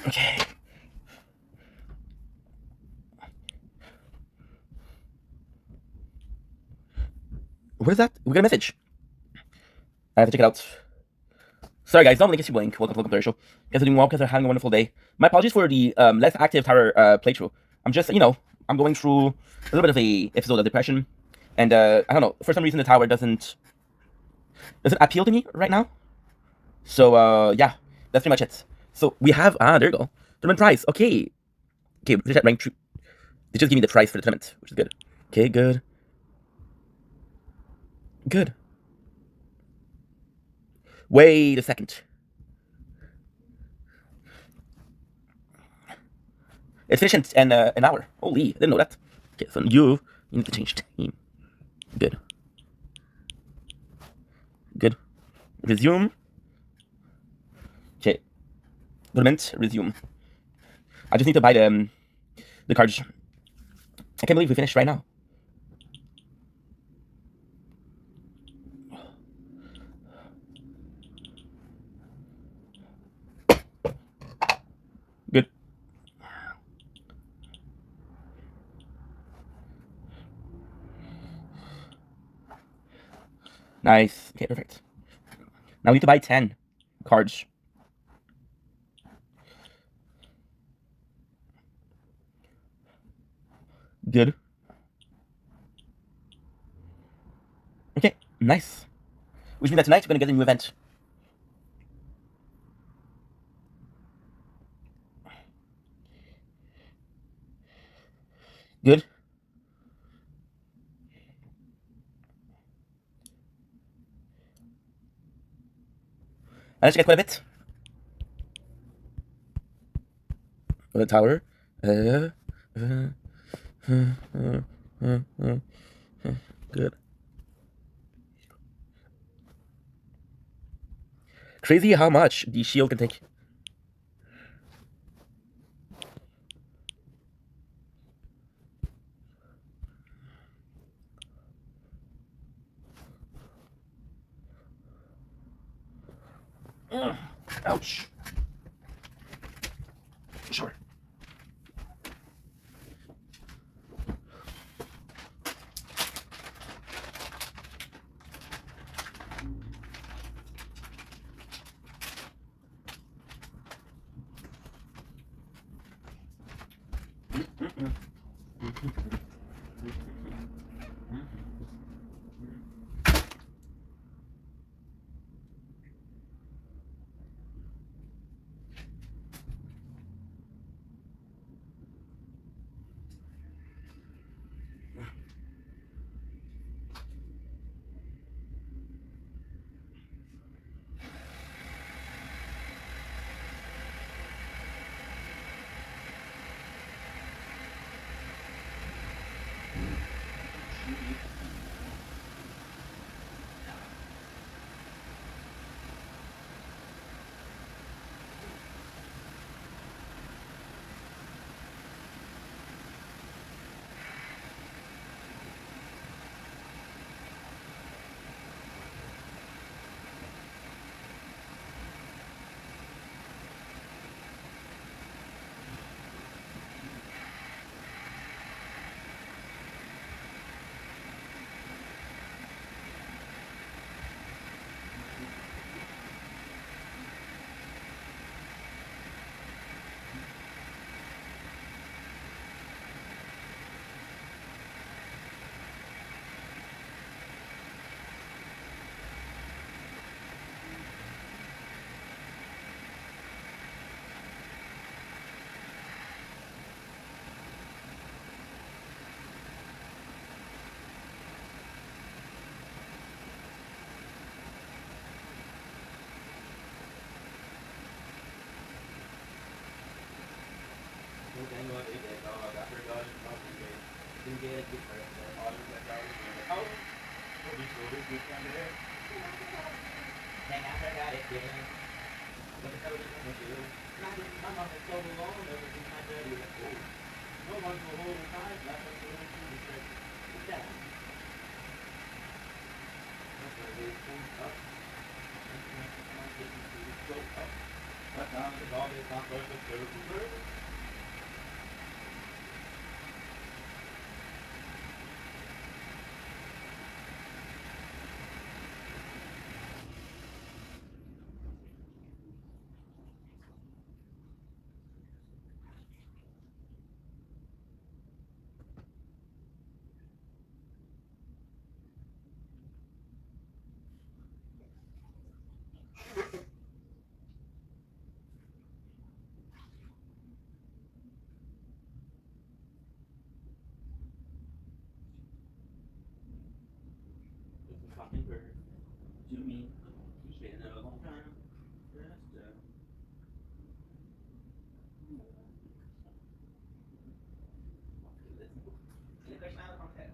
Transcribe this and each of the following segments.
Okay. What is that? We got a message. I have to check it out. Sorry guys, Dominic is Blink. Welcome to our show. Guys are doing well, guys are having a wonderful day. My apologies for the less active tower playthrough. I'm just, I'm going through a little bit of a episode of depression. And I don't know, for some reason the tower doesn't appeal to me right now. So yeah, that's pretty much it. So we have there you go. Tournament prize. Okay. Okay, rank 2. They just give me the prize for the tournament, which is good. Okay, good. Good. Wait a second. It's finished in an hour. Holy, I didn't know that. Okay, so you need to change team. Good. Good. Resume. Okay. Tournament. Resume. I just need to buy the cards. I can't believe we finished right now. Good. Nice. Okay, perfect. Now we need to buy 10 cards. Good. Okay, nice. Which means that tonight we're gonna get a new event. Good. I managed to get quite a bit. The tower. Good. Crazy how much the shield can take. Ouch. Sure. It's a fucking bird to me. He's been a long time. Just, Any question out of context?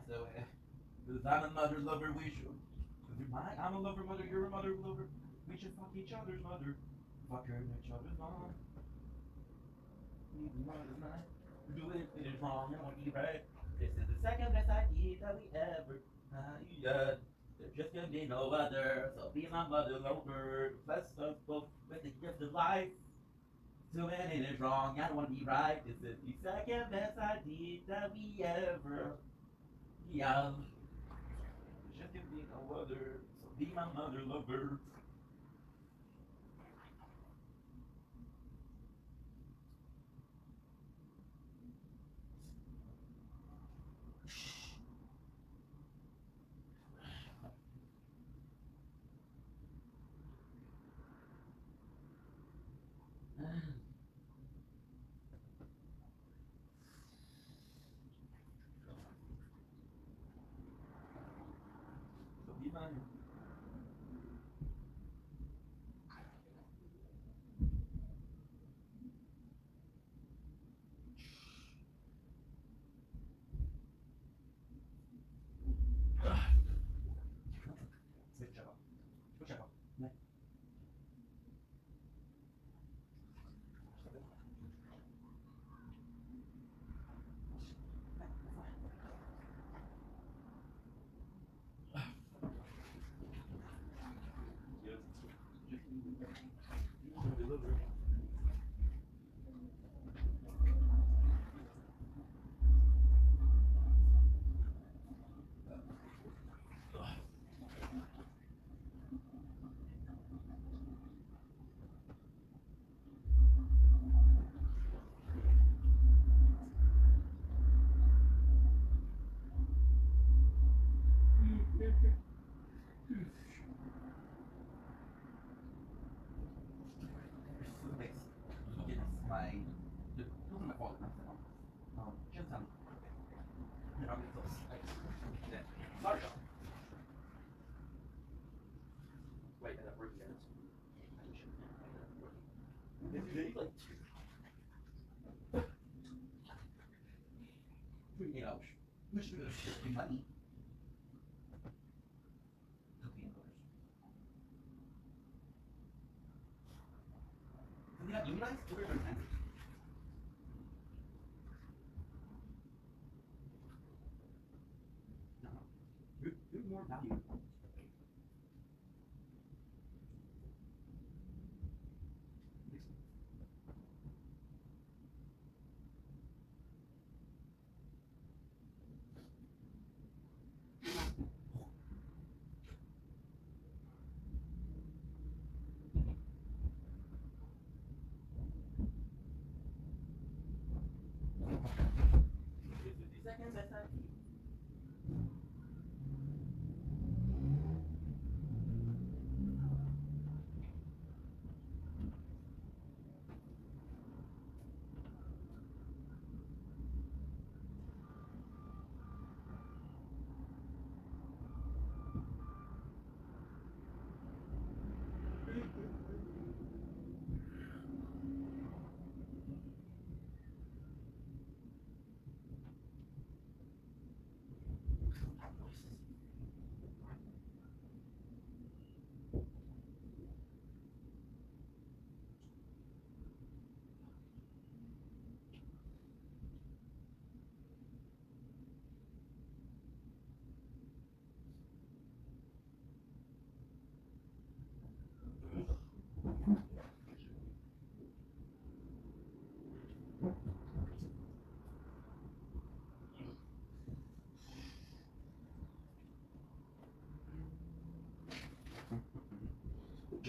So, because I'm a mother lover, we should. I'm a lover mother, you're a mother lover. We should fuck each other's mother. Fuck her and each other's mom. Mother's not. Doing it is wrong, I want to be right. This is the second best idea that we ever had. There just can be no other, so be my mother lover. Bless us both with the gift of life. Doing it is wrong, I don't want to be right. This is the second best idea that we ever had. Just can be no other, so be my mother lover. So be my Switch up. Switch up. Ne? Thanks. Yes, my. It wasn't my fault. Just I'm close. Yeah. Sorry, y'all. Wait, that working there. It's like 8 hours. Which is money. Yeah, you guys do it every time. No, you're more value. It's 50 seconds, that's not.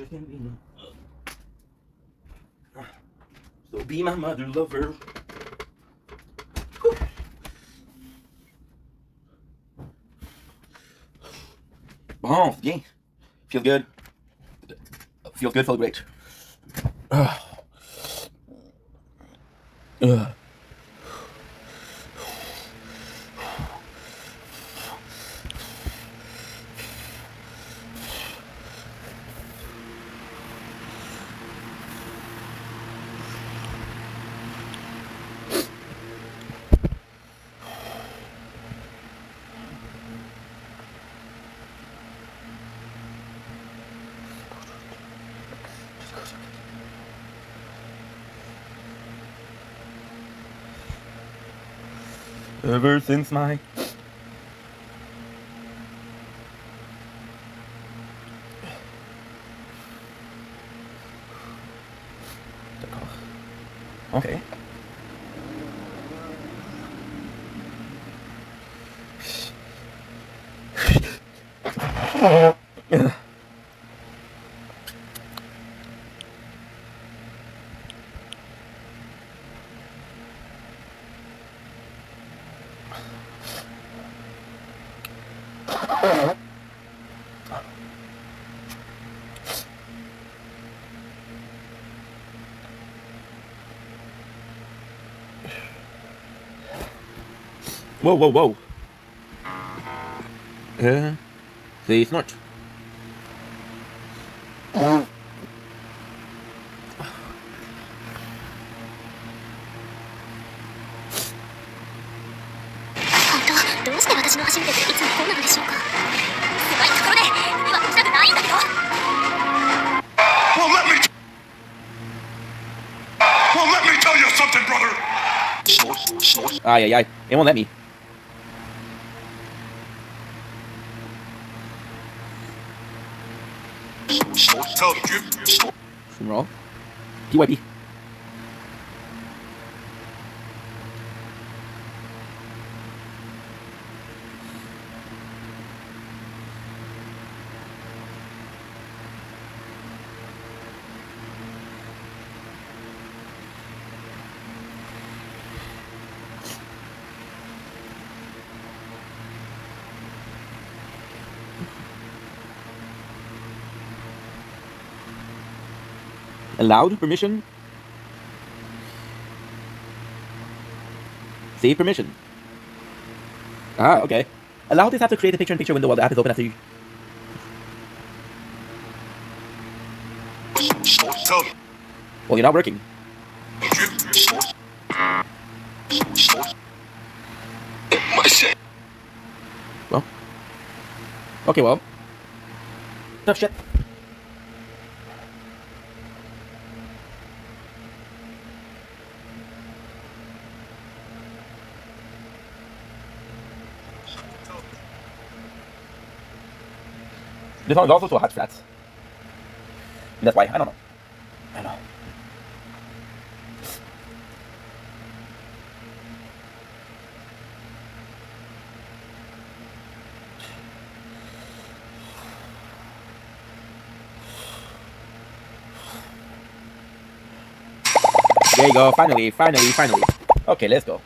just can't be. So be my mother lover. Whew. Bon, bien. Feels good. Feels good, feels great. Ugh. Ever since my okay. Whoa, whoa, whoa. Say snort. Oh. どうして私の走るっていつもこうなのでしょうか。狭いところで今こきたくないんだけど。Well, let me tell you something, brother. Ay, ay, ay. It won't let me. Tell you. Roll. PYP. Allowed permission? Save permission. Ah, okay. Allow this app to create a picture-in-picture window while the app is open after you. Well, you're not working. Well. Okay, well. Tough shit. This one is also so hot strats. That's why. I don't know. I know. There you go. Finally. Okay, let's go.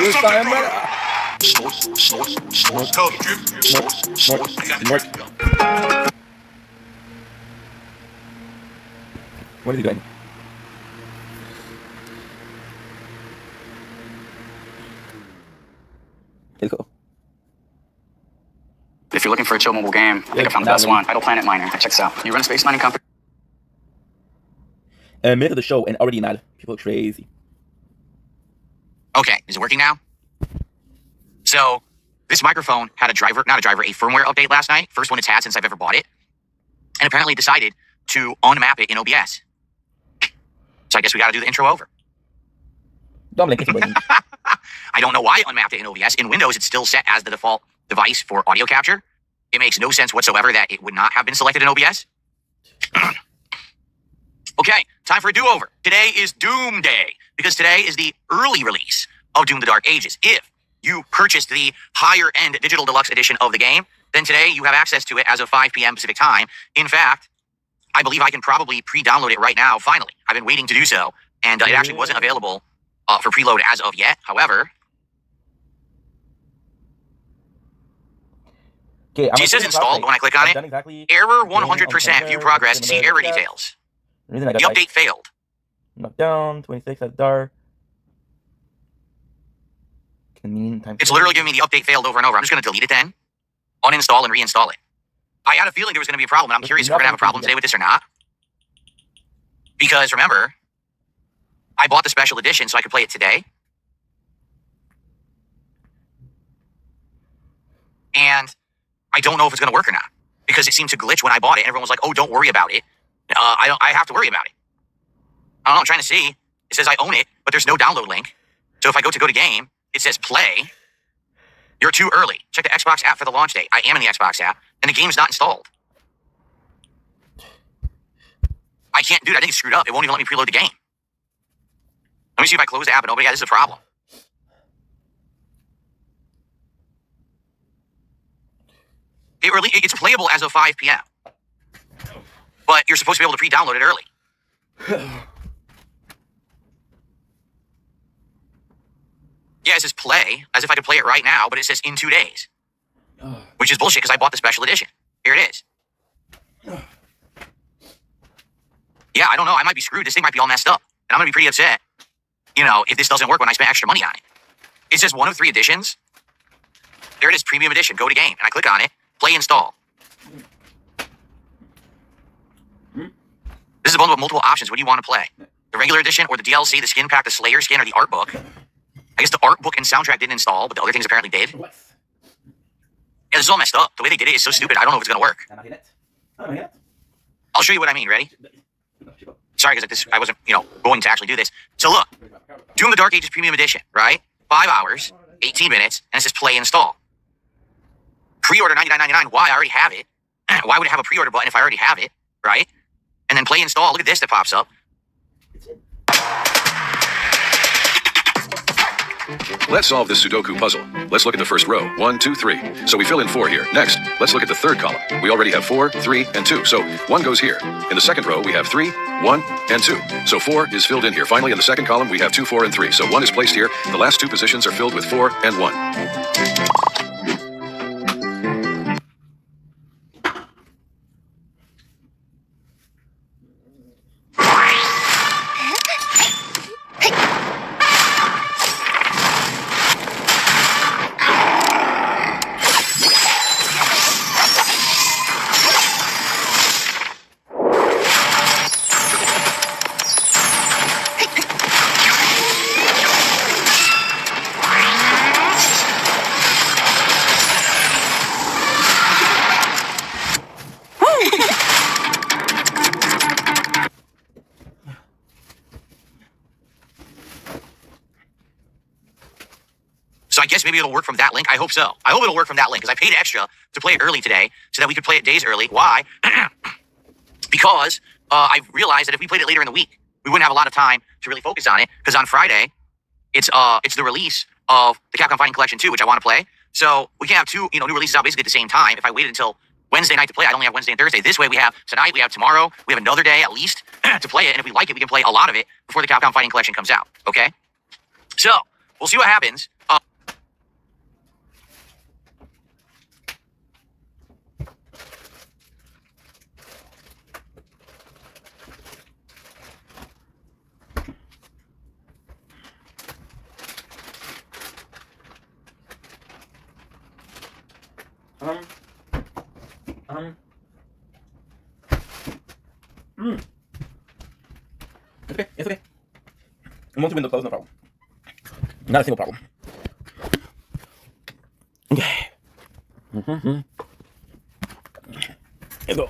Something, brother. Tell you. What is he doing? Let's go. If you're looking for a chill mobile game, I think I found the best one. Idle Planet Miner. Check this out. You run a space mining company. Minute of the show and already mad. People are crazy. Okay, is it working now? So, this microphone had a firmware update last night. First one it's had since I've ever bought it. And apparently decided to unmap it in OBS. So I guess we got to do the intro over. I don't know why it unmapped it in OBS. In Windows, it's still set as the default device for audio capture. It makes no sense whatsoever that it would not have been selected in OBS. Okay, time for a do-over. Today is Doom Day, because today is the early release of Doom the Dark Ages. If you purchased the higher-end digital deluxe edition of the game, then today you have access to it as of 5 p.m. Pacific time. In fact, I believe I can probably pre-download it right now, finally. I've been waiting to do so, and it actually wasn't available for preload as of yet. However, Okay, it says installed, but when I click on it, exactly error 100%, view progress, see error details. The reason I The got update failed. knocked down, 26 at dark. It's literally giving me the update failed over and over. I'm just going to delete it then, uninstall and reinstall it. I had a feeling there was going to be a problem, and I'm curious if we're going to have a problem today with this or not. Because remember, I bought the special edition so I could play it today. And I don't know if it's going to work or not, because it seemed to glitch when I bought it, and everyone was like, "Oh, don't worry about it." I have to worry about it. I don't know. I'm trying to see. It says I own it, but there's no download link. So if I go to game, it says play. You're too early. Check the Xbox app for the launch date. I am in the Xbox app, and the game's not installed. I can't, dude. I think it's screwed up. It won't even let me preload the game. Let me see if I close the app and open it. Yeah, this is a problem. It's playable as of 5 p.m. But you're supposed to be able to pre-download it early. Yeah, it says play, as if I could play it right now, but it says in 2 days. Which is bullshit, because I bought the special edition. Here it is. Yeah, I don't know. I might be screwed. This thing might be all messed up. And I'm going to be pretty upset, if this doesn't work when I spent extra money on it. It says 1 of 3 editions. There it is, Premium Edition. Go to game. And I click on it. Play install. This is a bundle with multiple options. What do you want to play? The regular edition or the DLC, the skin pack, the Slayer skin, or the art book? I guess the art book and soundtrack didn't install, but the other things apparently did. Yeah, this is all messed up. The way they did it is so stupid. I don't know if it's going to work. I'll show you what I mean. Ready? Sorry, because I wasn't, going to actually do this. So look, Doom the Dark Ages Premium Edition, right? 5 hours, 18 minutes, and it says play install. Pre-order $99.99. Why? I already have it. Why would it have a pre-order button if I already have it, right? And then play install. Look at this that pops up. Let's solve this Sudoku puzzle. Let's look at the first row. 1, 2, 3. So we fill in 4 here. Next, let's look at the third column. We already have 4, 3, and 2. So 1 goes here. In the second row, we have 3, 1, and 2. So 4 is filled in here. Finally, in the second column, we have 2, 4, and 3. So 1 is placed here. The last 2 positions are filled with 4 and 1. So I guess maybe it'll work from that link. I hope so. I hope it'll work from that link, because I paid extra to play it early today so that we could play it days early. Why? Because I realized that if we played it later in the week, we wouldn't have a lot of time to really focus on it, because on Friday, it's the release of the Capcom Fighting Collection 2, which I want to play. So we can have 2 new releases out basically at the same time. If I waited until Wednesday night to play, I'd only have Wednesday and Thursday. This way we have tonight, we have tomorrow, we have another day at least to play it. And if we like it, we can play a lot of it before the Capcom Fighting Collection comes out. Okay? So we'll see what happens. Okay, it's okay. Multi-window closed, no problem. Not a single problem. Okay. Let's go.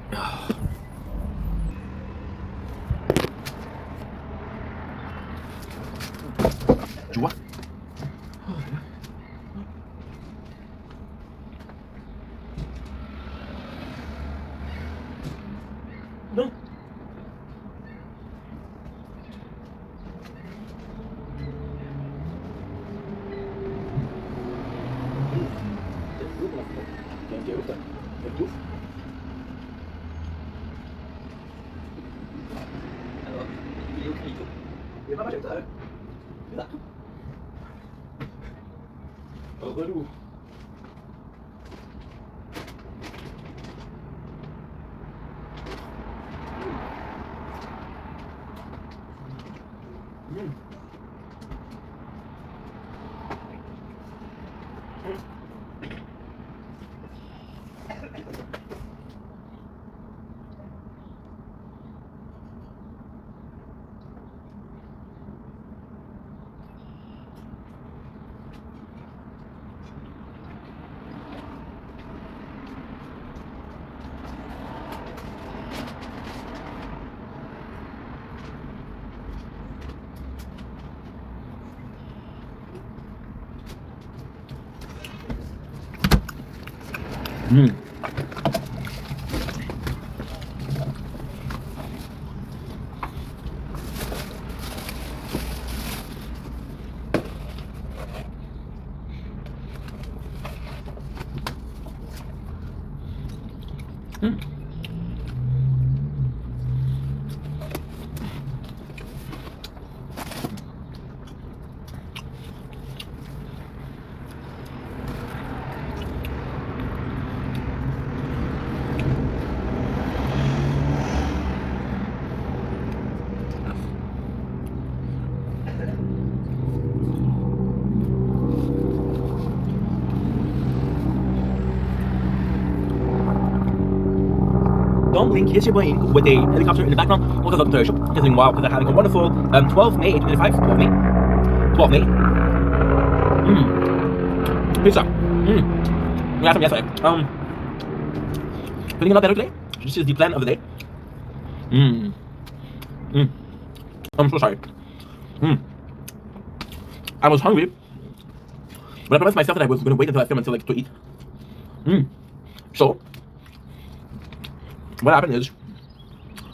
Tu vois? Non. Relou. Don't blink, it's your boy Ink with a helicopter in the background. Welcome to the commercial. It's doing well because they're having a wonderful 12 May 2025. 12 May. 12 May. Pizza. We had some yesterday. Feeling a lot better today. This is the plan of the day. I'm so sorry. I was hungry, but I promised myself that I was going to wait until I film until like to eat. So what happened is,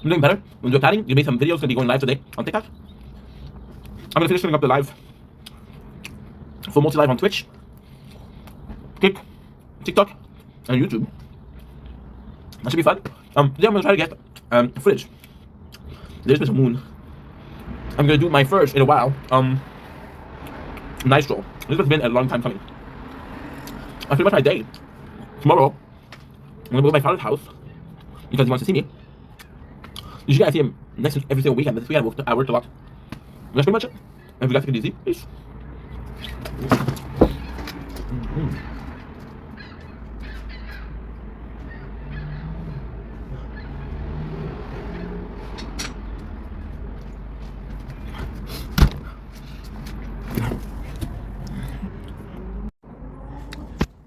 I'm doing better. I'm doing planning. You made some videos gonna be going live today on TikTok. I'm gonna finish setting up the live for multi-live on Twitch, Kick, TikTok, and YouTube. That should be fun. Today I'm gonna try to get footage. There's Mr. Moon. I'm gonna do my first in a while. Night stroll. This has been a long time coming. That's pretty much my day. Tomorrow, I'm gonna go to my father's house because he wants to see me. Usually I see him next every single weekend, but this weekend I worked a lot. That's pretty much it. And if you guys take it easy, peace.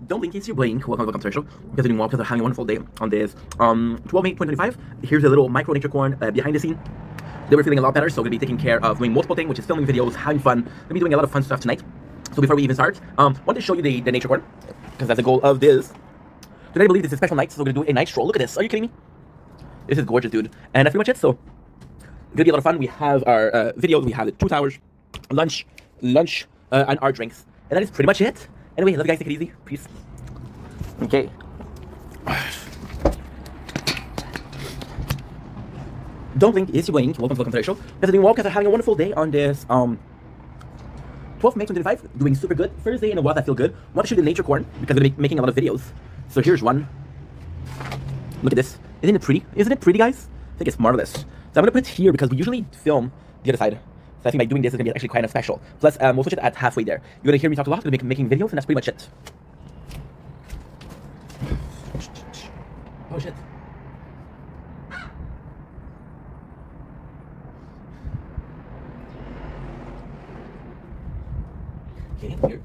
Don't blink, it's your blink. Welcome to the commercial. Because doing well because they're having a wonderful day on this 12 May 2025. Here's a little micro nature corn behind the scene. They were feeling a lot better, so we're gonna be taking care of doing multiple things, which is filming videos, having fun. We'll be doing a lot of fun stuff tonight. So before we even start, want to show you the nature corn because that's the goal of this. Today I believe this is a special night, so we're gonna do a night stroll. Look at this. Are you kidding me? This is gorgeous, dude. And that's pretty much it. So it's gonna be a lot of fun. We have our videos, we have the 2 hours, lunch, and our drinks, and that is pretty much it. Anyway, love you guys. Take it easy. Peace. Okay. Don't blink, it's your blink. Welcome to the show. Guys are doing well because are having a wonderful day on this 12th May 2025. Doing super good. First day in a while I feel good. Want to shoot the nature corn because I'm making a lot of videos. So here's one. Look at this. Isn't it pretty? Isn't it pretty, guys? I think it's marvelous. So I'm gonna put it here because we usually film the other side. So I think by doing this is gonna be actually kind of special. Plus, we'll switch it at halfway there. You're gonna hear me talk a lot. I'm gonna be making videos, and that's pretty much it. Oh shit. Okay, here.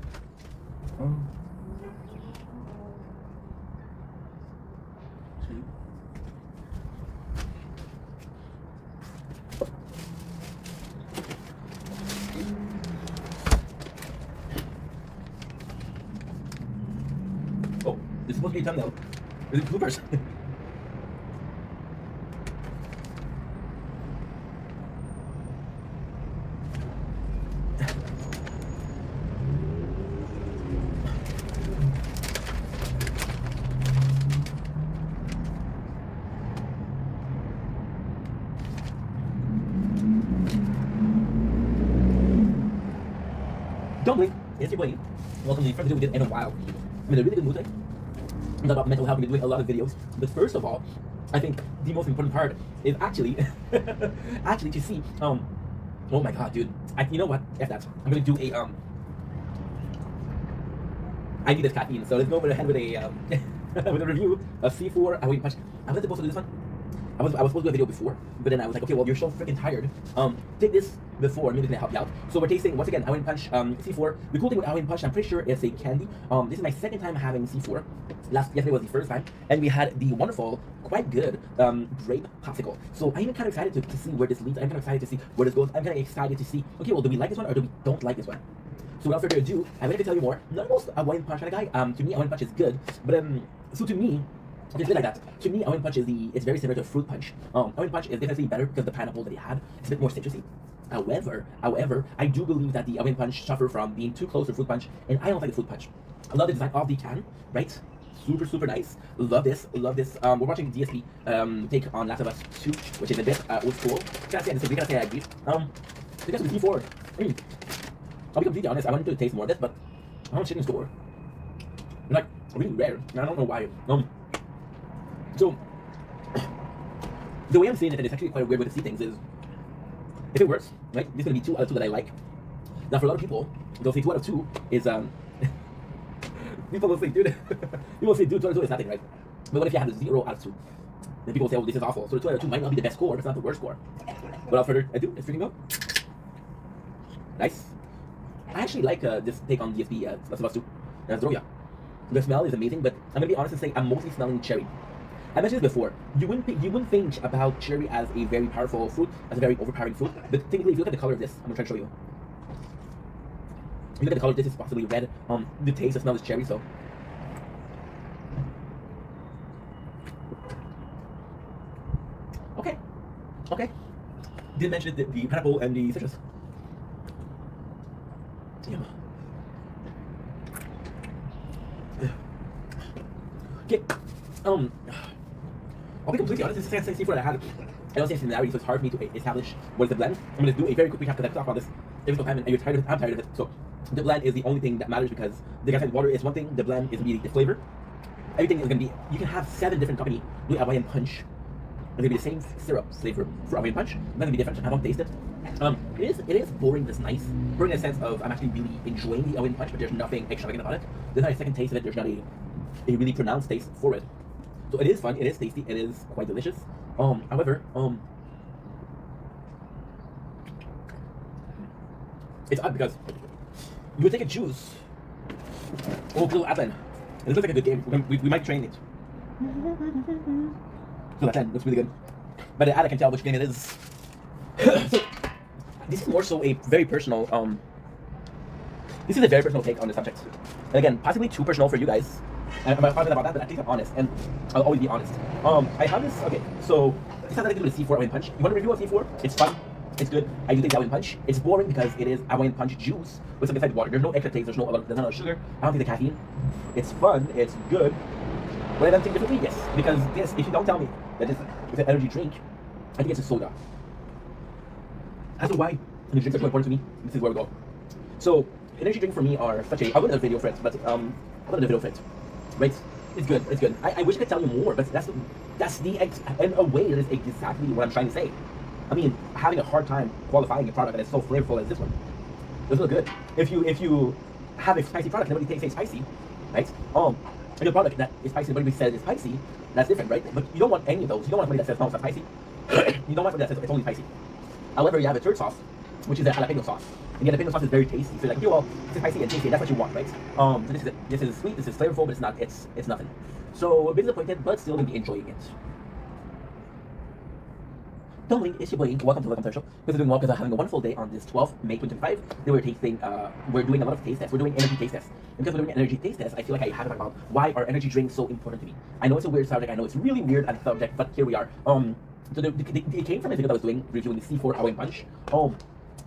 supposed to be a thumbnail. Is it bloopers? Don't blink. It's your boy. Welcome to the first video we did in a while. I'm in a really good mood today. I'm about mental health. We've been doing a lot of videos. But first of all, I think the most important part is actually to see oh my god, dude. You know what? F that. I'm gonna do a I need this caffeine, so let's go ahead with a with a review of C4 Hawaiian Punch. I was supposed to do this one. I was supposed to do a video before, but then I was like, okay, well, you're so freaking tired. Take this before, maybe it's gonna help you out. So we're tasting, once again, Hawaiian Punch C4. The cool thing with Hawaiian Punch, I'm pretty sure it's a candy. This is my second time having C4. Yesterday was the first time, and we had the wonderful, quite good grape popsicle. So I'm even kind of excited to see where this leads. I'm kind of excited to see where this goes. I'm kind of excited to see, okay, well, do we like this one or do we don't like this one? So without further ado, I'm going to tell you more. Not most Hawaiian Punch kind of guy. To me, Hawaiian Punch is good, but so to me, it's good like that. To me, Hawaiian Punch it's very similar to Fruit Punch. Hawaiian Punch is definitely better because the pineapple that it had is a bit more citrusy. However, I do believe that the Hawaiian Punch suffer from being too close to Fruit Punch, and I don't like the Fruit Punch. I love the design of the can, right? Super, super nice. Love this, love this. We're watching DSP take on Last of Us 2, which is a bit old school. Can I say I disagree? Can I say I agree? I guess with C4, I mean, I'll be completely honest, I wanted to taste more of this, but I don't shit in the store. It's like really rare, and I don't know why. So the way I'm seeing it, and it's actually quite a weird way to see things, is if it works, right? This is gonna be 2 out of 2 that I like. Now for a lot of people, they'll say 2 out of 2 is people will say, dude, 2 out of 2 is nothing, right? But what if you had a 0 out of 2? Then people will say, oh, this is awful. So the 2 out of 2 might not be the best score, but it's not the worst score. Without further ado, let's freaking go. Nice. I actually like this take on DSP Last of Us 2. Zdroja. The smell is amazing, but I'm gonna be honest and say I'm mostly smelling cherry. I mentioned this before. You wouldn't think about cherry as a very powerful fruit, as a very overpowering fruit. But technically, if you look at the color of this, I'm gonna try to show you. If you look at the color of this, it's possibly red. The taste, the smell is cherry. So, okay. Didn't mention the pineapple and the citrus. Yum. Okay. I'll be completely honest, this is the same C4 that I had. I don't see a similarity, so it's hard for me to establish what is the blend. I'm going to do a very quick recap because I could talk about this every single time, and you're tired of it. I'm tired of it. So the blend is the only thing that matters because the gas and water is one thing. The blend is really the flavor. Everything is going to be. You can have 7 different companies doing Hawaiian Punch. It's going to be the same syrup flavor for Hawaiian Punch. It's not going to be different. I won't taste it. It is boring, but it's nice. Boring in the sense of I'm actually really enjoying the Hawaiian Punch, but there's nothing extravagant about it. There's not a second taste of it. There's not a really pronounced taste for it. So it is fun, it is tasty, it is quite delicious. However, it's odd because you would take a juice. Oh, Kill Atlan. It looks like a good game. We might train it. Kill Atlan looks really good. But I can tell which game it is. So this is more so a very personal this is a very personal take on the subject. And again, possibly too personal for you guys. And I'm confident about that, but at least I'm honest, and I'll always be honest. I have this, okay, so this has nothing to do with C4 Hawaiian Punch. You want to review of C4? It's fun, it's good. I do think Hawaiian Punch. It's boring because it is Hawaiian Punch juice with some inside water. There's no extra taste, there's no sugar. I don't think the caffeine. It's fun, it's good. But I don't think differently, yes. Because this, if you don't tell me that this is an energy drink, I think it's a soda. As to why energy drinks are so important to me, this is where we go. So, energy drinks for me are such a, I will do a video for it, but I'll do a video for it. Right, it's good. It's good. I wish I could tell you more, but that's in a way that is exactly what I'm trying to say. I mean, having a hard time qualifying a product that is so flavorful as this one. It's really good. If you have a spicy product, nobody takes it spicy, right? And a product that is spicy, nobody says it's spicy. That's different, right? But you don't want any of those. You don't want somebody that says no, it's not spicy. You don't want somebody that says it's only spicy. However, you have a third sauce, which is a jalapeno sauce. And the jalapeno sauce is very tasty. So you're like, okay, well, it's spicy and tasty, and that's what you want, right? So this is it. This is sweet, this is flavorful, but it's not, it's nothing. So a bit disappointed, but still gonna be enjoying it. Darling, it's your boy Ink. Welcome to Welcome to the Show. Because we're doing well because I'm having a wonderful day on this 12th May 2025. They were tasting, we're doing a lot of taste tests. We're doing energy taste tests. And because we're doing energy taste tests, I feel like I have to talk about why are energy drinks so important to me. I know it's a weird subject. I know it's really weird as a subject, but here we are. So it came from a video that I was doing reviewing the C4 Away Punch. And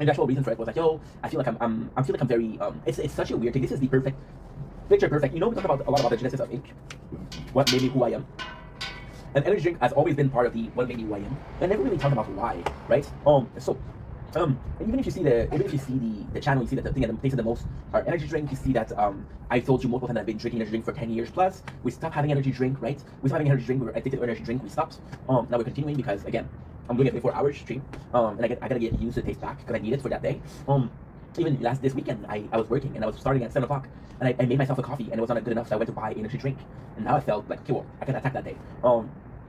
the actual reason for it was like, yo, I feel like I'm very it's such a weird thing. This is the perfect picture perfect. You know, we talk about a lot about the genesis of Ink, what made me who I am. And energy drink has always been part of the what made me who I am. I never really talked about why, right? Even if you see the channel, you see that the thing that tasted the most are energy drink. You see that I told you multiple times that I've been drinking energy drink for 10 years plus. We stopped having energy drink, right? We stopped having energy drink. We were addicted to energy drink. We stopped. Now we're continuing because again, I'm doing a 24-hour stream, and I gotta get used to the taste back because I need it for that day. Even this weekend, I was working and I was starting at 7 o'clock, and I made myself a coffee and it was not good enough, so I went to buy an energy drink, and now I felt like, okay, well, I can attack that day.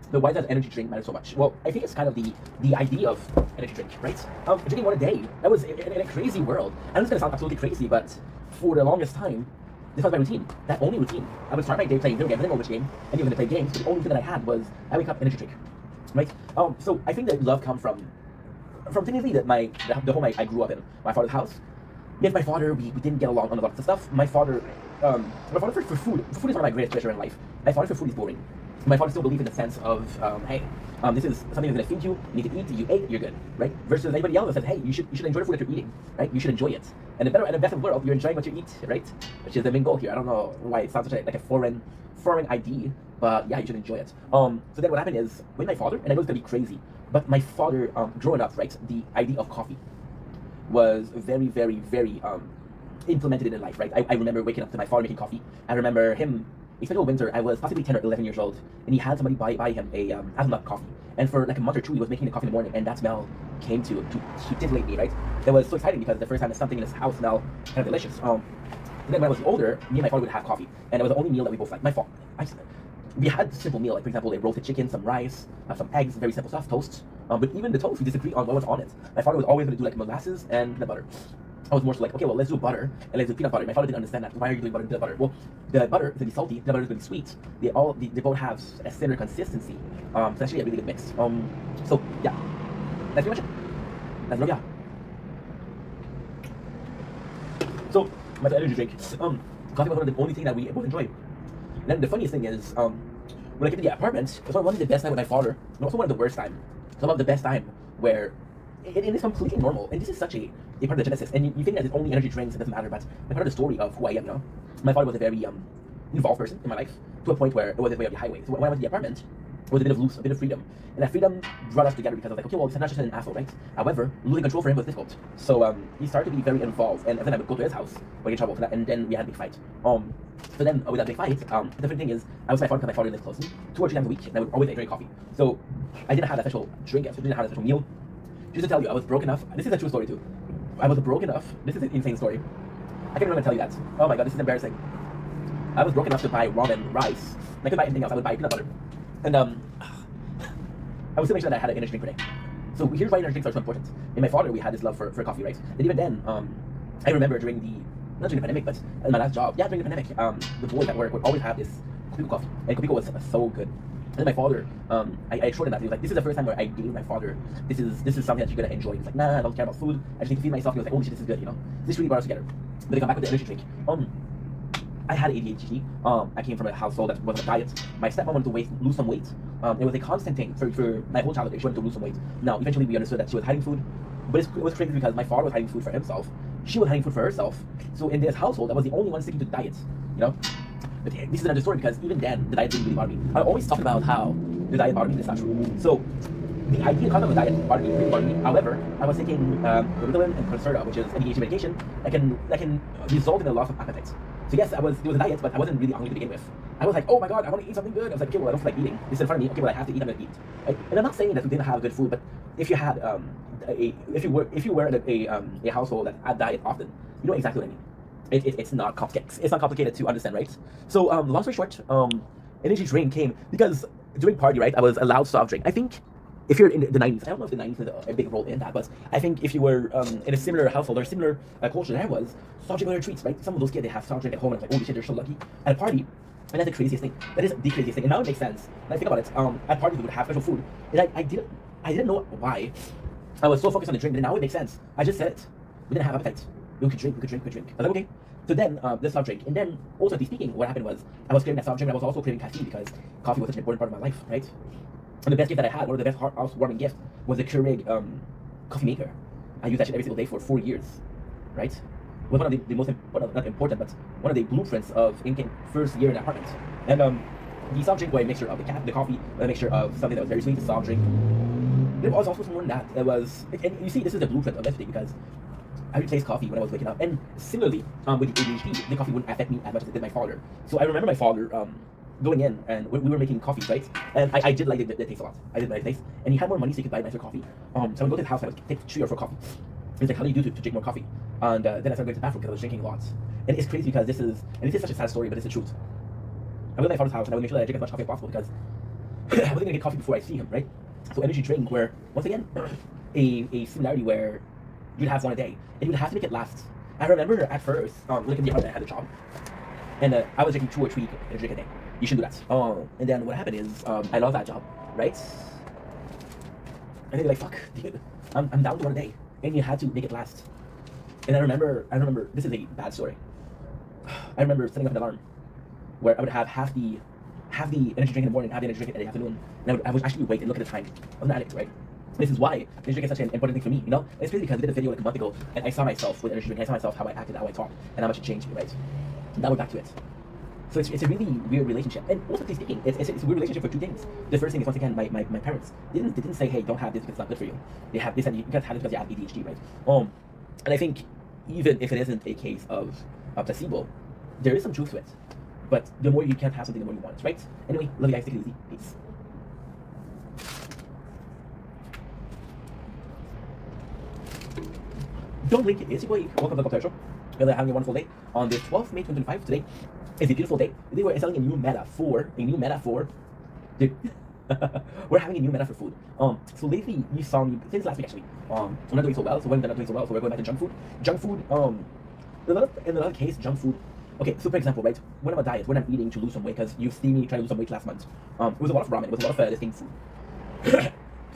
But why does energy drink matter so much? Well, I think it's kind of the idea of energy drink, right? Drinking one a day. That was in a crazy world. I know it's gonna sound absolutely crazy, but for the longest time, this was my routine. That only routine. I would start my day playing video games. I didn't know which game, and even to play games. But the only thing that I had was I wake up, energy drink, right? So I think that love comes from technically that the home I grew up in, my father's house. Yes, my father, we didn't get along on a lot of stuff. My father for food is one of my greatest pleasure in life. My father for food is boring. My father still believes in the sense of, hey, this is something that's gonna feed you, you need to eat, you ate, you're good, right? Versus anybody else that says, hey, you should enjoy the food that you're eating, right? You should enjoy it. And the best of the world, you're enjoying what you eat, right? Which is the main goal here. I don't know why it sounds such like a foreign idea, but yeah, you should enjoy it. So then what happened is, with my father, and I know it's gonna be crazy, but my father, growing up, right, the idea of coffee was very, very, very implemented in life, right? I remember waking up to my father making coffee. I remember him, especially winter, I was possibly 10 or 11 years old, and he had somebody buy him a hazelnut coffee. And for like a month or two, he was making the coffee in the morning, and that smell came to titillate me, right? That was so exciting because the first time that something in his house smelled kind of delicious. And then when I was older, me and my father would have coffee, and it was the only meal that we both liked. We had simple meal, like for example, a roasted chicken, some rice, some eggs, very simple stuff, toast. But even the toast, we disagreed on what was on it. My father was always going to do like molasses and peanut butter. I was more so like, okay, well, let's do butter and let's do peanut butter. My father didn't understand that. Why are you doing butter and peanut butter? Well, the butter is going to be salty, peanut butter is going to be sweet. They both have a similar consistency. So it's actually a really good mix. So yeah, that's pretty much it. That's yeah. So my energy drink. Coffee was one of the only things that we both enjoy. And then the funniest thing is, when I came to the apartment, it was one of the best time with my father, and also one of the worst time. Some of the best time where it is completely normal, and this is such a part of the genesis. And you think that it's only energy drinks, it doesn't matter, but a part of the story of who I am, you know. My father was a very involved person in my life, to a point where it was his way of the highway. So when I went to the apartment, it was a bit of freedom. And that freedom brought us together because I was like, okay, well, it's not just an asshole, right? However, losing control for him was difficult. So he started to be very involved, and then I would go to his house, would get in trouble for that, and then we had a big fight. So then with that big fight, the different thing is, I was my father because my father lived close to me, 2 or 3 times a week, and I would always drink coffee. So I didn't have that special drink yet, so I didn't have that special meal. Just to tell you, I was broke enough. This is a true story too. I was broke enough. This is an insane story. I can't remember to tell you that. Oh my god, this is embarrassing. I was broke enough to buy ramen, rice. I couldn't buy anything else. I would buy peanut butter. And I would still make sure that I had an energy drink per day. So here's why energy drinks are so important. In my father, we had this love for coffee, right? And even then, I remember during not during the pandemic, but in my last job, yeah, during the pandemic, the boys at work would always have this Kopiko coffee. And Kopiko was so good. And then my father, I assured him that. He was like, this is the first time where I gave my father, this is something that you're gonna enjoy. He's like, nah, I don't care about food. I just need to feed myself. He was like, holy shit, this is good, you know? This really brought us together. But they come back with the energy drink. I had ADHD. I came from a household that wasn't a diet. My stepmom wanted to lose some weight. It was a constant thing for my whole childhood. She wanted to lose some weight. Now, eventually we understood that she was hiding food. But it was crazy because my father was hiding food for himself. She was hiding food for herself. So in this household, I was the only one sticking to the diet, you know? But this is another story because even then, the diet didn't really bother me. I always talk about how the diet bothered me, that's not true. So the idea concept of the diet bothered me. However, I was taking Ritalin and Concerta, which is ADHD medication that can result in a loss of appetite. So yes, there was a diet, but I wasn't really hungry to begin with. I was like, oh my god, I want to eat something good. I was like, okay, well, I don't feel like eating. This is in front of me. Okay, well, I have to eat. I'm gonna eat. Right? And I'm not saying that we didn't have good food, but if you had if you were in a household that had diet often, you know exactly what I mean. It's not complicated. It's not complicated to understand, right? So long story short, energy drink came because during party, right, I was allowed soft drink. I think if you're in the 90s, I don't know if the 90s had a big role in that, but I think if you were in a similar household or similar culture that I was, soft drink were treats, right? Some of those kids, they have soft drink at home, and I'm like, holy shit, they're so lucky. At a party, and that's the craziest thing. That is the craziest thing. And now it makes sense. When I think about it, at parties we would have special food, and I I didn't know why. I was so focused on the drink, but now it makes sense. I just said it. We didn't have appetite. We could drink. I was like, okay. So then, this soft drink. And then, ultimately speaking, what happened was, I was craving that soft drink, but I was also craving caffeine because coffee was such an important part of my life, right? And the best gift that I had, one of the best housewarming gifts, was the Keurig coffee maker. I used that shit every single day for 4 years, right? It was one of the most, not important, but one of the blueprints of Incan first year in apartment. And the soft drink was a mixture of the coffee, a mixture of something that was very sweet, a soft drink. But it was also more than that. It was, and you see, this is the blueprint of everything because I replaced coffee when I was waking up. And similarly, with the ADHD, the coffee wouldn't affect me as much as it did my father. So I remember my father going in, and we were making coffee, right? And I did like the taste a lot. I did like the taste. And he had more money so he could buy nicer coffee. So I would go to the house and I would take 3 or 4 coffee. He's like, how do you do to drink more coffee? And then I started going to the bathroom because I was drinking a lot. And it's crazy because this is such a sad story, but it's the truth. I would go to my father's house and I would make sure that I drink as much coffee as possible because I wasn't going to get coffee before I see him, right? So energy drink where, once again, a similarity where you'd have one a day and you would have to make it last. I remember at first, looking at the apartment, I had a job. And I was drinking 2 or 3 energy drink a day. You shouldn't do that. And then what happened is, I lost that job, right? And they're like, fuck, dude, I'm down to 1 a day. And you had to make it last. And I remember, this is a bad story. I remember setting up an alarm where I would have half the energy drink in the morning, half the energy drink in the afternoon. And I would actually wait and look at the time. I was an addict, right? This is why energy drink is such an important thing for me, you know? And it's crazy because I did a video like a month ago, and I saw myself with energy drink, I saw myself how I acted, how I talked, and how much it changed me, right? And now we're back to it. So it's a really weird relationship. And also speaking, it's a weird relationship for 2 things. The first thing is, once again, my parents didn't say, hey, don't have this because it's not good for you. They said you can't have this because you have ADHD, right? And I think even if it isn't a case of a placebo, there is some truth to it. But the more you can't have something, the more you want it, right? Anyway, love you guys, take it easy. Peace. Don't blink, it's your boy. Welcome to the Culture Show. We're having a wonderful day on this 12th May 2025. Today is a beautiful day. Today we're selling a new meta for dude. We're having a new meta for food. So lately you saw me since last week actually. We're not doing so well, so when they're not doing so well, so we're going back to junk food. Junk food, in a lot of cases, junk food. Okay, so for example, right, when I'm on a diet, when I'm eating to lose some weight, because you've seen me try to lose some weight last month, it was a lot of ramen, it was a lot of the same food.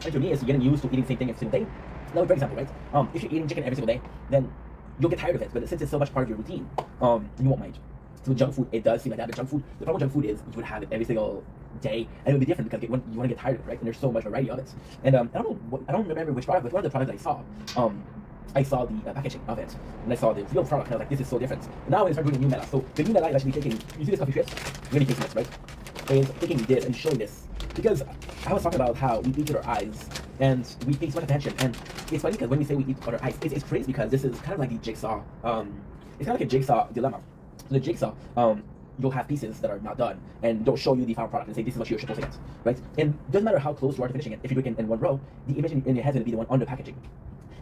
And to me, it's getting used to eating the same thing every single day. Now, for example, right, if you're eating chicken every single day, then you'll get tired of it. But since it's so much part of your routine, you won't mind. So junk food, it does seem like that. But junk food, the problem with junk food is you would have it every single day, and it would be different because you want to get tired of it, right? And there's so much variety of it. And I don't remember which product, but one of the products I saw the packaging of it, and I saw the real product, and I was like, this is so different. And now I start doing a new meta. So the new meta is actually taking, you see this coffee strip? I'm going to be taking this, right? And taking this and showing this. Because I was talking about how we eat with our eyes, and we pay so much attention. And it's funny because when we say we eat with our eyes, it's crazy because this is kind of like the jigsaw. It's kind of like a jigsaw dilemma. So the jigsaw, you'll have pieces that are not done, and they'll show you the final product and say this is what you're supposed to get, right? And it doesn't matter how close you are to finishing it. If you do it in one row, the image in your head is going to be the one on the packaging.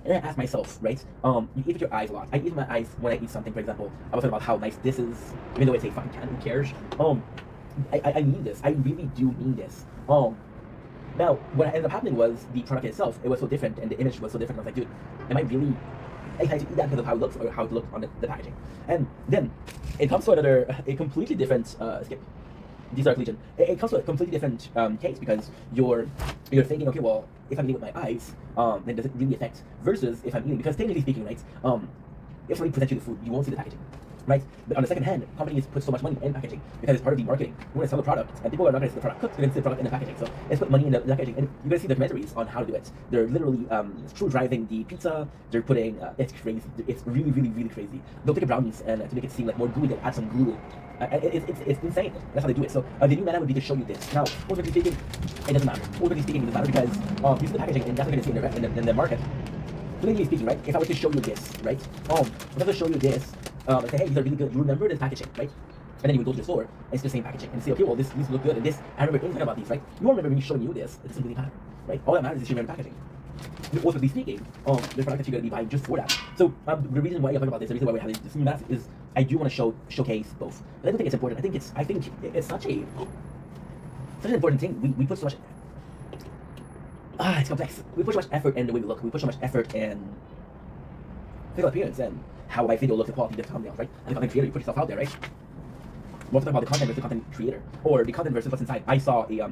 And I asked myself, right, you eat with your eyes a lot. I eat with my eyes when I eat something, for example. I was talking about how nice this is, even though it's a fucking can, who cares? I mean this. I really do mean this. Now, what ended up happening was the product itself, it was so different, and the image was so different. I was like, dude, am I really excited to eat that because of how it looks or how it looked on the packaging? And then it comes to a completely different skip. These are collision. It comes to a completely different case because you're thinking, okay, well, if I'm eating with my eyes, then does it really affect? Versus if I'm eating, because technically speaking, right, if somebody presents you the food, you won't see the packaging, right? But on the second hand, companies put so much money in packaging because it's part of the marketing. You want to sell the product, and people are not going to see the product cooked, they're going to see the product in the packaging. So let's put money in the packaging, and you're going to see documentaries on how to do it. They're literally screw driving the pizza. They're putting it's crazy. It's really, really, really crazy. They'll take brownies and to make it seem like more gooey, they'll add some glue. It's insane. That's how they do it. So the new meta would be to show you this. Now, ultimately speaking, it doesn't matter. Ultimately speaking, it doesn't matter because you see the packaging, and that's what you're going to see in the market. Ultimately speaking, right? If I were to show you this, right? If I were to show you this, and say, hey, these are really good. You remember this packaging, right? And then you would go to the store, and it's the same packaging, and say, okay, well, these look good, and this, I remember anything about these, right? You won't remember me showing you this. It doesn't really matter, right? All that matters is you remember packaging. Ultimately speaking, the product that you're going to be buying just for that. So the reason why I'm talking about this, the reason why we're having this new math is I do want to showcase both. But I don't think it's important. I think it's such an important thing. We put so much. It's complex. We put so much effort in the way we look. We put so much effort in physical appearance and how my video looks, the quality of the thumbnails, right? And the content creator, you put yourself out there, right? We're talking about the content versus the content creator, or the content versus what's inside. I saw a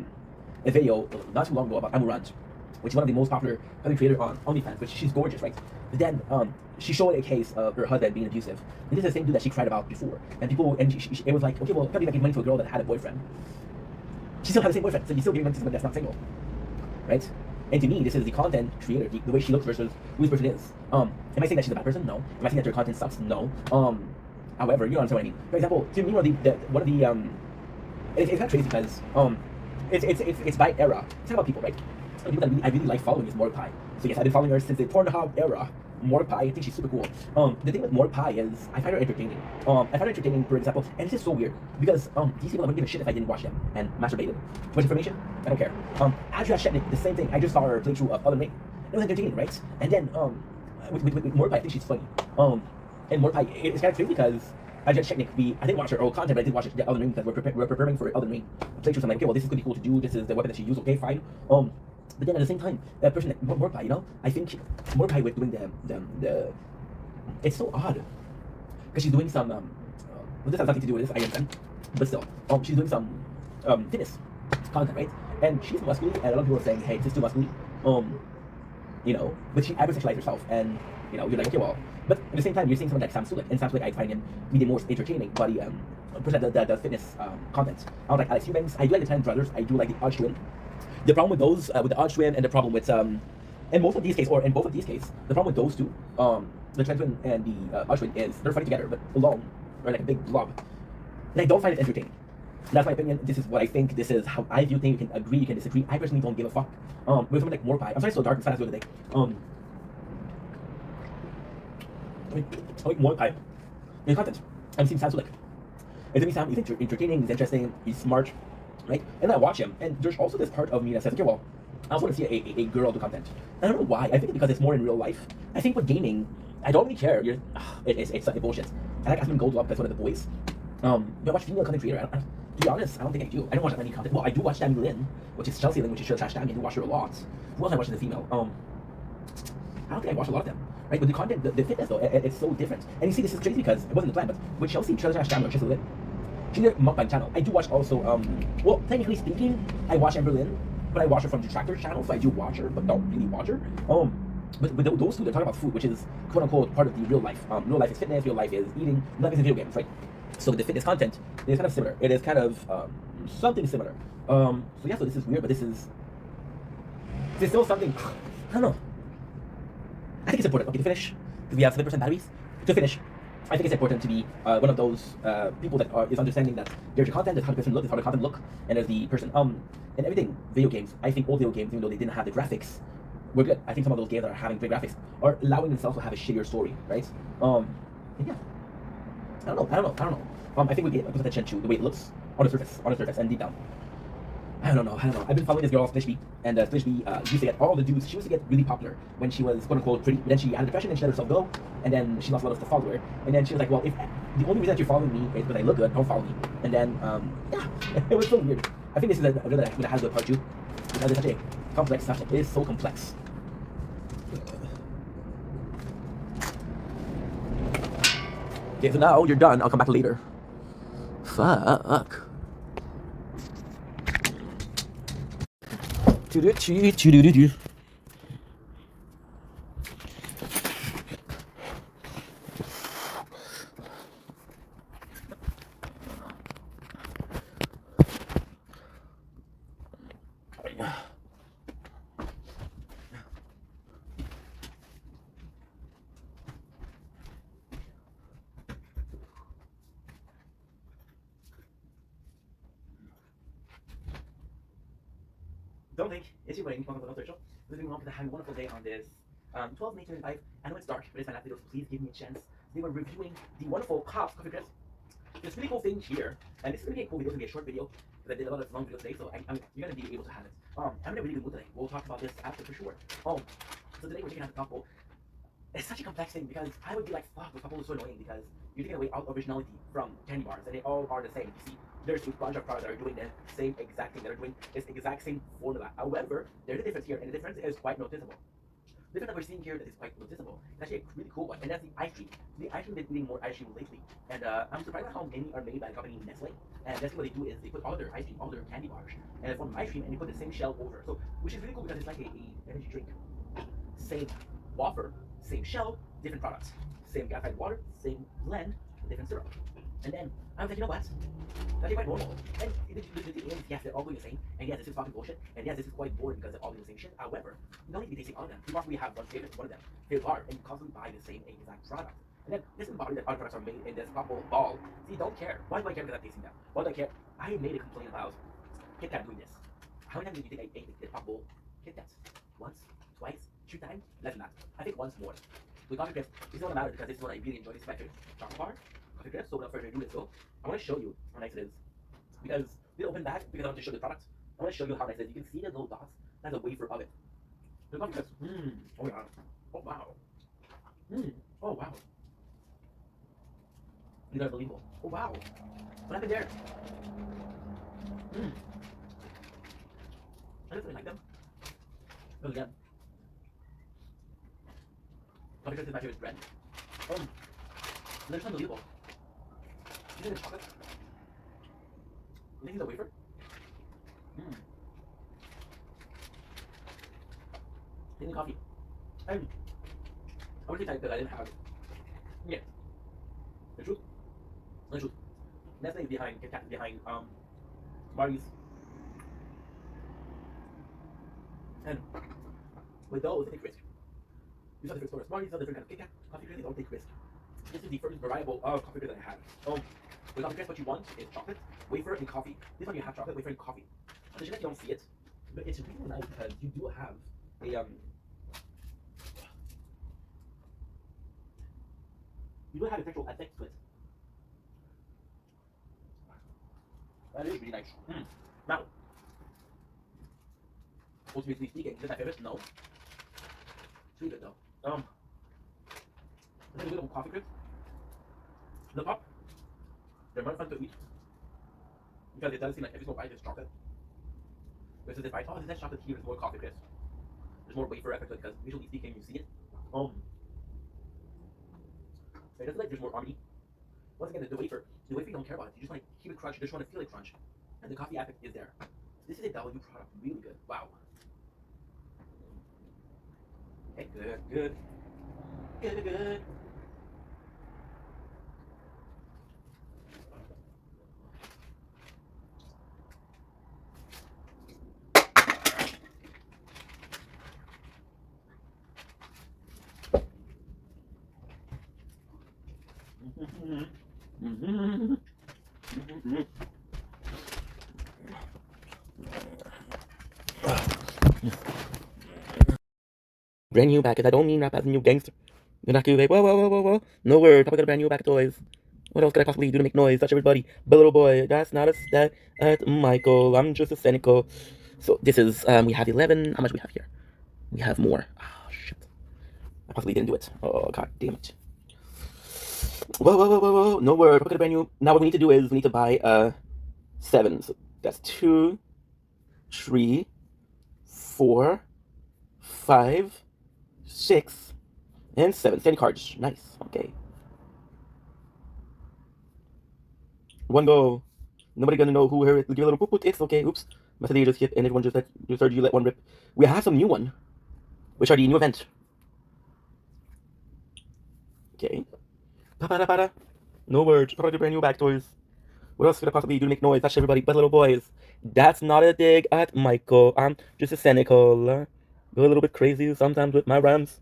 video not too long ago about Amurant. which is one of the most popular content creator on OnlyFans, which she's gorgeous, right? But then she showed a case of her husband being abusive. And this is the same dude that she cried about before. And people, and it was like, okay, well, can't be giving money to a girl that had a boyfriend. She still had the same boyfriend, so you're still giving money to someone that's not single, right? And to me, this is the content creator, the way she looks versus who this person is. Am I saying that she's a bad person? No. Am I saying that her content sucks? No. However, you know what I mean. For example, to me, one of the it's kind of crazy because it's by era. It's not about people, right? The people that I really like following is Mordecai. So yes, I've been following her since the Pornhub era. Mordecai, I think she's super cool. The thing with Mordecai is I find her entertaining. I find her entertaining, for example, and this is so weird because these people I wouldn't give a shit if I didn't watch them and masturbated. Much information? I don't care. Adria Shetnik, the same thing. I just saw her playthrough of Elden Ring. It was entertaining, right? And then with Mordecai, I think she's funny. And Mordecai, it's kind of crazy because Adria Shetnik, I didn't watch her old content, but I did watch the Elden Ring because we're preparing for Elden Ring playthrough. So I'm like, okay, well, this is gonna be cool to do. This is the weapon that she used. Okay, fine. But then at the same time, that person like Mordecai, you know, I think Mordecai with doing the it's so odd because she's doing some well, this has nothing to do with this, I understand, but still, she's doing some fitness content, right? And she's muscular, and a lot of people are saying, hey, she's too muscular, you know, but she hypersexualized herself, and you know, you're like, okay, well, but at the same time, you're seeing someone like Sam Sulek, and Sam Sulek, I find him be the most entertaining body present the fitness content. I don't like Alex Eubanks, I do like the 10 Brothers, I do like the Odd Twin. The problem with those, with the Odd Twin, and the problem with, in both of these cases, the problem with those two, the Trans Twin and the Odd Twin is they're funny together, but alone, or like a big blob. And I don't find it entertaining. That's my opinion. This is what I think. This is how I view things. You can agree, you can disagree. I personally don't give a fuck. With someone like Mordecai, I'm sorry, it's so dark. It's not as good today. I like Mordecai. In content, I'm seeing Sam Sulek. And to me, Sam, he's entertaining, he's interesting, he's smart, right? And I watch him, and there's also this part of me that says, okay, well, I also want to see a girl do content. I don't know why. I think because it's more in real life. I think with gaming, I don't really care. It's bullshit. I like Aspen Goldlove, that's one of the boys. Do I watch female content creator? To be honest, I don't think I do. I don't watch that many content. Well, I do watch Dami Lynn, which is Chelsea Lynn, which is Trash Dami. I do watch her a lot. Who else I watch as a female? I don't think I watch a lot of them. Right, but the content, the fitness though, it's so different. And you see, this is crazy because it wasn't the plan, but with Chelsea Trash Dami or Chelsea Lynn, she's a mukbang channel. I do watch also, well, technically speaking, I watch Amber Lynn, but I watch her from Detractor's channel, so I do watch her, but don't really watch her. But with those two, they're talking about food, which is quote unquote part of the real life. Real life is fitness, real life is eating, real life is video games, right? So with the fitness content, it is kind of similar. It is kind of something similar. So yeah, so this is weird, but this is still something. I don't know. I think it's important. Okay, to finish, because we have 7% batteries. To finish, I think it's important to be one of those people that is understanding that there's your content, there's how the person look, there's how the content look, and there's the person. And everything, video games. I think all video games, even though they didn't have the graphics, were good. I think some of those games that are having great graphics are allowing themselves to have a shittier story, right? And yeah, I don't know. I think we get close attention to the way it looks on the surface, and deep down. I don't know. I've been following this girl, Splishby, and Splishby used to get all the dudes. She used to get really popular when she was quote unquote pretty. But then she had a depression and she let herself go, and then she lost a lot of stuff follow her. And then she was like, well, if the only reason that you're following me is because I look good, don't follow me. And then yeah, it was so weird. I think this is a video that has a good part too, because it's such a complex subject. It is so complex. Okay, so now you're done. I'll come back later. Fuck. Choo-doo-choo-doo-doo-doo. Don't think it's your wedding. Welcome to the social. Living on for the having a wonderful day on this 12 May 2025. I know it's dark, but it's my last video, so please give me a chance. They were reviewing the wonderful Pops coffee crisp. There's really cool thing here, and this is gonna be a cool video. It's gonna be a short video because I did a lot of long videos today, so you're gonna be able to have it. I'm in a really good mood today. We'll talk about this after for sure. So today we're taking out the couple. It's such a complex thing because I would be like, fuck, the couple is so annoying because you're taking away all originality from candy bars, and they all are the same. You see, there's a bunch of products that are doing the same exact thing. They're doing this exact same formula. However, there's a difference here, and the difference is quite noticeable. This one that we're seeing here that is quite noticeable. It's actually a really cool one, and that's the ice cream. The ice cream has been eating more ice cream lately, and I'm surprised at how many are made by the company Nestle. And basically what they do is they put all their ice cream, all their candy bars, and they form ice cream, and they put the same shell over. So, which is really cool because it's like a energy drink. Same wafer, same shell, different products. Same gasified water, same blend, different syrup. And then I was like, you know what? That's actually quite normal. And yes, they're all doing the same. And yes, this is fucking bullshit. And yes, this is quite boring because they're all doing the same shit. However, you don't need to be tasting all of them. You probably have one favorite, one of them, favorite bar, and you constantly buy the same exact product. And then this is the body that other products are made in this bubble ball. See, don't care. Why do I care because I'm tasting them? Why do I care? I made a complaint about Kit Kat doing this. How many times do you think I ate the bubble Kit Kat? Once? Twice? 3 times? Less than that. I think once more. With Coffee Crisp, this is what matters because this is what I really enjoy. This is my favorite chocolate bar. Coffee Crisp. So without further ado, let's go. I want to show you how nice it is. Because we open that because I want to show the product. I want to show you how nice it is. You can see the little dots. That's a wafer of it. The Coffee Crisp. Oh yeah. Oh wow. Oh wow. These are unbelievable. Oh wow. What happened there? I just really like them. Oh yeah. Coffee Crisp is my favorite brand. They're just unbelievable. You think it's chocolate? You think it's a wafer? Taking coffee. I would say that I didn't have. Yeah. The truth. The truth. Nestle is behind Kit Kat is behind Smarties. And with those they take risk. These are different stores. Smarties are different kind of Kit Kat. Coffee Crisp, they don't take risk. This is the first variable of Coffee Crisp that I had. With Coffee Crisp, what you want is chocolate, wafer, and coffee. This one you have chocolate, wafer, and coffee. On the Jeanette, you don't see it, but it's really nice because you do have a you do have a sexual effect to it. That is really nice. Now, ultimately speaking, is it my favorite? No. It's really good though. This is a little Coffee Crisp. The top, they're more fun to eat because it doesn't seem like every single bite is chocolate. Versus this bite, oh, there's less chocolate here, there's more Coffee Crisp. There's more wafer effect to it because visually speaking, you see it. It doesn't like there's more harmony. Once again, the wafer you don't care about it. You just want to keep it crunch, you just want to feel it crunch. And the coffee effect is there. This is a W product, really good. Wow. Okay, good. Good. Brand new back, I don't mean rap as a new gangster. You're not gonna be like, whoa. No word, Papa got a brand new back toys. What else could I possibly do to make noise? Touch everybody. But little boy, that's not a stat at Michael. I'm just a cynical. So this is, we have 11. How much we have here? We have more. Oh, shit. I possibly didn't do it. Oh, god damn it. Whoa. No word. Papa got a brand new. Now what we need to do is we need to buy 7. So that's 2, 3, 4, 5, 6, and 7. 70 cards. Nice. Okay. One go. Nobody gonna know who her give a little poop. It's okay. Oops. Method just hit and everyone just heard you let one rip. We have some new one, which are the new event. Okay. Pa-pa-da-pa-da. No words. Probably brand new back toys. What else could I possibly do to make noise? Touch everybody but little boys. That's not a dig at Michael. I'm just a cynical. Go a little bit crazy sometimes with my rhymes.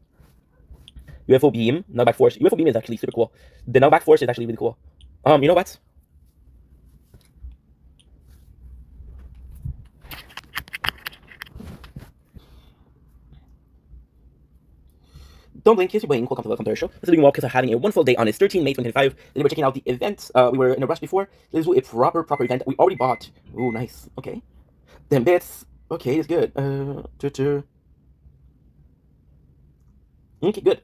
UFO beam. Now back force. UFO beam is actually super cool. The now back force is actually really cool. You know what? Don't blink, kiss your blink. Welcome to the Welcome to our show. This is Walkers are having a wonderful day on its 13 May 2025. Then we're checking out the event. We were in a rush before. Let's do a proper event that we already bought. Oh, nice. Okay. Them bits. Okay, it's good. Okay, good.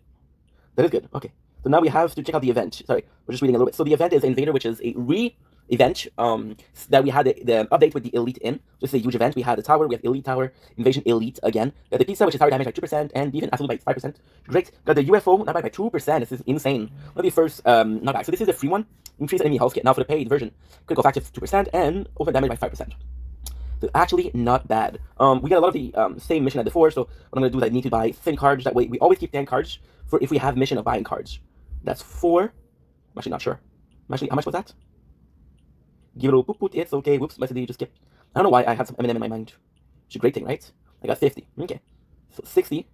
That is good. Okay. So now we have to check out the event. Sorry, we're just reading a little bit. So the event is Invader, which is a event that we had the update with the Elite in. This is a huge event. We had the tower, we have Elite Tower, Invasion Elite again. Got the pizza, which is tower damage by 2%, and even absolute by 5%. Great. Got the UFO, not by 2%. This is insane. One of the first, not bad. So this is a free one. Increase enemy health kit. Now for the paid version, critical factor 2%, and ultimate damage by 5%. So actually not bad. We got a lot of the same mission as before, so what I'm gonna do is I need to buy thin cards. That way we always keep 10 cards for if we have mission of buying cards. That's 4. I'm actually not sure. Actually, how much was that? Give it a boop boop, it's okay. Whoops, my CD just skipped. I don't know why I have some M&M in my mind. It's a great thing, right? I got 50. Okay. So 60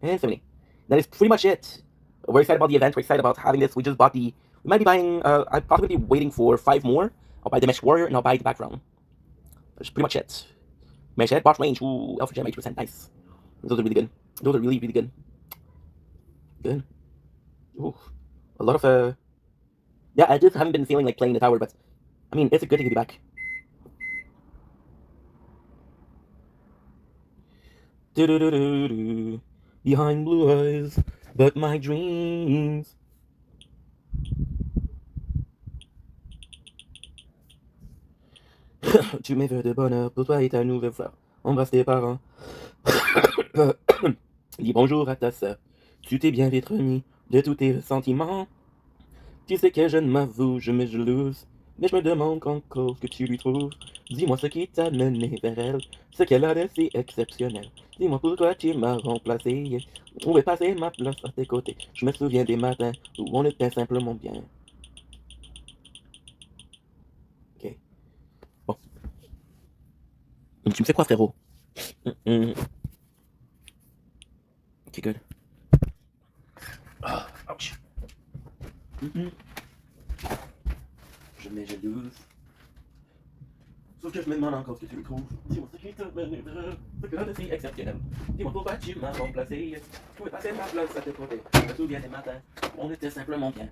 and 70. That is pretty much it. We're excited about the event. We're excited about having this. We just bought the... We might be buying... I'll probably be waiting for 5 more. I'll buy the Mesh Warrior and I'll buy the background. That's pretty much it. Mesh Head, Boss Range. Ooh, Alpha Gem 80%. Nice. Those are really good. Those are really, really good. Good. Ooh. A lot of... Yeah, I just haven't been feeling like playing the tower, but... I mean, it's a good thing to be back. Do-do-do-do-do. Behind blue eyes, but my dreams. Tu m'es fait de bonheur pour toi et ta nouvelle fleur. Embrasse tes parents. Dis bonjour à ta sœur. Tu t'es bien vite remis de tous tes sentiments. Tu sais que je ne m'avoue, je me jalouse. Mais je me demande encore ce que tu lui trouves. Dis-moi ce qui t'a mené vers elle, ce qu'elle a de si exceptionnel. Dis-moi pourquoi tu m'as remplacé. Où est passée ma place à tes côtés? Je me souviens des matins où on était simplement bien. Ok. Bon. Donc tu me fais quoi, frérot? Ok, good. Ah, ouch. Je me jalouse. Sauf que je me demande encore ce que tu lui trouves. Dis-moi ce qui t'a mené vers elle, ce que c'est exceptionnel. Dis-moi pourquoi tu m'as remplacé. Tu pouvais passer ma place à tes côtés. Je me souviens des matins, on était simplement bien.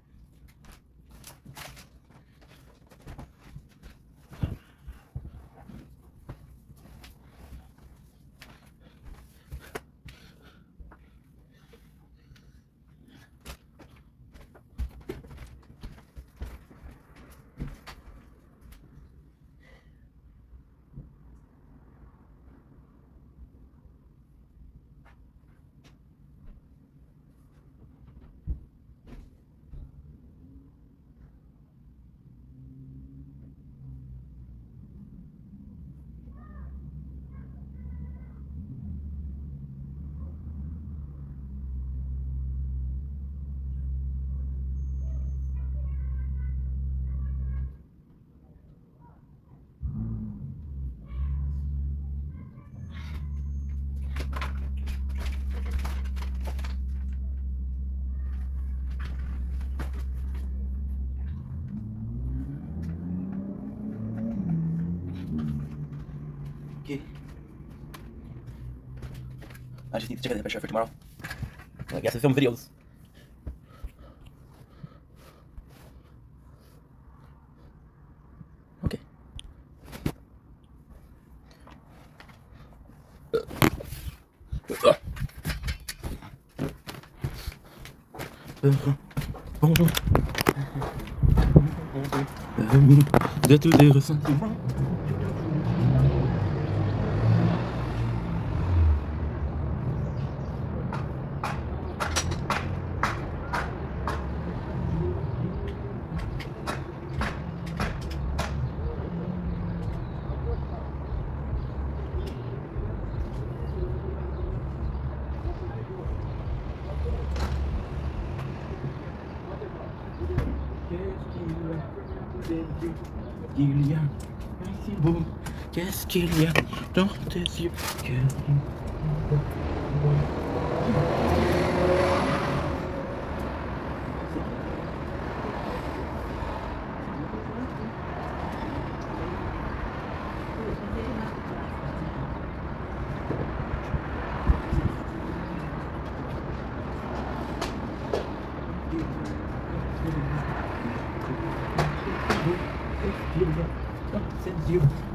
Okay. I just need to check the temperature for tomorrow. I guess I film videos. Okay. Bonjour. De tous les ressentiments. Il y a si beau, qu'est-ce qu'il y a dans tes yeux que...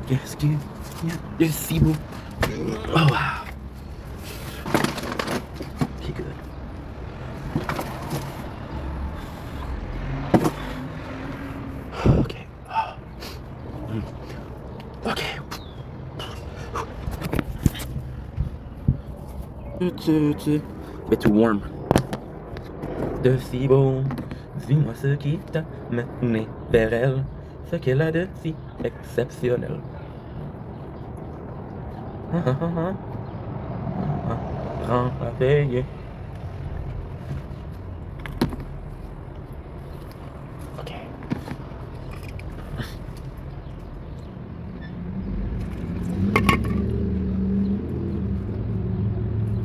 Qu'est-ce qu'il y a de si beau? Oh wow. Okay, good. Okay. A bit too warm. De si beau, dis-moi ce qui t'a mené vers elle, ce qu'elle a de si exceptionnel. Grand à payer. Okay.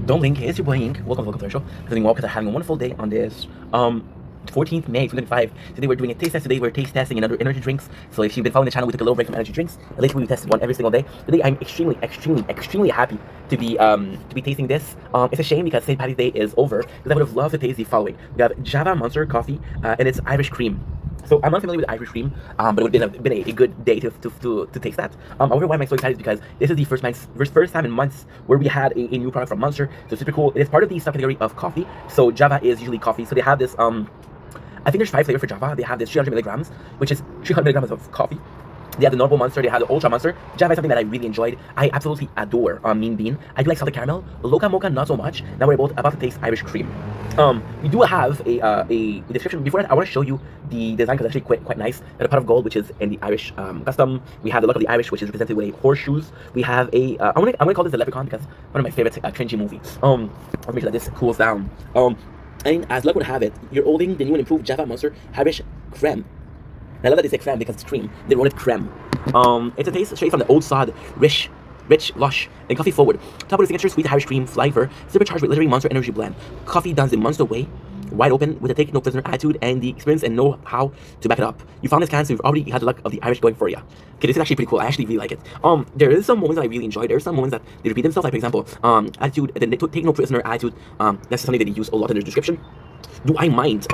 Don't blink, it's your boy Ink. Welcome to the show. Feeling well because I'm having a wonderful day on this 14th May 2025. Today we're doing a taste test. Today we're taste testing another energy drinks. So if you've been following the channel, we took a little break from energy drinks. Lately we tested one every single day. Today I'm extremely happy to be tasting this. It's a shame because St. Patty's Day is over because I would have loved to taste the following. We have Java Monster coffee and it's Irish cream. So I'm not familiar with Irish cream, but it would have been a good day to taste that. However, why am I so excited? Because this is the first time in months where we had a new product from Monster. So it's super cool. It is part of the subcategory of coffee. So Java is usually coffee. So they have this, I think there's 5 flavors for Java. They have this 300 milligrams, which is 300 milligrams of coffee. They have the normal Monster, they have the Ultra Monster. Java is something that I really enjoyed. I absolutely adore Mean Bean. I do like salted caramel. Loca Mocha, not so much. Now we're about to taste Irish cream. We do have a description. Before that, I want to show you the design because it's actually quite nice. There's a pot of gold, which is in the Irish custom. We have the look of the Irish, which is represented with a horseshoes. We have a, I'm gonna call this a leprechaun because one of my favorite cringy movies. I'll make sure that this cools down. And as luck would have it, you're holding the new and improved Java Monster Irish Creme. I love that they say creme because it's cream. They wrote it creme. It's a taste straight from the old sod, rich, lush, and coffee forward. Top of the signature sweet Irish cream flavor, supercharged with literary Monster energy blend. Coffee done the Monster way, wide open with a take no prisoner attitude and the experience and know how to back it up. You found this can, so you've already had the luck of the Irish going for you. Okay, this is actually pretty cool. I actually really like it. There is some moments that I really enjoy. There are some moments that they repeat themselves. Like for example, attitude, the take no prisoner attitude. That's something that they use a lot in their description. Do I mind?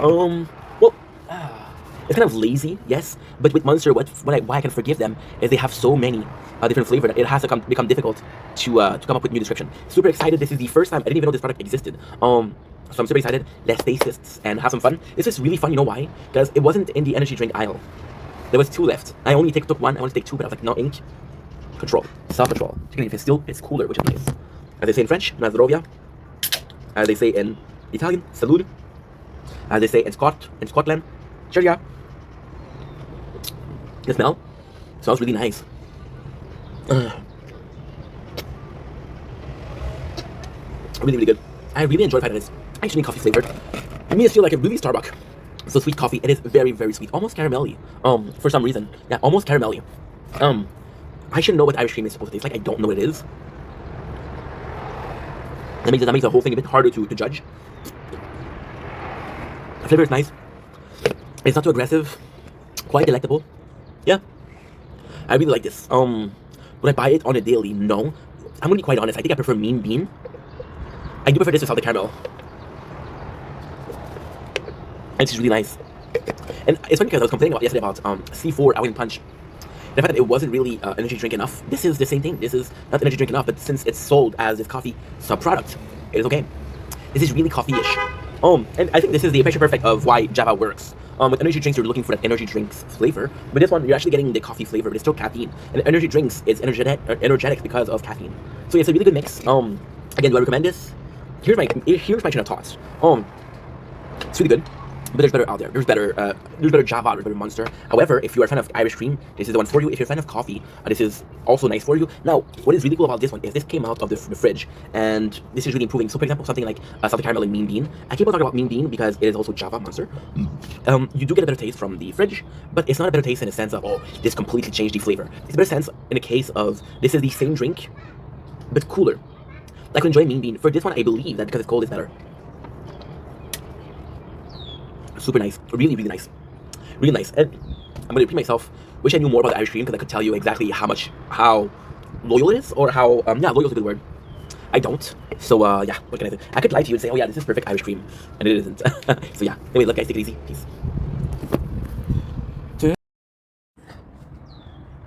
It's kind of lazy, yes, but with Monster, why I can forgive them is they have so many different flavors that it has to become difficult to come up with new description. Super excited. This is the first time I didn't even know this product existed. So I'm super excited. Let's taste this and have some fun. This is really fun. You know why? Because it wasn't in the energy drink aisle. There was 2 left. I only took one. I wanted to take 2, but I was like, no, Ink. Control. Self-control. Checking if it's cooler, which is nice. As they say in French, na zdrovia. As they say in Italian, salud. As they say in Scotland, cheerio. The smell smells really nice. Really good. I really enjoy finding this. Actually, coffee flavored. It makes it feel like a really Starbucks. So sweet coffee. It is very sweet, almost caramelly. For some reason, yeah, almost caramelly. I should know what Irish cream is supposed to taste like. I don't know what it is. That makes the whole thing a bit harder to judge. The flavor is nice. It's not too aggressive. Quite delectable. Yeah, I really like this. Would I buy it on a daily? No. I'm gonna be quite honest. I think I prefer Mean Bean. I do prefer this to salted caramel. And it's really nice. And it's funny because I was complaining yesterday about C4 Alien Punch. The fact that it wasn't really energy drink enough. This is the same thing. This is not energy drink enough, but since it's sold as this coffee sub-product, it is okay. This is really coffee-ish. And I think this is the picture perfect of why Java works. With energy drinks, you're looking for that energy drinks flavor, but this one, you're actually getting the coffee flavor, but it's still caffeine. And energy drinks is energetic because of caffeine. So it's a really good mix. Again, do I recommend this? Here's my train of thoughts. It's really good, but there's better out there. There's better Java, there's better Monster. However, if you are a fan of Irish cream, this is the one for you. If you're a fan of coffee, this is also nice for you. Now, what is really cool about this one is this came out of the fridge, and this is really improving. So, for example, something like salted caramel and Mean Bean. I keep on talking about Mean Bean because it is also Java Monster. You do get a better taste from the fridge, but it's not a better taste in the sense of, oh, this completely changed the flavor. It's a better sense in the case of this is the same drink, but cooler. I could enjoy Mean Bean. For this one, I believe that because it's cold, it's better. Super nice. Really nice. Really nice. And I'm going to repeat myself. Wish I knew more about the Irish cream because I could tell you exactly how loyal it is, or how, yeah, loyal is a good word. I don't. So, yeah, what can I do? I could lie to you and say, oh yeah, this is perfect Irish cream. And it isn't. So yeah. Anyway, look guys, take it easy. Peace.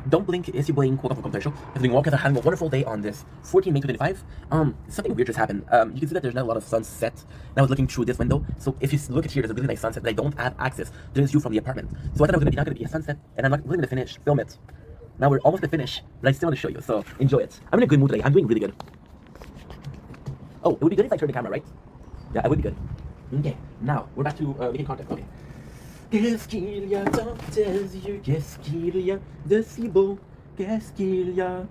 Don't blink, it's your boy Ink. Welcome to the show. I'm doing well because I'm having a wonderful day on this 14 May 2025. Something weird just happened. You can see that there's not a lot of sunset. And I was looking through this window. So if you look at here, there's a really nice sunset, but I don't have access to this view from the apartment. So I thought it was not going to be a sunset, and I'm not really going to film it. Now we're almost to finish, but I still want to show you. So enjoy it. I'm in a good mood today. I'm doing really good. Oh, it would be good if I turned the camera, right? Yeah, it would be good. Okay, now we're back to making content. Okay. Qu'est-ce qu'il y a dans tes yeux? Qu'est-ce qu'il y a de si beau? Qu'est-ce qu'il y a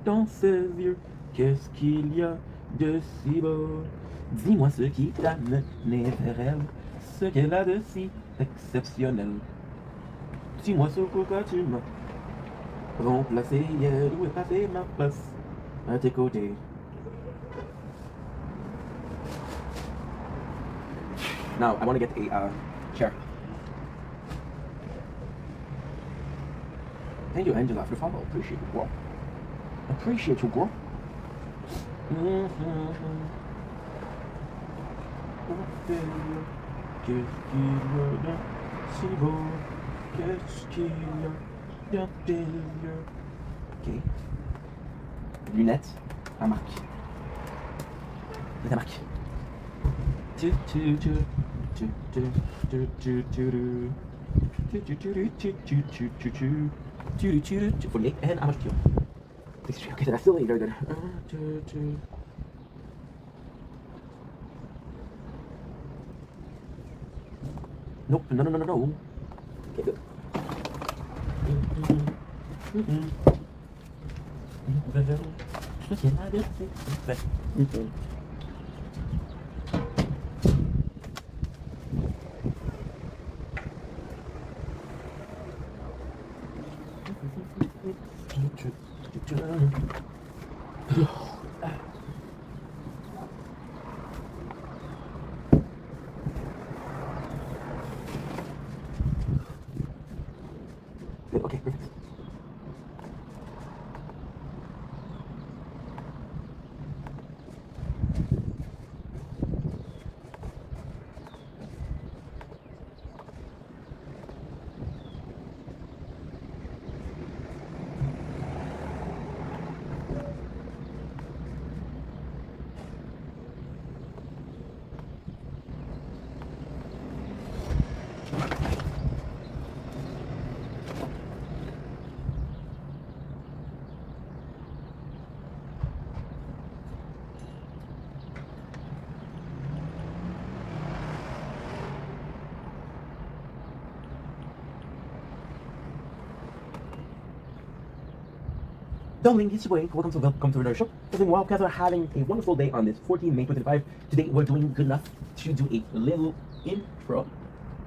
dans ses yeux? Qu'est-ce qu'il y a de si beau? Dis-moi ce qui t'a mené vers elle, ce qu'elle a de si exceptionnel. Dis-moi sur quoi tu m'as remplacé hier, où est passée ma place à tes côtés. Now, I want to get a chair. Thank you, Angela, for the follow. Appreciate you, girl. Appreciate you, girl. Qu'est-ce qu'il y a de si beau? Qu'est-ce qu'il y a dans tes yeux? Ok. Lunettes à marque. C'est ta marque. $48, and how much do you? Okay, that's still very good. Nope, no. Okay, good. Good, okay, perfect. Darling, it's your boy. Welcome to another show. Doing well, guys are having a wonderful day on this 14 May 2025. Today we're doing good enough to do a little intro.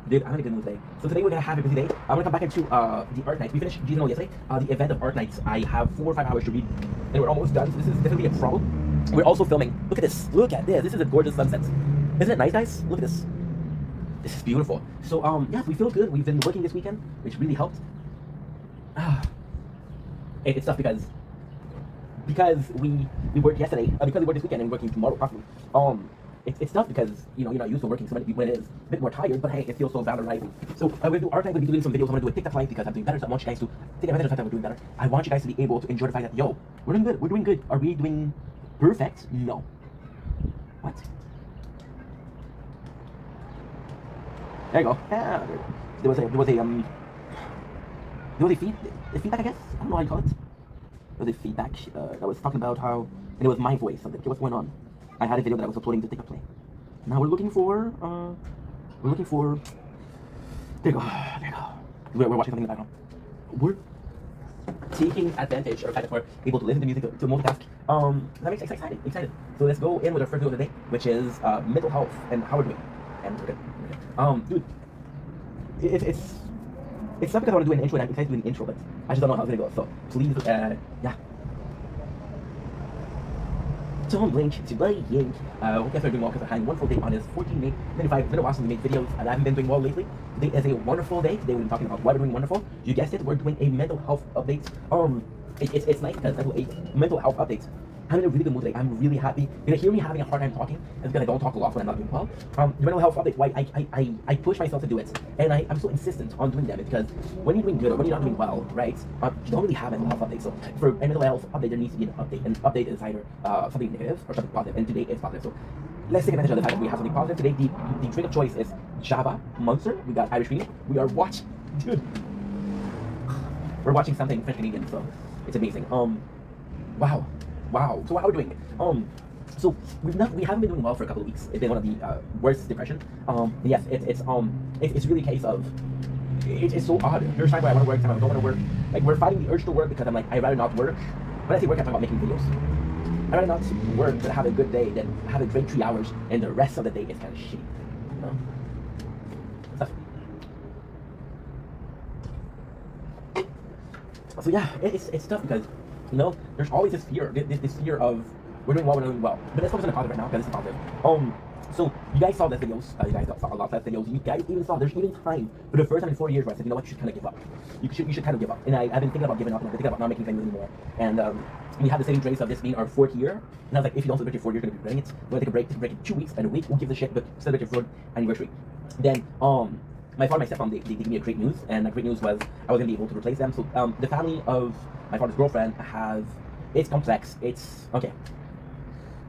Dude, I'm in a good mood today. So today we're gonna have a busy day. I'm gonna come back into the art night. We finished GZNO yesterday. The event of art nights. I have 4 or 5 hours to read, and we're almost done. So this is definitely a trouble. We're also filming. Look at this. Look at this. This is a gorgeous sunset. Isn't it nice, guys? Look at this. This is beautiful. So yeah, we feel good. We've been working this weekend, which really helped. It's tough because we worked yesterday, because we worked this weekend and we're working tomorrow possibly. It's tough because you're not used to working so many when it is a bit more tired, but hey, it feels so valorizing. So I'm gonna do art night. We'll be doing some videos. I'm gonna do a TikTok live because I'm doing better. So I want you guys to take advantage of the fact that we're doing better. I want you guys to be able to enjoy the fact that we're doing good. We're doing good. Are we doing perfect? No. What? There you go. Yeah, there was a feedback, I guess. I don't know how you call it. There was a feedback that was talking about how, and it was my voice. Something. Okay, what's going on? I had a video that I was uploading to TikTok Play. Now we're looking for. There you go. There you go. We're watching something in the background. We're taking advantage of the fact that we're able to listen to music to multitask. That makes us excited. So let's go in with our first video of the day, which is mental health and how we're doing. And we're good. Dude, it's not because I want to do an intro and I'm excited to do an intro, but I just don't know how it's gonna go. So please, yeah. Don't blink to buying. Hope you guys are doing well because I had a wonderful day on this 14 May 25. It's been a while since we made videos and I haven't been doing well lately. Today is a wonderful day. Today we're talking about why we're doing wonderful. You guessed it, we're doing a mental health update. It's nice because I do a mental health update. I'm in a really good mood today. I'm really happy. You're gonna hear me having a hard time talking. It's because I don't talk a lot when I'm not doing well. The mental health update, why I push myself to do it. And I'm so insistent on doing them because when you're doing good or when you're not doing well, right, you don't really have mental health updates. So for a mental health update, there needs to be an update. An update is either something negative or something positive. And today is positive. So let's take advantage of the fact that we have something positive. Today, the drink of choice is Java Monster. We got Irish Cream. We are watching, dude. We're watching something French Canadian, so it's amazing. Wow. So how are we doing? So we haven't been doing well for a couple of weeks. It's been one of the worst depression. Yes, it's really a case of it's so odd. There's times where I want to work, times I don't want to work. Like we're fighting the urge to work because I'm like I'd rather not work. When I say work, I'm talking about making videos. I'd rather not work but have a good day than have a great 3 hours and the rest of the day is kind of shitty. You know? So yeah, it's tough because there's always this fear, this fear of we're doing well. But let's focus on the positive right now because it's positive. So you guys saw the videos. You guys saw a lot of videos. You guys even saw there's even time for the first time in 4 years where I said, you know what, you should kind of give up. You should kind of give up. And I've been thinking about giving up, and I've been thinking about not making videos anymore. And we had the saving grace of this being our 4th year. And I was like, if you don't celebrate your 4th year, you're gonna be regretting it. We're gonna take a break in 2 weeks and a week. We'll give the shit, but celebrate your 4th anniversary. Then my father and my stepmom, they gave me a great news, and the great news was I was gonna be able to replace them. So the family of my father's girlfriend it's complex. It's okay.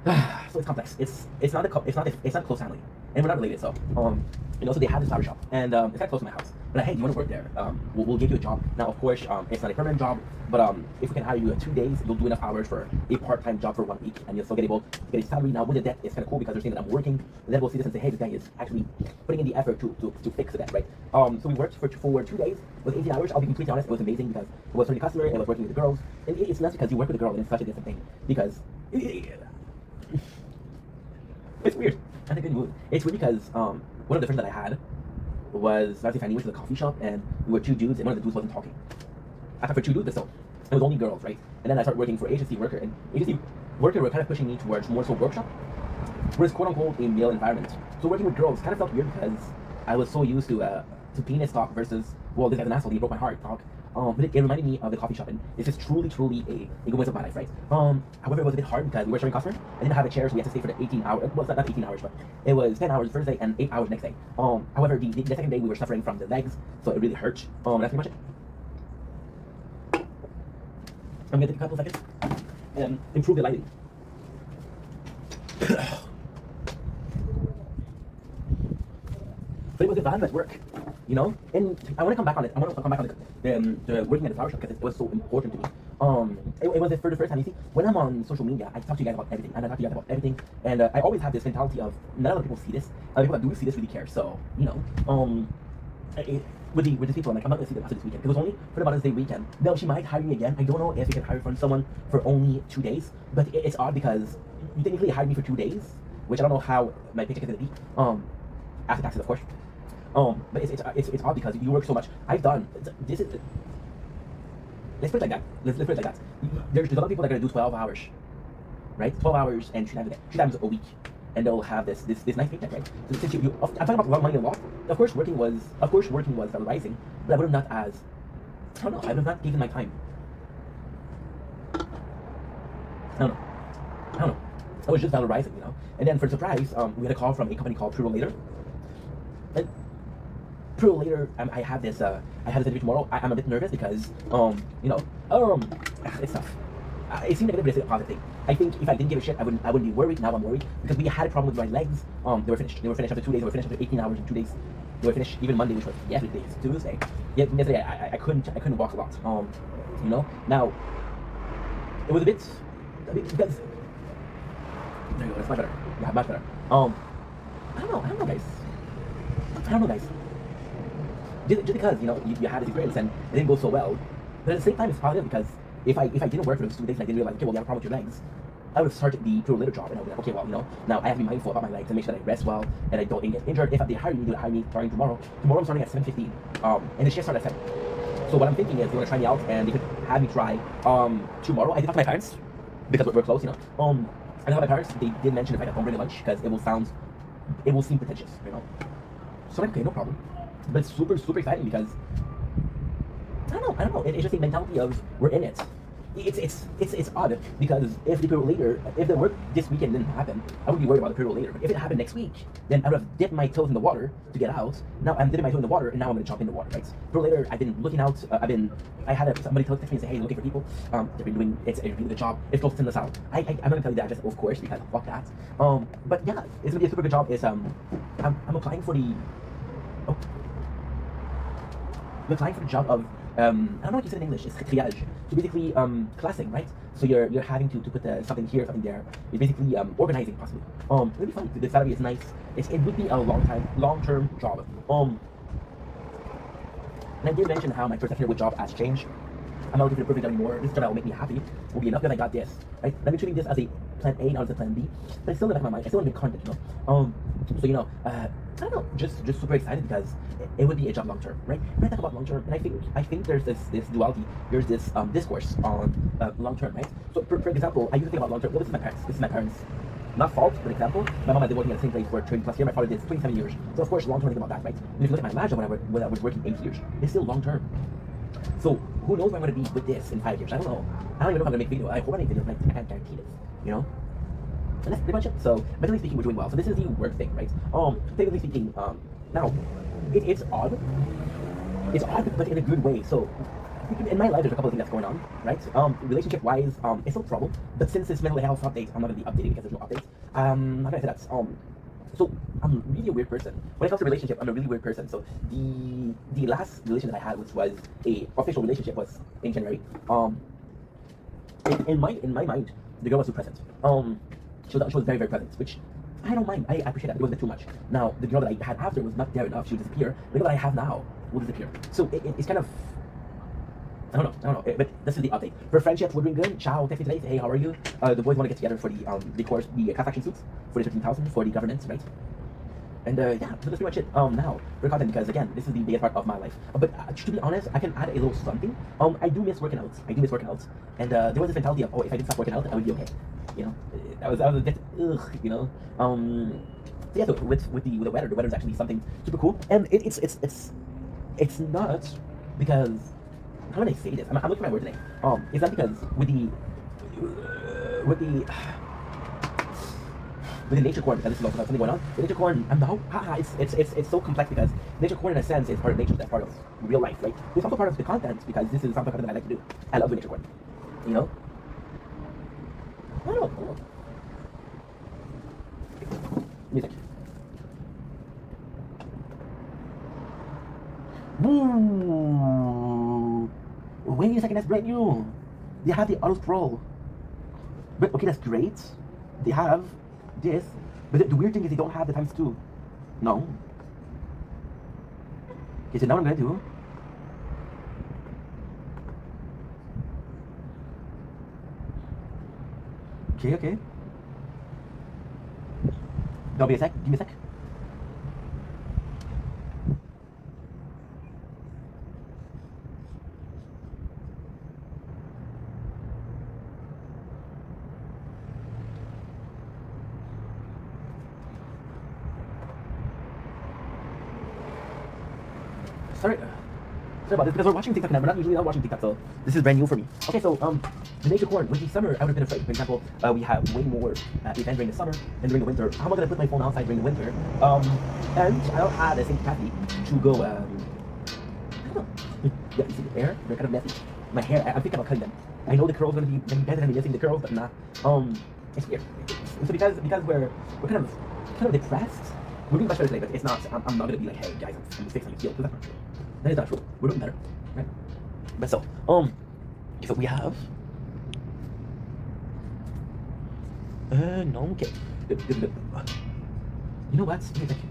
So it's complex. It's not a close family, and we're not related. So so they have this flower shop, and it's kind of close to my house. But like, hey, you want to work there? We'll give you a job. Now, of course, it's not a permanent job, but if we can hire you 2 days, you'll do enough hours for a part-time job for 1 week, and you'll still get able to get a salary. Now, with the debt, it's kind of cool because they're saying that I'm working, and then we'll see this and say, hey, this guy is actually putting in the effort to fix the debt, right? So we worked for 2 days with 18 hours. I'll be completely honest, it was amazing because it was for the customer, it was working with the girls, and it's not because you work with a girl, and it's such a different thing because it's weird. I'm in a good mood. It's weird because one of the friends that I had was last time we went to the coffee shop and we were 2 dudes and one of the dudes wasn't talking. I thought for 2 dudes, but still, it was only girls, right? And then I started working for agency worker, and agency worker were kind of pushing me towards more so workshop, whereas quote unquote a male environment. So working with girls kind of felt weird because I was so used to penis talk versus, well, this guy's an asshole, he broke my heart talk. But it reminded me of the coffee shop, and it's just truly a good way of my life, right? However, it was a bit hard because we were sharing customers. I didn't have a chair, so we had to stay for the 18 hours. Well, it's not 18 hours, but it was 10 hours first day and 8 hours next day. However, the second day we were suffering from the legs, so it really hurt. That's pretty much it. I'm gonna take a couple seconds and improve the lighting. But it was a value at work, and I want to come back on it. I want to come back on the working at the flower shop because it was so important to me. It was for the first time. You see, when I'm on social media, I talk to you guys about everything, and I talk to you guys about everything, and I always have this mentality of not a lot of people see this. People that do see this really care. So, with these people, I'm like, I'm not gonna see them after this weekend. It was only for the Mother's Day weekend. Now she might hire me again. I don't know if you can hire someone for only 2 days, but it's odd because you technically hired me for 2 days, which I don't know how my paycheck is gonna be. After taxes, of course. But it's odd because you work so much. Let's put it like that. Let's put it like that. There's a lot of people that are gonna do 12 hours, right? 12 hours and 3 times a week, and they'll have this nice paycheck, right? So since I'm talking about a lot of money a lot. Of course, working was valorizing, but I would have not as I don't know. I would have not given my time. I don't know. I was just valorizing, And then for the surprise, we had a call from a company called ProLater. And ProLater, I have this interview tomorrow. I'm a bit nervous because, it's tough. It seemed negative, but it's a positive thing. I think if I didn't give a shit, I wouldn't be worried. Now I'm worried because we had a problem with my legs. They were finished. They were finished after 2 days. They were finished after 18 hours and 2 days. They were finished even Monday, which was yesterday, Tuesday. Yesterday I couldn't walk a lot. Now it was a bit because there you go. That's much better. Yeah, much better. I don't know, guys. Just because you had this experience and it didn't go so well, but at the same time it's positive because if I didn't work for those 2 days and I didn't realize, okay, well, you have a problem with your legs, I would have started the ProLater job and I would be like, okay, well, now I have to be mindful about my legs and make sure that I rest well and I don't get injured. If they hire me, they'll hire me starting tomorrow. Tomorrow I'm starting at 7:15, and the shift starts at 7. So what I'm thinking is they want to try me out and they could have me try tomorrow. I did talk to my parents because we're close, I talked to my parents. They did mention if I don't bring a lunch because it will seem pretentious, So I'm like, okay, no problem. But it's super, super exciting because I don't know. It's just a mentality of we're in it. It's odd because if the work this weekend didn't happen, I wouldn't be worried about the ProLater. But if it happened next week, then I would have dipped my toes in the water to get out. Now I'm dipping my toe in the water, and now I'm gonna jump in the water, right? ProLater, I've been looking out. I had somebody text me and say, hey, looking for people. They've been doing it's a really good job. It's close to the south. I'm gonna tell you the address, of course, because fuck that. But yeah, it's gonna be a super good job. I'm applying for the. I'm applying for the job of I don't know what you said in English. It's triage. So basically, classing, right? So you're having to put something here, something there. You're basically organizing possibly. It'd be fun. The salary is nice. It would be a long-term job. And I did mention how my perception with job has changed. I'm not looking for the perfect job anymore. This job that will make me happy will be enough that I got this. Right? Let me treating this as a plan A, not as a plan B. But it's still in the back of my mind. I still want to make content, you know. So you know, I don't know, just super excited because it would be a job long term, right? When I talk about long term, and I think there's this duality. There's this discourse on long term, right? So for example, I used to think about long term. Well, this is my parents. Not fault, but example, my mom has been working at the same place for 30 plus years. My father did 27 years. So of course, long term, think about that, right? And if you look at my last job when I was working 8 years, it's still long term. So who knows where I'm going to be with this in 5 years? I don't know. I don't even know if I'm going to make video. I hope I make videos, but I can't guarantee this, you know? And that's pretty much it. So mentally speaking, we're doing well. So this is the work thing, right? Technically speaking, now it's odd. It's odd, but in a good way. So in my life, there's a couple of things that's going on, right? Relationship wise, it's no trouble. But since it's mental health update, I'm not gonna be updating because there's no updates. How can I say that? So I'm really a weird person. When it comes to relationship, I'm a really weird person. So the last relationship that I had, which was a official relationship, was in January. In my mind, the girl was too present. She was very, very present, which I don't mind. I appreciate that. It wasn't too much. Now, the girl that I had after was not there enough. She would disappear. The girl that I have now will disappear. So it's kind of, I don't know. But this is the update. For friendships, we're doing good. Ciao, text me today. Say, hey, how are you? The boys want to get together for the class action suits for the 15,000 for the governance, right? And yeah, so that's pretty much it. Now for content, because again, this is the biggest part of my life. But to be honest, I can add a little something. I do miss working out. And there was this mentality of, oh, if I didn't stop working out, I would be okay. You know, that was a bit ugh. You know. So yeah, so with the weather is actually something super cool, and it's not because how would I say this? I'm looking at my word today. It's not because with the nature corn, because this is also something going on. The nature corn, it's so complex because nature corn in a sense is part of nature, that's part of real life, right? It's also part of the content because this is something that I like to do. I love doing nature corn, you know. I don't know. Music. Woo! Wait a second, that's brand new. They have the auto scroll. But okay, that's great. They have this, but the weird thing is they don't have the times 2. No. Okay, so now what I'm gonna do. Okay. Give me a sec. Sorry about this because we're watching TikTok now. We're not usually watching TikTok, so this is brand new for me. Okay, so the nature corn with the summer, I would have been afraid. For example, we have way more events during the summer and during the winter. How am I gonna put my phone outside during the winter? And I don't have the same capacity to go. I don't know. Yeah, you see the hair? They're kind of messy. My hair, I'm thinking about cutting them. I know the curls are gonna be better than me missing the curls, but not. It's weird. So because we're kind of depressed. We're doing much better today, but it's not. I'm not gonna be like, hey guys, I'm fixing the field, because that's not true. That is not true. We're doing better, right? But so, so we have. No, okay. Good. You know what? Give me a second.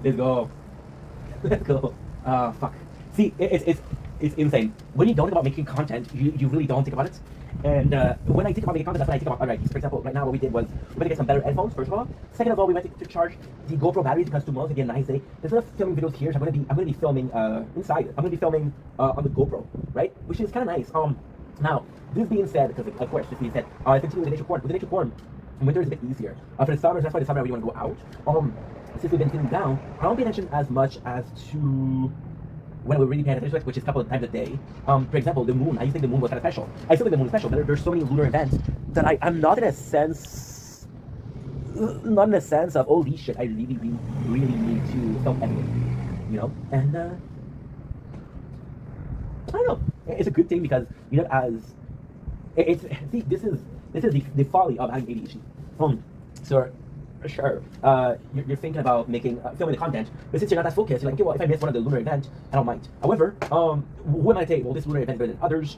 Let's go. Let's go. Fuck. See, it's insane. When you don't think about making content, you really don't think about it. And when I think about making content, that's when I think about, alright, for example, right now what we did was, we went to get some better headphones, first of all. Second of all, we went to charge the GoPro batteries because tomorrow's gonna be a nice day. Instead of filming videos here, I'm gonna be filming inside. I'm gonna be filming on the GoPro, right? Which is kind of nice. Now, this being said, because of course, this being said, I continue with the nature corn. With the nature corn, winter is a bit easier. For the summers, that's why the summer I really want to go out. Since we've been feeling down, I don't pay attention as much as to when we're really paying attention to it, which is a couple of times a day. For example, the moon. I used to think the moon was kind of special. I still think the moon is special, but there's so many lunar events that I'm not in a sense of, holy shit, I really need to film everything, you know? And I don't know. It's a good thing because, you know, as see, this is the folly of having ADHD. So sure, you're thinking about making filming the content, but since you're not that focused, you're like, okay, well, if I miss one of the lunar events, I don't mind. However, what might I say? Well, this lunar event is better than others.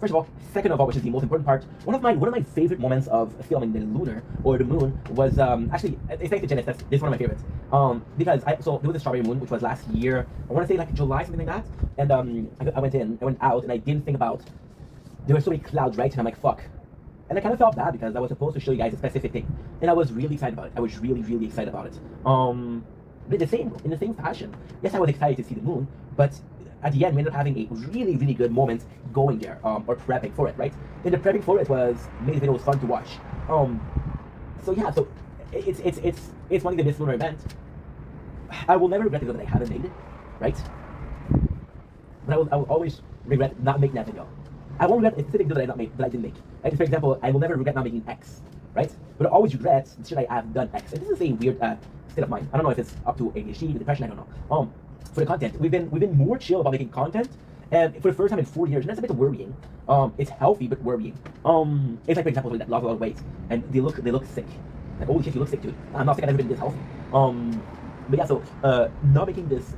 First of all, second of all, which is the most important part, one of my favorite moments of filming the lunar or the moon was actually, it's thanks to Genesis. This is one of my favorites. Because so there was a strawberry moon, which was last year. I want to say like July, something like that. And I went out, and I didn't think about, there were so many clouds, right? And I'm like, fuck. And I kind of felt bad because I was supposed to show you guys a specific thing, and I was really excited about it. I was really excited about it. But in the same fashion, yes, I was excited to see the moon, but at the end, we ended up having a really good moment going there, or prepping for it, right? And the prepping for it made it was fun to watch. So yeah, so it's one of the best lunar event. I will never regret the video that I haven't made it, right? But I will always regret not making that video. I won't regret a specific video that I didn't make. Like, for example, I will never regret not making X, right? But I always regret should I have done X. And this is a weird state of mind. I don't know if it's up to ADHD, depression, I don't know. For the content, we've been more chill about making content, and for the first time in 4 years, and that's a bit worrying. It's healthy but worrying. It's like, for example, that lost a lot of weight, and they look sick. Like, holy shit, you look sick, dude. I'm not sick. I've never been this healthy. But yeah, so not making this.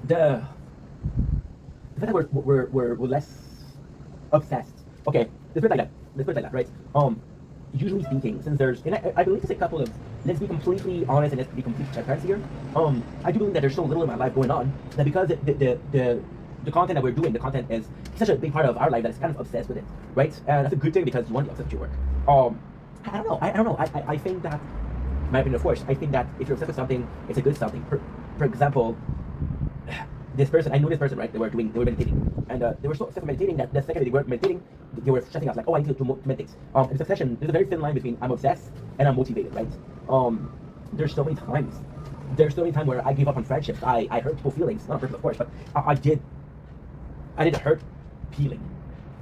The fact that we're less obsessed. Okay, let's put it like that, right? Usually speaking, since there's, and I believe it's a couple of, let's be completely honest and let's be completely transparent here. I do believe that there's so little in my life going on that because the content that we're doing, the content is such a big part of our life that it's kind of obsessed with it, right? And that's a good thing because you want to be obsessed with your work. I don't know. I think that, my opinion, of course, I think that if you're obsessed with something, it's a good something. For example, I knew this person, right? They were meditating, and they were so obsessed with meditating that the second they were meditating, they were stressing out like, oh, I need to meditate. In this obsession, there's a very thin line between I'm obsessed and I'm motivated, right? There's so many times where I gave up on friendships. I hurt people's feelings, not on purpose, of course, but I did hurt feeling.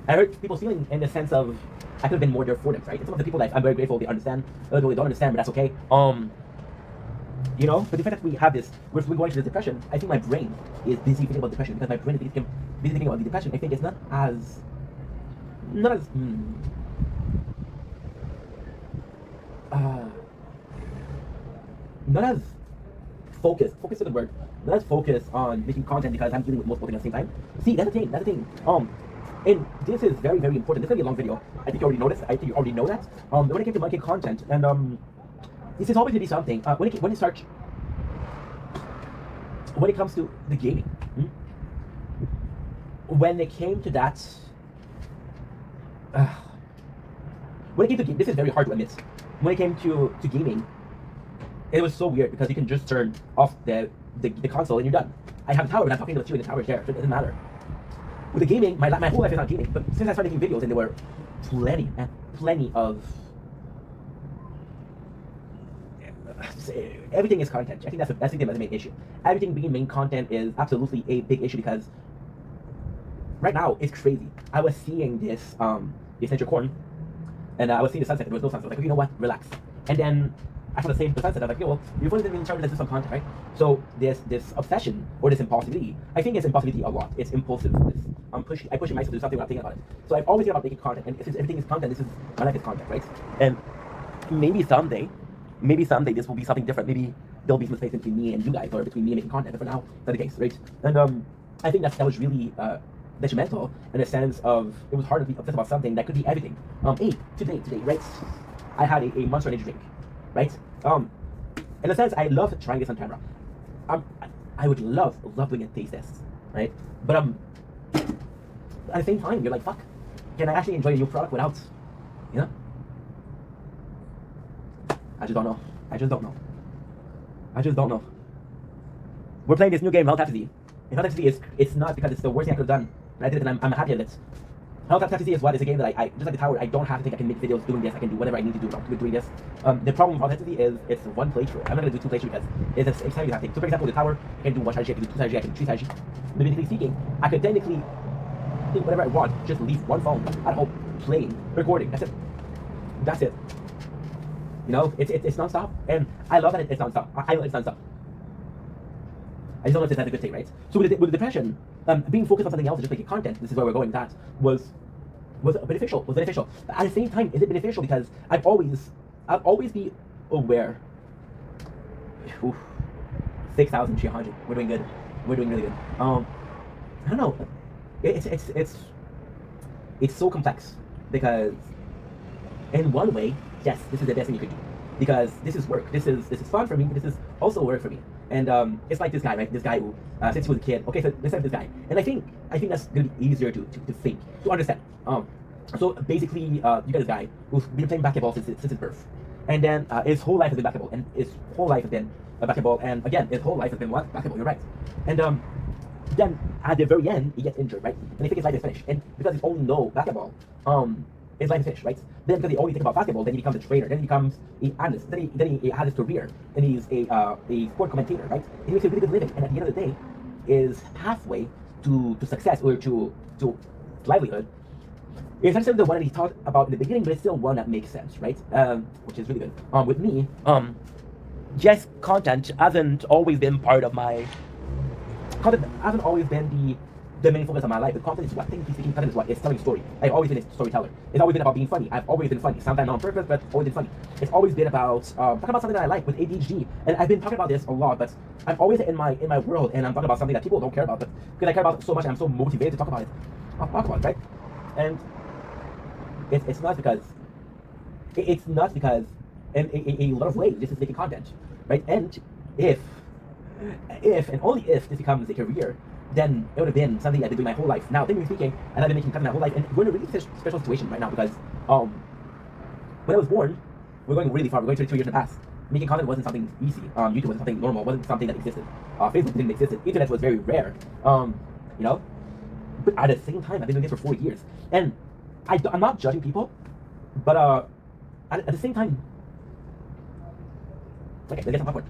I hurt people's feelings in the sense of I could have been more there for them, right? And some of the people that I'm very grateful they understand, other people they don't understand, but that's okay. You know, but the fact that we have this, we're going through this depression, I think my brain is busy thinking about depression because my brain is busy thinking about the depression. I think it's not as not as focused. Focus is the word. Not as focused on making content because I'm dealing with multiple things at the same time. See, that's the thing. And this is very important. This is gonna be a long video. I think you already noticed. I think you already know that. When it came to making content, and this is always gonna be something. When it comes to the gaming, when it came to that, when it came to this is very hard to admit. When it came to gaming, it was so weird because you can just turn off the console and you're done. I have a tower, but I'm talking to you and the tower's there, so it doesn't matter. With the gaming, my whole life is not gaming, but since I started making videos and there were plenty of everything is content. I think that's the main issue. Everything being main content is absolutely a big issue because right now it's crazy. I was seeing this nature corn, and I was seeing the sunset. There was no sunset. I was like, you know what? Relax. And then after the sunset, I was like, well, you've only been in charge of some content, right? So this obsession or this impulsivity, I think it's impulsivity a lot. It's impulsiveness. I push myself to do something without thinking about it. So I've always thought about making content, and since everything is content, this is my life is content, right? And maybe someday this will be something different. Maybe there'll be some space between me and you guys, or between me and making content. But for now, that's the case, right? And I think that was really detrimental in the sense of it was hard to be obsessed about something that could be everything. Hey, today, right? I had a Monster Energy drink, right? In a sense, I love trying this on camera. I would love doing a taste test, right? But at the same time, you're like, fuck, can I actually enjoy a new product without, you know? I just don't know. I just don't know. We're playing this new game, Final Fantasy. And Final Fantasy it's not because it's the worst thing I could have done. And I did it, and I'm happy with it. Final Fantasy is what? It's a game that I just like the tower. I don't have to think I can make videos doing this. I can do whatever I need to do with doing this. The problem with Final Fantasy is it's one playthrough. I'm not gonna do two playthroughs because it's exciting to think. So for example, the tower, I can do one strategy, I can do two strategy, I can do three strategy. But basically speaking, I could technically do whatever I want. Just leave one phone at home, playing, recording. That's it. That's it. You know, it's non-stop, and I love that it's non-stop. I know it's non-stop. I just don't know if that's a good thing, right? So with the depression, being focused on something else and just making content, this is where we're going with that, was beneficial. But at the same time, is it beneficial? Because I'll always be aware. 6,300. We're doing good. We're doing really good. I don't know. It's so complex because in one way, yes, this is the best thing you could do because this is work. This is fun for me. This is also work for me. And it's like this guy, right? This guy who, since he was a kid, okay, so let's have this guy. And I think that's gonna be easier to think, to understand. So basically, you got this guy who's been playing basketball since his birth. And then his whole life has been basketball. And his whole life has been basketball. And again, his whole life has been what? Basketball, you're right. And then at the very end, he gets injured, right? And they think his life is finished. And because he only knows basketball, his life is finished, right? Then because he only thinks about basketball, then he becomes a trainer, then he becomes an analyst, then he has his career, and he's a sport commentator, right? And he makes a really good living, and at the end of the day, his pathway to success or to livelihood is not necessarily the one that he thought about in the beginning, but it's still one that makes sense, right? Which is really good. With me, yes, content hasn't always been part of my hasn't always been the main focus of my life. But content is what? Technically speaking, content is what? It's telling a story. I've always been a storyteller. It's always been about being funny. I've always been funny. Sometimes not on purpose, but always been funny. It's always been about talking about something that I like with ADHD. And I've been talking about this a lot, but I'm always in my world, and I'm talking about something that people don't care about. But because I care about it so much, and I'm so motivated to talk about it, I'll talk about it, right? And it's not because in a lot of ways this is making content, right? And if and only if this becomes a career, then it would have been something I've been doing my whole life. Now, technically speaking, and I've been making content my whole life, and we're in a really special situation right now because when I was born, we're going really far. We're going 22 years in the past. Making content wasn't something easy. YouTube wasn't something normal. Wasn't something that existed. Facebook didn't exist. Internet was very rare. You know. But at the same time, I've been doing this for 4 years, and I'm not judging people, but at the same time, okay, let's get some popcorn.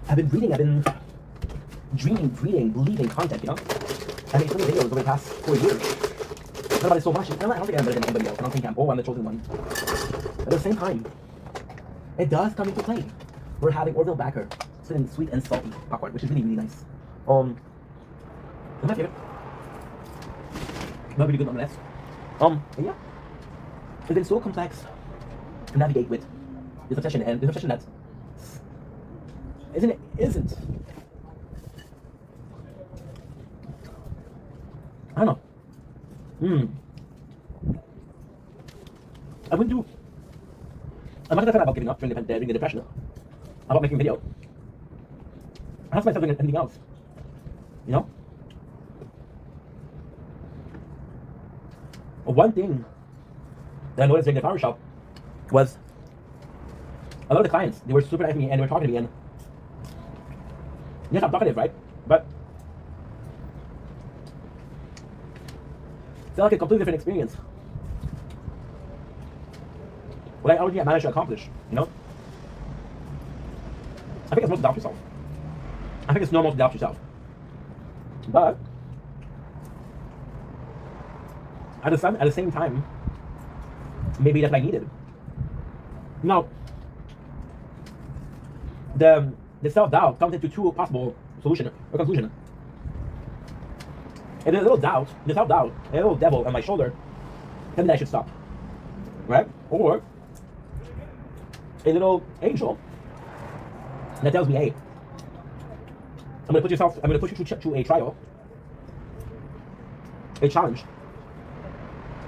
I've been reading, I've been dreaming, reading, believing content, you know? I made so many videos over the past 4 years. I thought about it so much. I don't think I'm better than anybody else. I don't think I'm the chosen one. But at the same time, it does come into play. We're having Orville Backer, sweet and salty popcorn, which is really, really nice. It's my favorite. Not really good nonetheless. And yeah. It's been so complex to navigate with this obsession, and this obsession that isn't. I don't know. I'm not gonna talk about giving up during the depression. About making video. I have myself doing anything else. You know? One thing that I noticed during the flower shop was a lot of the clients, they were super nice to me and they were talking to me, and yes, I'm talkative, right? But it's like a completely different experience. What I already managed to accomplish, you know? I think it's normal to doubt yourself. I think it's normal to doubt yourself. But at the same time, maybe that's what I needed. Now, the self-doubt comes into two possible solution or conclusion. And there's a little doubt, the self-doubt, a little devil on my shoulder, telling me that I should stop. Right? Or a little angel that tells me, hey, I'm gonna push you to a trial, a challenge.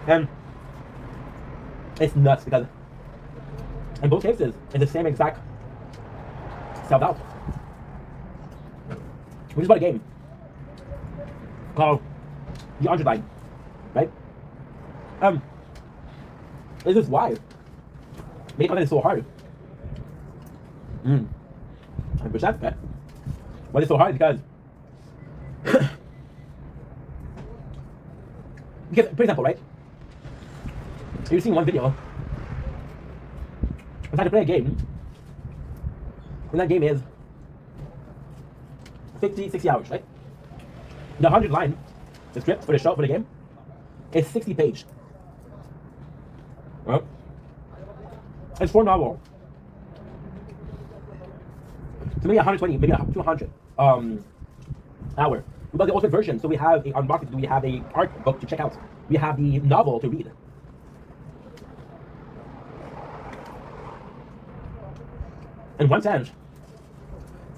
And it's nuts because in both cases, it's the same exact self-doubt. We just bought a game called The Underline, right? This is why making content is so hard. 100%, okay? Why it's so hard because for example, right? You're seeing one video. I'm trying to play a game, and that game is 50, 60 hours, right? The 100 line, the script for the show, for the game, is 60 page. Right? It's 4 novel. So maybe 120, maybe 200 hour. We got the ultimate version, so we have a unboxing, we have a art book to check out. We have the novel to read. In one sense,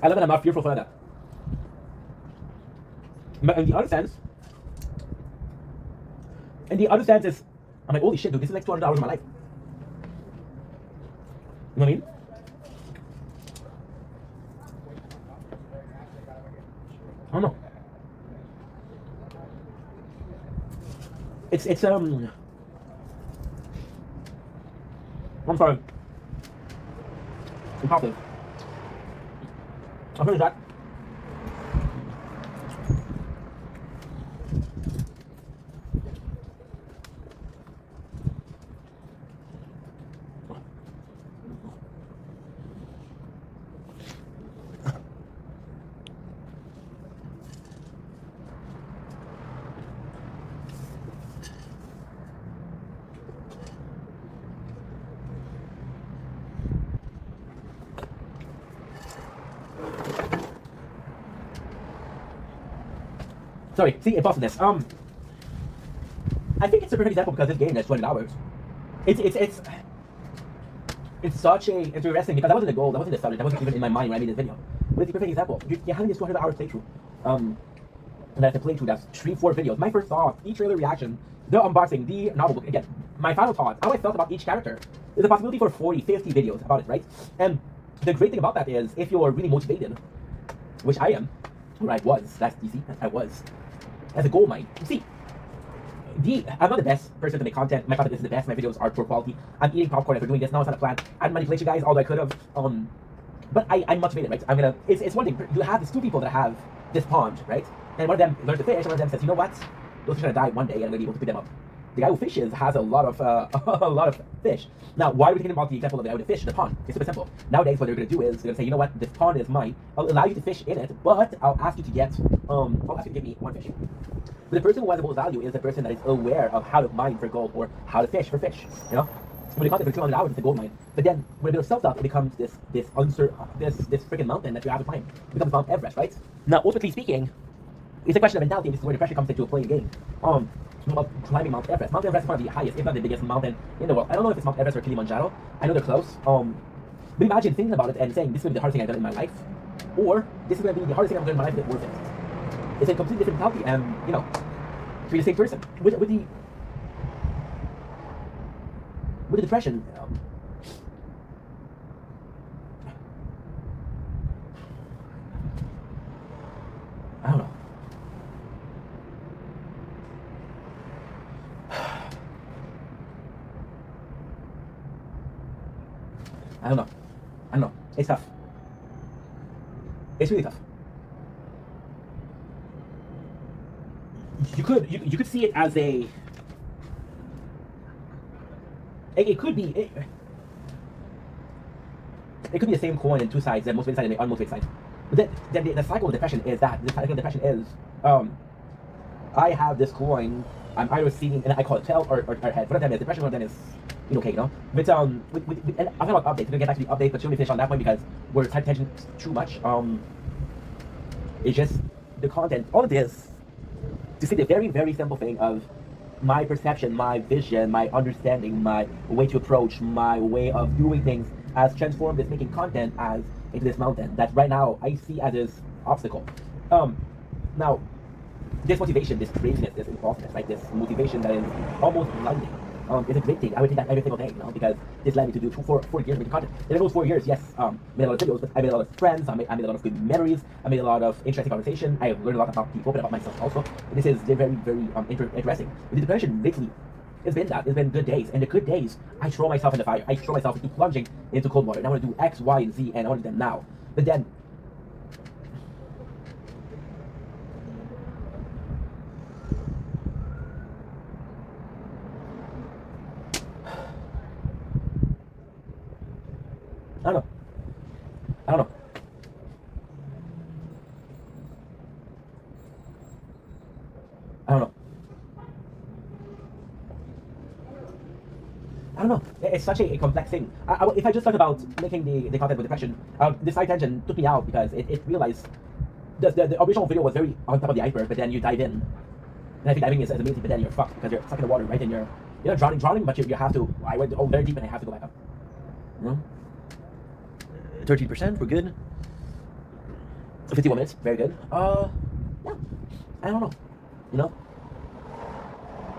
I love it, I'm not fearful for that. But in the other sense is, I'm like, holy shit, dude, this is like 200 hours of my life. You know what I mean? I don't know. It's I'm sorry. Impossible. I'll finish that. Sorry, see, impulsiveness. I think it's a perfect example because this game is 20 hours. It's such a interesting because that wasn't the goal, that wasn't the subject, that wasn't even in my mind when I made this video. But it's a perfect example. You're having this 200 hour playthrough. And that's a playthrough that's 3-4 videos. My first thought, each trailer reaction, the unboxing, the novel book, again, my final thoughts, how I felt about each character. There's a possibility for 40, 50 videos about it, right? And the great thing about that is if you're really motivated, which I am, or I was, you see, I was, as a gold mine. You see, I'm not the best person to make content. My content isn't the best. My videos are poor quality. I'm eating popcorn as we're doing this. Now it's not a plan. I didn't manipulate you guys, although I could have. But I'm motivated, right? It's one thing. You have these 2 people that have this pond, right? And one of them learns to fish, and one of them says, you know what? Those fish are gonna die one day, and I'm gonna be able to pick them up. The guy who fishes has a lot of a lot of fish. Now, why are we thinking about the example of the guy with the fish in the pond? It's super simple. Nowadays, what they're gonna do is they're gonna say, you know what? This pond is mine. I'll allow you to fish in it, but I'll ask you to get I'll ask you to give me 1 fish. But the person who has the most value is the person that is aware of how to mine for gold or how to fish for fish. You know, when you content for 200 hours, it's a gold mine. But then when it builds self-doubt, it becomes this freaking mountain that you have to climb. It becomes Mount Everest, right? Now, ultimately speaking, it's a question of mentality. This is where the pressure comes into a playing game. About climbing Mount Everest. Mount Everest is one of the highest, if not the biggest mountain in the world. I don't know if it's Mount Everest or Kilimanjaro. I know they're close. But imagine thinking about it and saying, this is going to be the hardest thing I've done in my life, or this is going to be the hardest thing I've done in my life, but worth it. It's a completely different mentality, and you know, to be the same person with the depression. I don't know. I don't know. It's tough. It's really tough. You could see it as a. It could be. It could be the same coin in 2 sides, the motivated side and the unmotivated side. But then the cycle of depression is that. The cycle of depression is, I have this coin. I'm either receiving, and I call it tail or head. One of them is depression. One of them is, okay, you know. But and I'm talking about updates. We're gonna get back to the update, but should we finish on that point because we're typing attention too much. It's just the content. All it is, to see the very, very simple thing of my perception, my vision, my understanding, my way to approach, my way of doing things has transformed this making content as into this mountain that right now I see as this obstacle. Now, this motivation, this craziness, this impulsiveness, right? This motivation that is almost blinding. It's a great thing. I would take that every single day, because this led me to do 4 years making content. And in those 4 years, yes, made a lot of videos, but I made a lot of friends, I made a lot of good memories, I made a lot of interesting conversation, I learned a lot about people, but about myself also. And this is very, very interesting. With the depression, lately, it's been good days. And the good days, I throw myself in the fire. I throw myself into plunging into cold water. And I want to do X, Y, and Z, and I want to do them now. But then, I don't know. I don't know. It's such a complex thing. If I just talk about making the content with depression, this side tangent took me out because it realized the original video was very on top of the iceberg, but then you dive in. And I think diving is amazing, but then you're fucked because you're stuck in the water, right? And you're not drowning, but you have to. I went very deep and I have to go back up. 13%, we're good. 51 minutes, very good. Yeah, I don't know.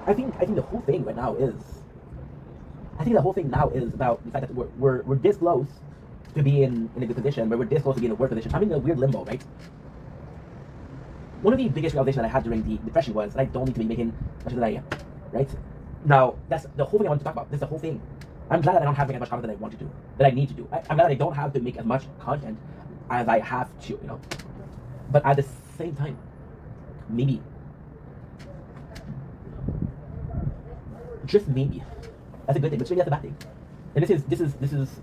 I think the whole thing right now is. I think the whole thing now is about the fact that we're this close to be in a good position, but we're this close to be in a worse position. I'm in a weird limbo, right? One of the biggest realizations that I had during the depression was that I don't need to be making as much as I am, right? Now, that's the whole thing I want to talk about. This is the whole thing. I'm glad that I don't have to make as much content that I want to do, that I need to do. I'm glad that I don't have to make as much content as I have to, But at the same time, maybe, just maybe, that's a good thing, but maybe that's a bad thing. And this is.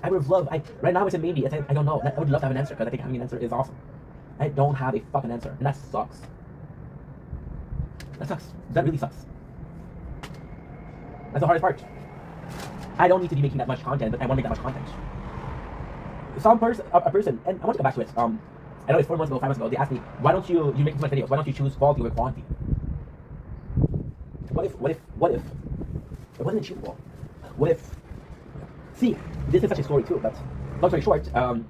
I would love. Right now it's a maybe. I don't know. I would love to have an answer because I think having an answer is awesome. I don't have a fucking answer, and that sucks. That sucks. That really sucks. That's the hardest part. I don't need to be making that much content, but I want to make that much content. A person, and I want to go back to it. I know it's 4 months ago, 5 months ago. They asked me, why don't you make so much videos? Why don't you choose quality over quantity? What if it wasn't achievable? What if? See, this is such a story too. But long story short, I'm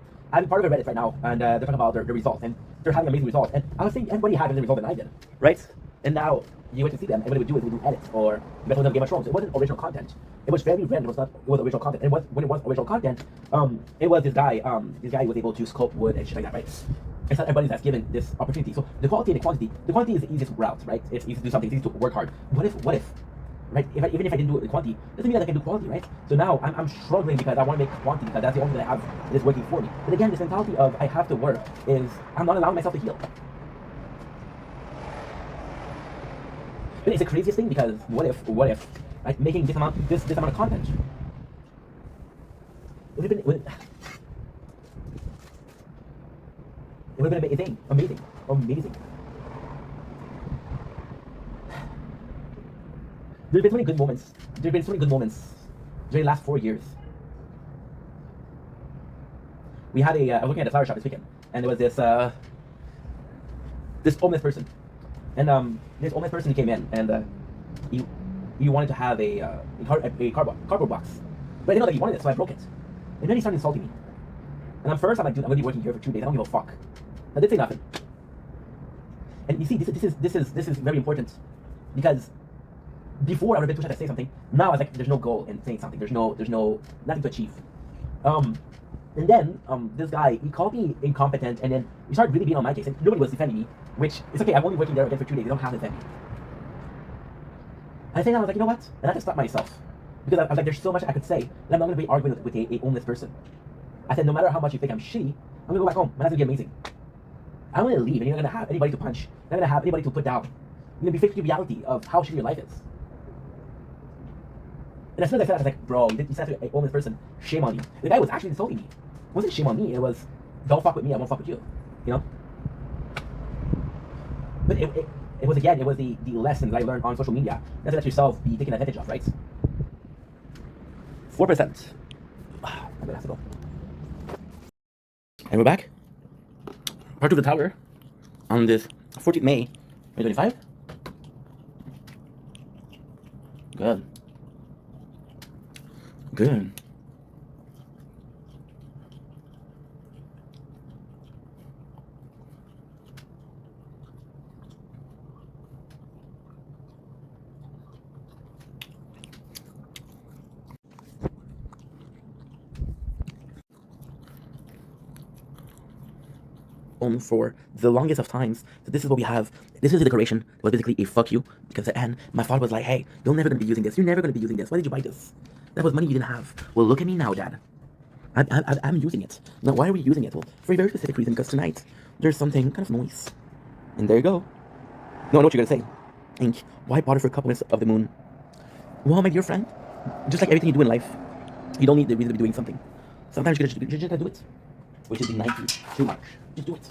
part of a Reddit right now, and they're talking about their results, and they're having amazing results. And I was saying everybody had better results than I did, right? And now you went to see them, and what they would do is we would do edits, or you guys them Game of Thrones. It wasn't original content. It was very random. It was original content. And when it was original content, it was this guy. This guy was able to sculpt wood and shit like that, right? It's not everybody that's given this opportunity. So the quality and the quantity. The quantity is the easiest route, right? It's easy to do something. It's easy to work hard. What if? Right? Even if I didn't do it with quantity, doesn't mean that I can do quality, right? So now I'm struggling because I want to make quantity because that's the only thing that I have that is working for me. But again, this mentality of I have to work is I'm not allowing myself to heal. But it's the craziest thing because what if like making this amount of content it would have been amazing. There's been so many good moments. During the last 4 years. We had I was looking at the flower shop this weekend, and there was this homeless person, and this homeless person came in, and he wanted to have a cardboard box, but I didn't know that he wanted it, so I broke it, and then he started insulting me. And at first I'm like, dude, I'm gonna be working here for 2 days. I don't give a fuck. I didn't say nothing. And you see, this is very important because. Before I would have been too shy to say something. Now I was like, there's no goal in saying something. There's no nothing to achieve. And then this guy, he called me incompetent, and then he started really being on my case, and nobody was defending me. Which it's okay. I'm only working there again for 2 days. They don't have to defend me. And I think I was like, you know what? And I just stopped myself because I was like, there's so much I could say, and I'm not going to be arguing with a homeless person. I said, no matter how much you think I'm shitty, I'm going to go back home. My life's going to be amazing. I'm going to leave, and you're not going to have anybody to punch. You're not going to have anybody to put down. You're going to be faced with the reality of how shitty your life is. And as soon as I said that, I was like, bro, you said to a homeless person, shame on you. The guy was actually insulting me. It wasn't shame on me, it was, don't fuck with me, I won't fuck with you. But it was the lessons I learned on social media. Not to let yourself be taken advantage of, right? 4%. I'm gonna have to go. And we're back. Part 2 of the tower on this 14th May 2025. Good. Good. For the longest of times. So this is what we have. This is the decoration. It was basically a fuck you, because at the end, my father was like, hey, you're never going to be using this. You're never going to be using this. Why did you buy this? That was money you didn't have. Well, look at me now, Dad. I'm using it. Now, why are we using it? Well, for a very specific reason, because tonight, there's something kind of noise. And there you go. No, I know what you're going to say. Ink, why bother for a couple minutes of the moon? Well, my dear friend, just like everything you do in life, you don't need the reason to be doing something. Sometimes you're just gotta do it. Which is being nice too much. Just do it.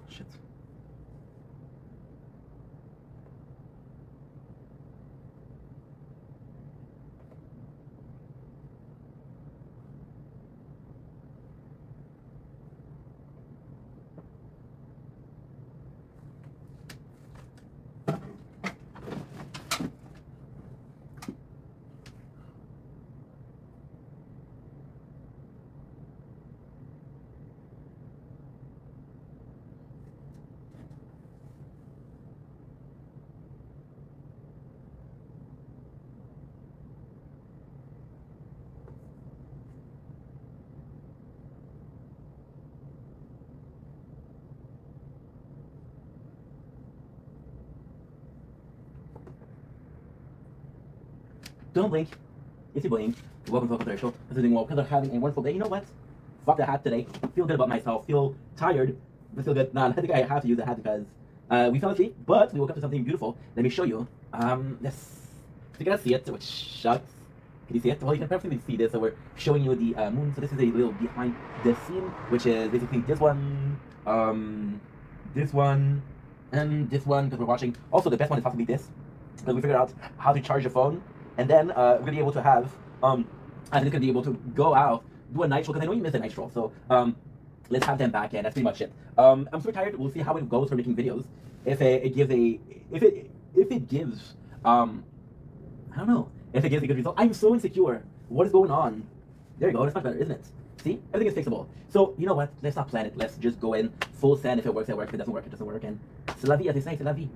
Shit. Don't blink. If you blink, welcome to Welcome to the Show. This is doing well because I'm having a wonderful day. You know what? Fuck the hat today. Feel good about myself. Feel tired, but feel good. Nah, I think I have to use the hat because we fell asleep, but we woke up to something beautiful. Let me show you. This. You cannot see it, which shucks. Can you see it? Well, you can perfectly see this. So we're showing you the moon. So this is a little behind the scene, which is basically this one, and this one, because we're watching. Also, the best one is possibly this, because we figured out how to charge your phone and then we're gonna be able to have I think gonna be able to go out, do a nitro, because I know you missed a nitro. So let's have them back, and that's pretty much it. I'm super tired. We'll see how it goes for making videos. If it gives a if it gives I don't know, if it gives a good result. I'm so insecure. What is going on? There you go. That's much better, isn't it? See, everything is fixable. So you know what? Let's not plan it. Let's just go in full send. If it works, it works. If it doesn't work, it doesn't work. And c'est la vie, as they say, c'est la vie.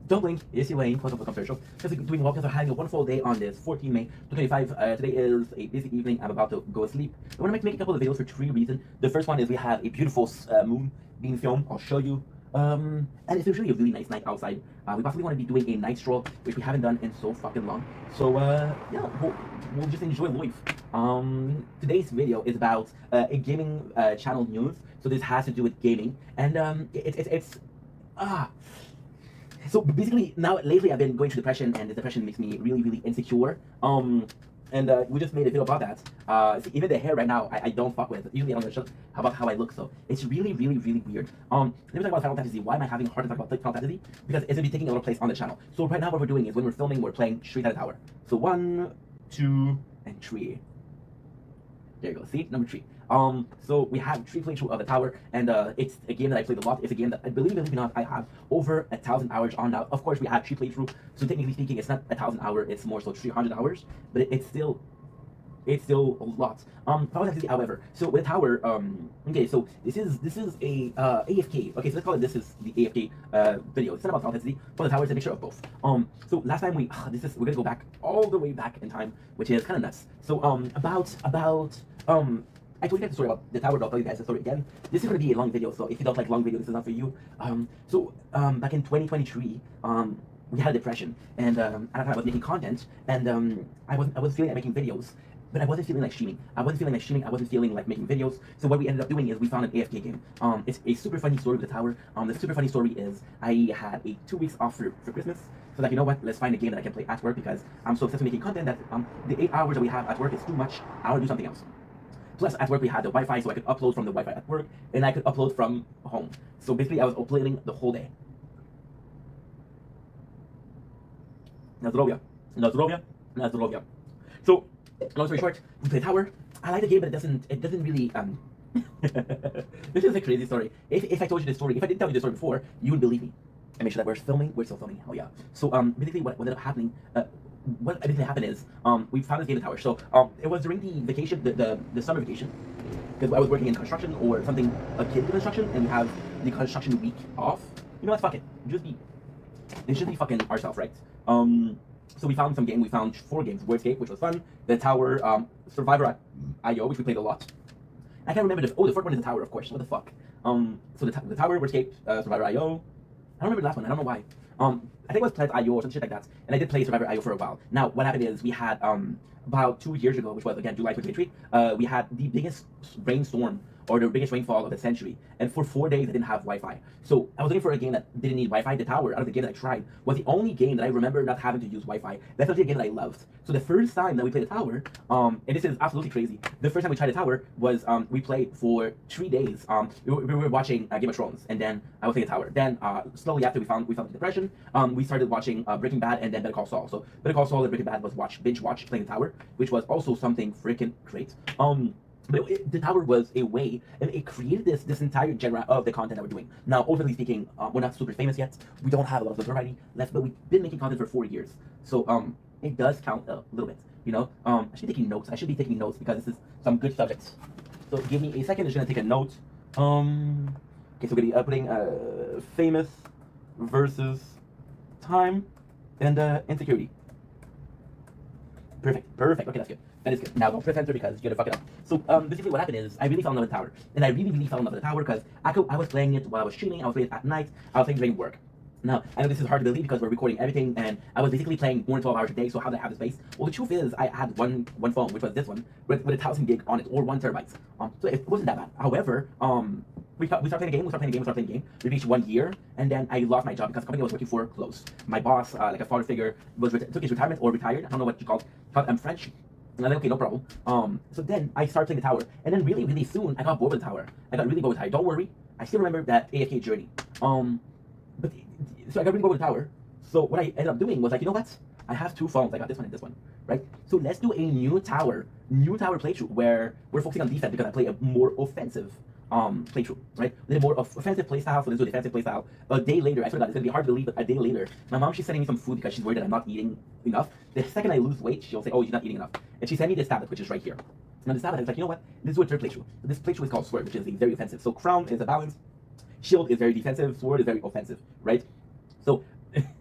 Don't blink, it's your lane, welcome to Commercial. Because we're doing walkouts are having a wonderful day on this 14 May 2025. Today is a busy evening. I'm about to go to sleep. I want to make a couple of videos for 3 reasons. The first one is we have a beautiful moon being filmed. I'll show you. And it's usually a really nice night outside. We possibly want to be doing a night stroll, which we haven't done in so fucking long. So yeah, we'll just enjoy life. Today's video is about a gaming channel news. So this has to do with gaming, and so basically, now lately I've been going through depression, and this depression makes me really, really insecure. And we just made a video about that. See, even the hair right now, I don't fuck with. Usually I don't shut about how I look, so it's really, really, really weird. Let me talk about Final Fantasy. Why am I having a hard time talking about Final Fantasy? Because it's gonna be taking a little place on the channel. So right now what we're doing is when we're filming, we're playing Street at a Tower. So 1, 2, and 3. There you go. See, number 3. So we have 3 playthrough of the tower, and it's a game that I played a lot. It's a game that I believe it or not, I have over 1,000 hours on now. Of course, we have 3 playthrough, so technically speaking, it's not 1,000 hours. It's more so 300 hours, but it's still a lot. Final Fantasy, however, so with the tower, okay, so this is a AFK. Okay, so let's call it this is the AFK video. It's not about Final Fantasy, but the tower is a mixture of both. So last time we're gonna go back all the way back in time, which is kind of nuts. So I told you guys the story about the tower, but I'll tell you guys the story again. This is going to be a long video, so if you don't like long videos, this is not for you. Back in 2023, we had a depression, and at that time I was making content, and I was feeling like making videos, but I wasn't feeling like streaming. I wasn't feeling like making videos. So what we ended up doing is we found an AFK game. It's a super funny story with the tower. The super funny story is I had 2 weeks off for Christmas. So that, you know what, let's find a game that I can play at work, because I'm so obsessed with making content that the 8 hours that we have at work is too much. I want to do something else. Plus, at work we had the Wi-Fi, so I could upload from the Wi-Fi at work, and I could upload from home. So basically, I was uploading the whole day. Nazdrovia. So, long story short, we play tower. I like the game, but it doesn't really This is a crazy story. If I told you this story, if I didn't tell you this story before, you would believe me. And make sure that we're still filming. Oh yeah. So basically, what ended up happening. What basically happened is we found this game in the tower. So it was during the vacation, the summer vacation, because I was working in construction or something akin to construction, and we have the construction week off. You know what? Fuck it. It should be fucking ourselves, right? So we found some game. We found 4 games: Wordscape, which was fun; the Tower, Survivor.io, which we played a lot. I can't remember the 4th one is the Tower, of course. What the fuck? So the Tower, Wordscape, Survivor.io. I don't remember the last one. I don't know why. I think it was Plant.io or some shit like that. And I did play Survivor.io for a while. Now, what happened is we had, about 2 years ago, which was, again, July 2023, we had the biggest rainstorm, or the biggest rainfall of the century. And for 4 days, I didn't have Wi-Fi. So I was looking for a game that didn't need Wi-Fi. The Tower, out of the game that I tried, was the only game that I remember not having to use Wi-Fi. That's actually a game that I loved. So the first time that we played the Tower, and this is absolutely crazy, the first time we tried the Tower was, we played for 3 days. We were watching Game of Thrones, and then I was playing the Tower. Then, slowly after we found the depression, we started watching Breaking Bad and then Better Call Saul. So Better Call Saul and Breaking Bad was binge watch playing the Tower, which was also something freaking great. But the Tower was a way, and it created this entire genre of the content that we're doing. Now, ultimately speaking, we're not super famous yet. We don't have a lot of variety left, but we've been making content for 4 years. So it does count a little bit, you know. I should be taking notes. Because this is some good subjects. So give me a second. I'm just gonna take a note. Okay, so we're gonna be putting famous versus time and insecurity. Perfect. Okay, that's good. That is good. Now don't press enter because you're gonna fuck it up. So basically what happened is I really fell in love with the Tower. And I really fell in love with the Tower because I was playing it while I was streaming, I was playing it at night, I was playing during work. Now, I know this is hard to believe because we're recording everything, and I was basically playing more than 12 hours a day, so how did I have the space? Well, the truth is, I had one phone, which was this one, with 1,000 gig on it, or 1 terabyte. So it wasn't that bad. However, we started playing a game, we reached 1 year, and then I lost my job because the company I was working for closed. My boss, like a father figure, took his retirement or retired, I don't know what you call it. I'm French. And I'm like, okay, no problem. So then I started playing the tower, and then really, really soon I got bored with the tower. I got really bored with the tower. Don't worry, I still remember that AFK journey. But so I got really bored with the tower. So what I ended up doing was like, you know what? I have two phones. I got this one and this one, right? So let's do a new tower playthrough where we're focusing on defense because I play a more offensive playthrough, right? A more offensive playstyle, so let's do a defensive playstyle. A day later, I swear to God, it's gonna be hard to believe, but a day later, my mom, she's sending me some food because she's worried that I'm not eating enough. The second I lose weight, she'll say, oh, you're not eating enough. And she sent me this tablet, which is right here. Now this tablet, I was like, you know what? This is a third playthrough. This playthrough is called Sword, which is a very offensive. So Crown is a balance, Shield is very defensive, Sword is very offensive, right? So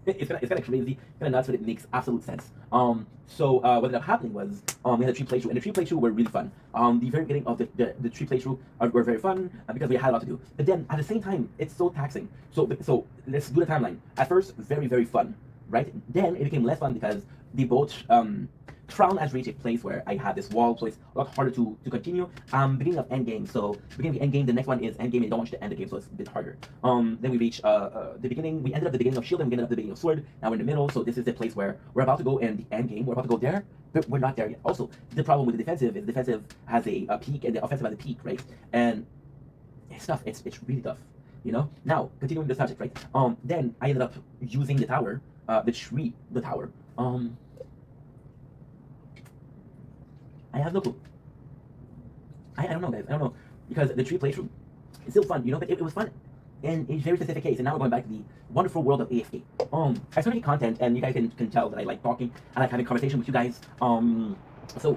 it's kind of crazy, kind of nuts, but it makes absolute sense. So what ended up happening was we had a tree playthrough, and the tree playthrough were really fun. The very beginning of the tree playthrough were very fun because we had a lot to do. But then at the same time, it's so taxing. So let's do the timeline. At first, very, very fun, right? Then it became less fun because the boat Crown has reached a place where I have this wall, so it's a lot harder to continue. Beginning of endgame, so beginning of endgame, the next one is endgame, and I don't want you to end the game, so it's a bit harder. Then we reach the beginning, we ended up the beginning of Shield, and we ended up the beginning of Sword. Now we're in the middle, so this is the place where we're about to go in the endgame. We're about to go there, but we're not there yet. Also, the problem with the defensive is the defensive has a peak, and the offensive has a peak, right? And it's tough, it's really tough, you know? Now, continuing the subject, right? Then I ended up using the tower, the tower. I have no clue. I don't know, guys. I don't know. Because the tree playthrough is still fun, you know, but it was fun in a very specific case. And now we're going back to the wonderful world of AFK. I started making content, and you guys can tell that I like talking. I like having conversation with you guys. We're going to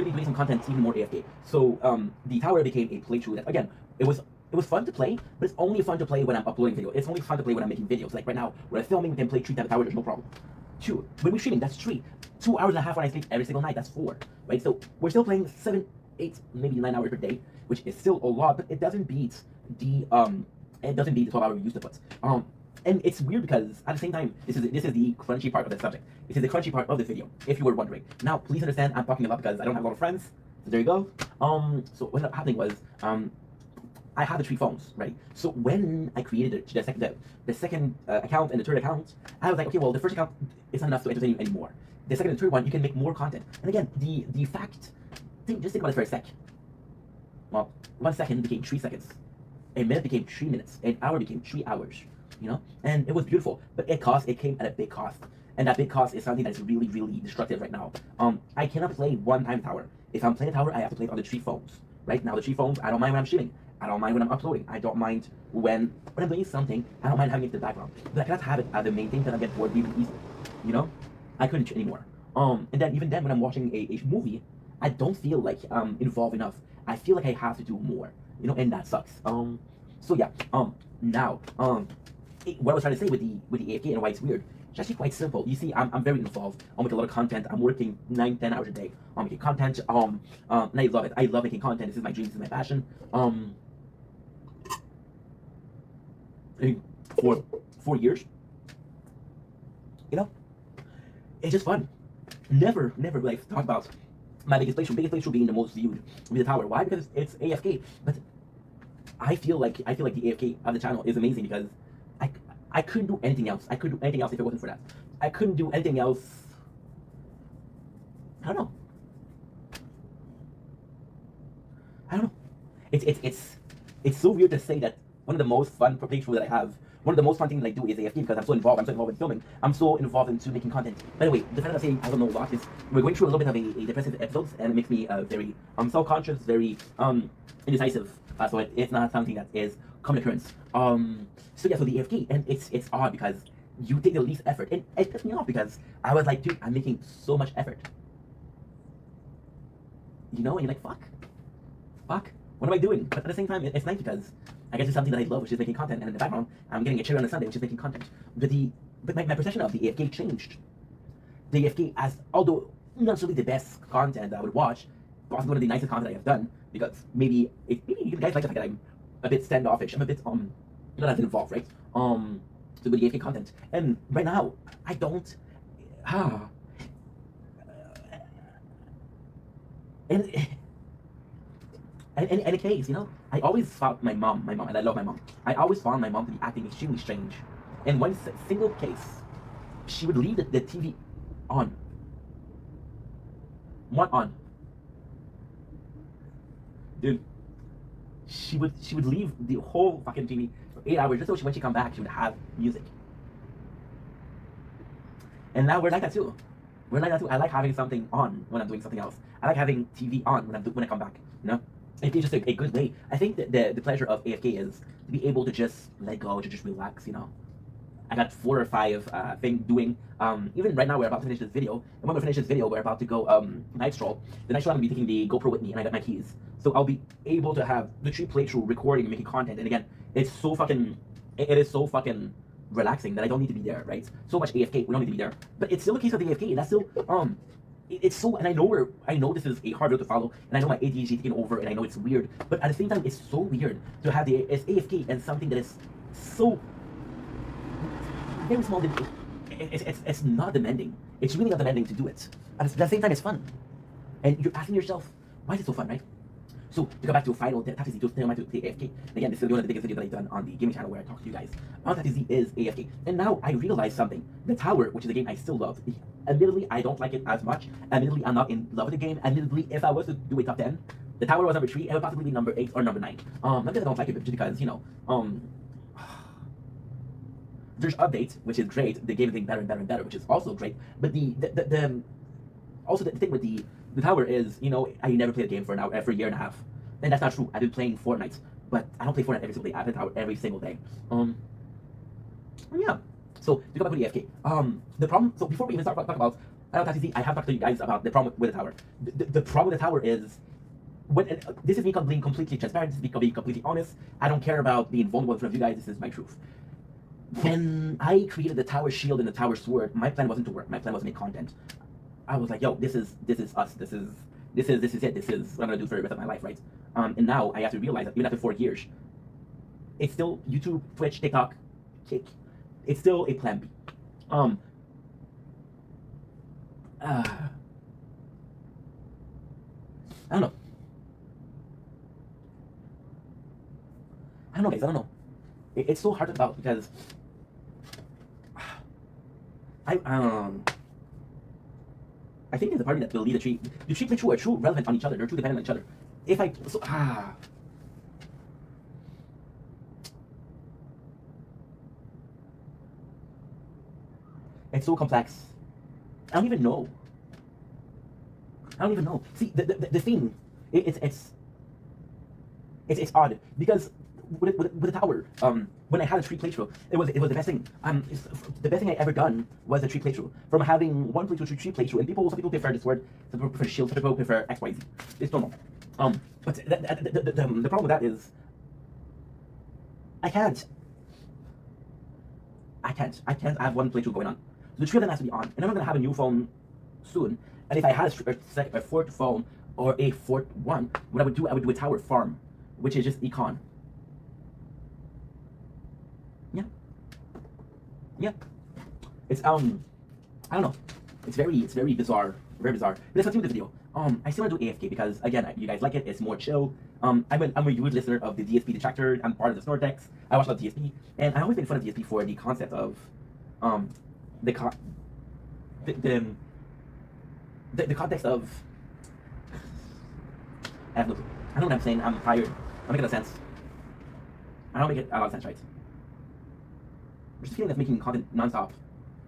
be doing some content even more AFK. So the tower became a playthrough that, again, it was fun to play, but it's only fun to play when I'm uploading video. It's only fun to play when I'm making videos. Like right now, when I'm filming, we can play Tree Tower, there's no problem. 2. When we're streaming, that's 3. 2 hours and a half when I sleep every single night, that's 4. Right? So we're still playing 7, 8, maybe 9 hours per day, which is still a lot, but it doesn't beat the 12-hour we used to put. And it's weird because at the same time, this is the crunchy part of the subject. This is the crunchy part of the video, if you were wondering. Now, please understand, I'm talking a lot because I don't have a lot of friends. So there you go. So what ended up happening was, I had the 3 phones, right? So when I created the second account and the third account, I was like, okay, well, the first account is not enough to entertain you anymore. The second and third one, you can make more content. And again, the fact, just think about it for a sec. Well, 1 second became 3 seconds. A minute became 3 minutes. An hour became 3 hours. You know? And it was beautiful. But it came at a big cost. And that big cost is something that is really, really destructive right now. I cannot play one-time tower. If I'm playing a tower, I have to play it on the 3 phones. Right? Now the 3 phones, I don't mind when I'm streaming. I don't mind when I'm uploading. I don't mind when I'm doing something. I don't mind having it in the background. But I cannot have it as the main thing because I get bored really easily. You know? I couldn't anymore. And then even then when I'm watching a movie, I don't feel like I'm involved enough. I feel like I have to do more. You know, and that sucks. So yeah. Now, what I was trying to say with the AFK and why it's weird, it's actually quite simple. You see, I'm very involved. I make a lot of content. I'm working 9-10 hours a day. I'm making content. And I love it. I love making content. This is my dream. This is my passion. For 4 years, you know, it's just fun. Never will I talk about my biggest playthrough being the most viewed with the tower. Why? Because it's AFK. But I feel like the AFK of the channel is amazing because I couldn't do anything else. I couldn't do anything else if it wasn't for that. I couldn't do anything else. I don't know. It's so weird to say that one of the most fun playthrough that I have, one of the most fun things that I do is AFK because I'm so involved in filming. I'm so involved into making content. By the way, the fact that I'm saying I don't know a lot is we're going through a little bit of a depressive episodes, and it makes me very self-conscious, very indecisive. So it's not something that is common occurrence. So yeah, so the AFK, and it's odd because you take the least effort, and it pissed me off because I was like, dude, I'm making so much effort. You know, and you're like, fuck. What am I doing? But at the same time, it's nice because I get to do something that I love, which is making content, and in the background, I'm getting a cherry on a Sunday, which is making content. But my perception of the AFK changed. The AFK, as although not necessarily the best content I would watch, possibly one of the nicest content I have done, because maybe you guys like the fact that I'm a bit standoffish, I'm a bit not as involved, right? So with the AFK content, and right now I don't. And in a case, you know, I always found my mom, and I love my mom. I always found my mom to be acting extremely strange. In one single case, she would leave the TV on. 1 on. Dude, she would leave the whole fucking TV for 8 hours just so when she come back she would have music. And now we're like that too. We're like that too. I like having something on when I'm doing something else. I like having TV on when I come back. You know, it's just a good way. I think that the pleasure of AFK is to be able to just let go, to just relax. You know, I got 4 or 5 things doing. Even right now we're about to finish this video, and when we finish this video, we're about to go night stroll. The night stroll I'm gonna be taking the GoPro with me, and I got my keys, so I'll be able to have the tree playthrough recording and making content. And again, it's so fucking, it is so fucking relaxing that I don't need to be there, right? So much AFK, we don't need to be there, but it's still a case of the AFK, and that's still it's so, and I know this is a hard road to follow, and I know my ADHD taking over, and I know it's weird, but at the same time, it's so weird to have the AFK and something that is so very small. It's not demanding. It's really not demanding to do it. At the same time, it's fun, and you're asking yourself, why is it so fun, right? So to go back to Final Tactics Z to play AFK. Again, this is one of the biggest videos that I've done on the gaming channel where I talk to you guys. Final Tactics Z is AFK, and now I realized something. The Tower, which is a game I still love. Admittedly, I don't like it as much. Admittedly, I'm not in love with the game. Admittedly, if I was to do a top 10, the Tower was number 3. It would possibly be number 8 or number 9. Not because I don't like it, but just because, you know, there's updates, which is great. The game is getting better and better and better, which is also great. But also the thing with the Tower is, you know, I never played a game for a year and a half. And that's not true. I've been playing Fortnite, but I don't play Fortnite every single day. I play Tower every single day. Yeah. So to go back to the AFK. The problem. So before we even start talking about Final Fantasy Z, I have talked to you guys about the problem with the Tower. The problem with the Tower is, when this is me being completely transparent. This is me being completely honest. I don't care about being vulnerable in front of you guys. This is my truth. When I created the Tower Shield and the Tower Sword, my plan wasn't to work. My plan was to make content. I was like, yo, this is us. This is it. This is what I'm gonna do for the rest of my life, right? And now I have to realize that even after 4 years, it's still YouTube, Twitch, TikTok, Kick. It's still a plan B. I don't know. Guys. I don't know. It's so hard to talk about because I think there's a part that will lead the tree playthrough are true relevant on each other. They're true dependent on each other. If I it's so complex. I don't even know. See, the thing, it's odd because with the Tower, when I had a tree playthrough, it was the best thing. The best thing I ever done was a tree playthrough. From having one playthrough to tree playthrough, and some people prefer the sword, some people prefer the shield, some people prefer X, Y, Z. It's normal. But the problem with that is, I can't have one playthrough going on. So the three of them has to be on, and I'm gonna have a new phone soon. And if I had a fourth phone or a fourth one, what I would do a Tower Farm, which is just econ. Yeah. It's I don't know. It's very bizarre. Very bizarre. But let's continue the video. I still want to do AFK because again, you guys like it. It's more chill. I'm a huge listener of the DSP Detractor. I'm part of the Snortex. I watch a lot of DSP, and I always made fun of DSP for the concept of the context of I have no clue. I know what I'm saying. I'm tired. I'm making a sense. I don't make it a lot of sense, right? Just feeling that's making content non-stop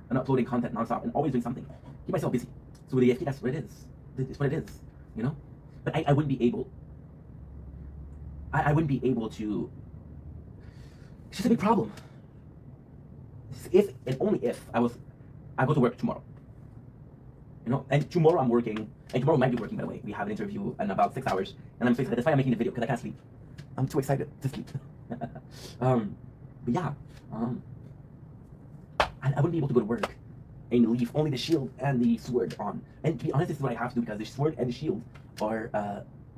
and uploading content non-stop and always doing something. Keep myself busy. So with the AFK, that's what it is. It's what it is, you know? But I wouldn't be able. I wouldn't be able to. It's just a big problem. If and only if I go to work tomorrow. You know, and tomorrow I'm working, and tomorrow might be working, by the way. We have an interview in about 6 hours, and I'm so excited. That's why I'm making the video, because I can't sleep. I'm too excited to sleep. But yeah, I wouldn't be able to go to work and leave only the shield and the sword on. And to be honest, this is what I have to do, because the sword and the shield are,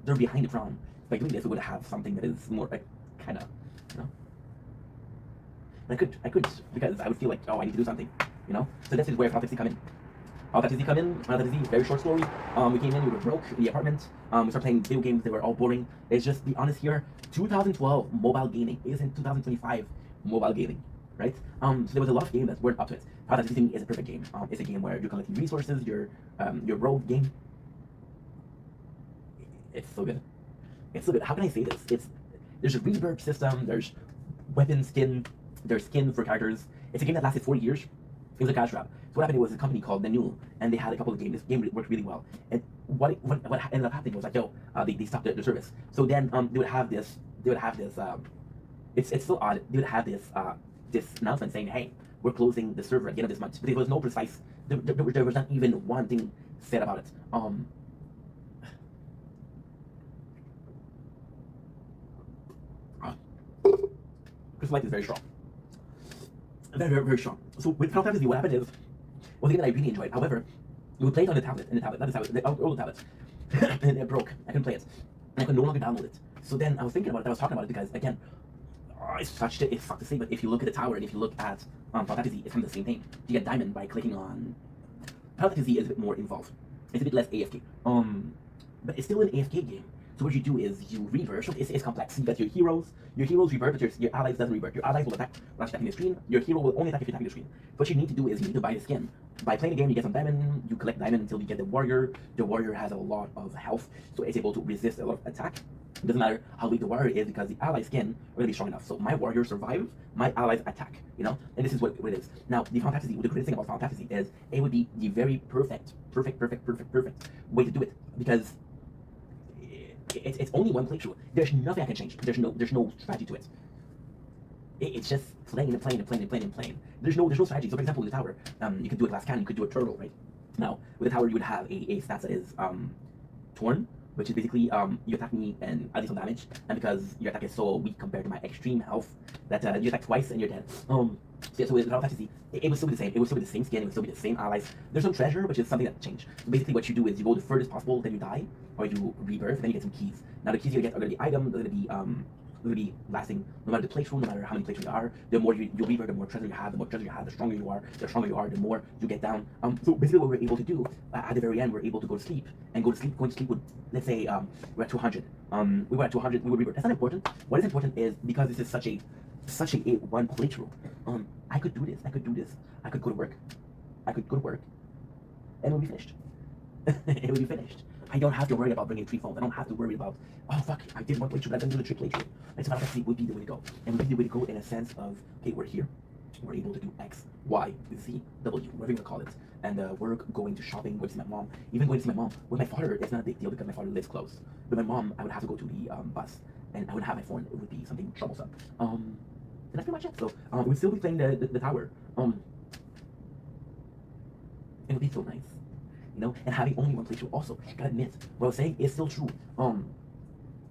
they're behind the crown. By doing this, we would have something that is more, like, kind of, you know? But I could, because I would feel like, oh, I need to do something, you know? So this is where Final Fantasy come in. Final Fantasy, very short story. We came in, we were broke in the apartment. We started playing video games, they were all boring. It's just, be honest here, 2012 mobile gaming isn't 2025 mobile gaming, right? So there was a lot of games that weren't up to it. Final Fantasy to me is a perfect game. It's a game where you're collecting resources, your rogue game. it's so good. It's so good. How can I say this? There's a reverb system. There's weapon skin. There's skin for characters. It's a game that lasted 40 years. It was a cash grab. So what happened was a company called Nanu, and they had a couple of games. This game worked really well. And what ended up happening was like, they stopped the service. So then they would have this. It's still odd. They would have this announcement saying, hey, we're closing the server at the end of this month. But there was no precise. There was not even one thing said about it. Crystal Light is very strong. Very, very, very strong. So with Final Fantasy, what happened is, one thing that I really enjoyed, however, you would play it on the tablet, not the tablet, the old tablet, and it broke. I couldn't play it. And I could no longer download it. So then I was thinking about it, I was talking about it because, again, it's such to say, but if you look at the tower and if you look at Final Fantasy, it's kind of the same thing. You get diamond by clicking on. Final Fantasy is a bit more involved. It's a bit less AFK. But it's still an AFK game. So what you do is you revert. So it's complex. You got your heroes revert, but your allies doesn't revert. Your allies will attack when attacking the screen. Your hero will only attack if you're attacking the screen. What you need to do is you need to buy the skin. By playing the game, you get some diamond. You collect diamond until you get the warrior. The warrior has a lot of health, so it's able to resist a lot of attack. It doesn't matter how weak the warrior is because the ally skin are going to be strong enough. So my warrior survives, my allies attack, you know? And this is what it is. Now, the Final Fantasy, the greatest thing about Final Fantasy is it would be the very perfect way to do it because it's only one playthrough. There's nothing I can change. There's no strategy to it. It's just playing. There's no strategy. So for example, with the tower, you could do a glass cannon, you could do a turtle, right? Now, with the tower, you would have a stat that is torn, which is basically you attack me and I do some damage, and because your attack is so weak compared to my extreme health, that you attack twice and you're dead. So yeah, so with Final Fantasy, it would still be the same. It would still be the same skin. It would still be the same allies. There's some treasure, which is something that changed. So basically, what you do is you go the furthest possible, then you die, or you rebirth, and then you get some keys. Now the keys you get are going to be items. They're going to be lasting no matter the playthrough, no matter how many playthroughs you are. The more you revert, the more treasure you have. The more treasure you have, the stronger you are. The stronger you are, the more you get down. So basically, what we're able to do at the very end, we're able to go to sleep and going to sleep with, let's say, we're at 200. We were at 200. We would revert. That's not important. What is important is because this is such a one playthrough. I could do this. I could go to work. And it would be finished. It would be finished. I don't have to worry about bringing 3 phones. I don't have to worry about, oh fuck, I did one playthrough, but I didn't do the 3 playthrough. And so Final Fantasy would be the way to go. And would be the way to go in a sense of, okay, we're here. We're able to do X, Y, Z, W, whatever you want to call it. And we're going to shopping, going to see my mom. Even going to see my mom. With my father, it's not a big deal because my father lives close. With my mom, I would have to go to the bus. And I wouldn't have my phone. It would be something troublesome. And that's pretty much it. So we'd still be playing the tower. It would be so nice. You know, and having only one playthrough also, I gotta admit, what I was saying is still true.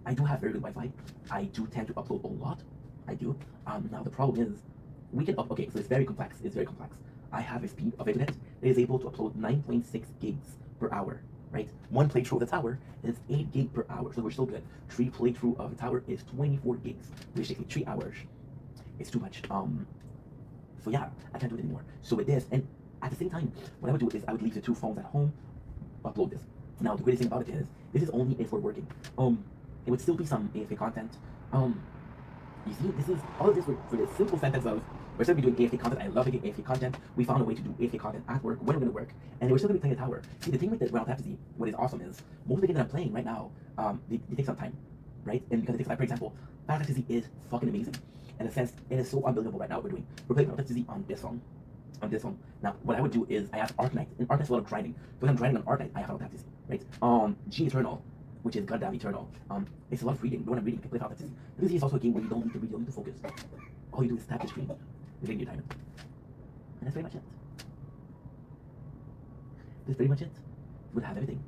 I do have very good Wi-Fi. I do tend to upload a lot. I do. Now the problem is, we can okay, so it's very complex. I have a speed of internet that is able to upload 9.6 gigs per hour, right? One playthrough of the tower is 8 gigs per hour, so we're still good. 3 playthrough of the tower is 24 gigs, which takes me 3 hours. It's too much. So yeah, I can't do it anymore. So with this, and at the same time, what I would do is I would leave the 2 phones at home, upload this. Now the greatest thing about it is, this is only if we're working. It would still be some AFK content. You see, this is all of this for the simple sentence of we're still be doing AFK content. I love making AFK content. We found a way to do AFK content at work when we're gonna work, and we're still gonna be playing the tower. See, the thing with the Final Fantasy, what is awesome is most of the games that I'm playing right now, they take some time, right? And because it takes time, for example, Final Fantasy is fucking amazing. In a sense, it is so unbelievable right now what we're doing. We're playing Final Fantasy on this phone. Now, what I would do is I have Arknight. And Arknight's a lot of grinding. When I'm grinding on Arknight, I have Final Fantasy, right? G Eternal, which is Gundam Eternal. It's a lot of reading. When I'm reading, you can play Final Fantasy. This is also a game where you don't need to read, you don't need to focus. All you do is tap the screen, you're getting your diamond. And that's pretty much it. That's pretty much it. We would have everything.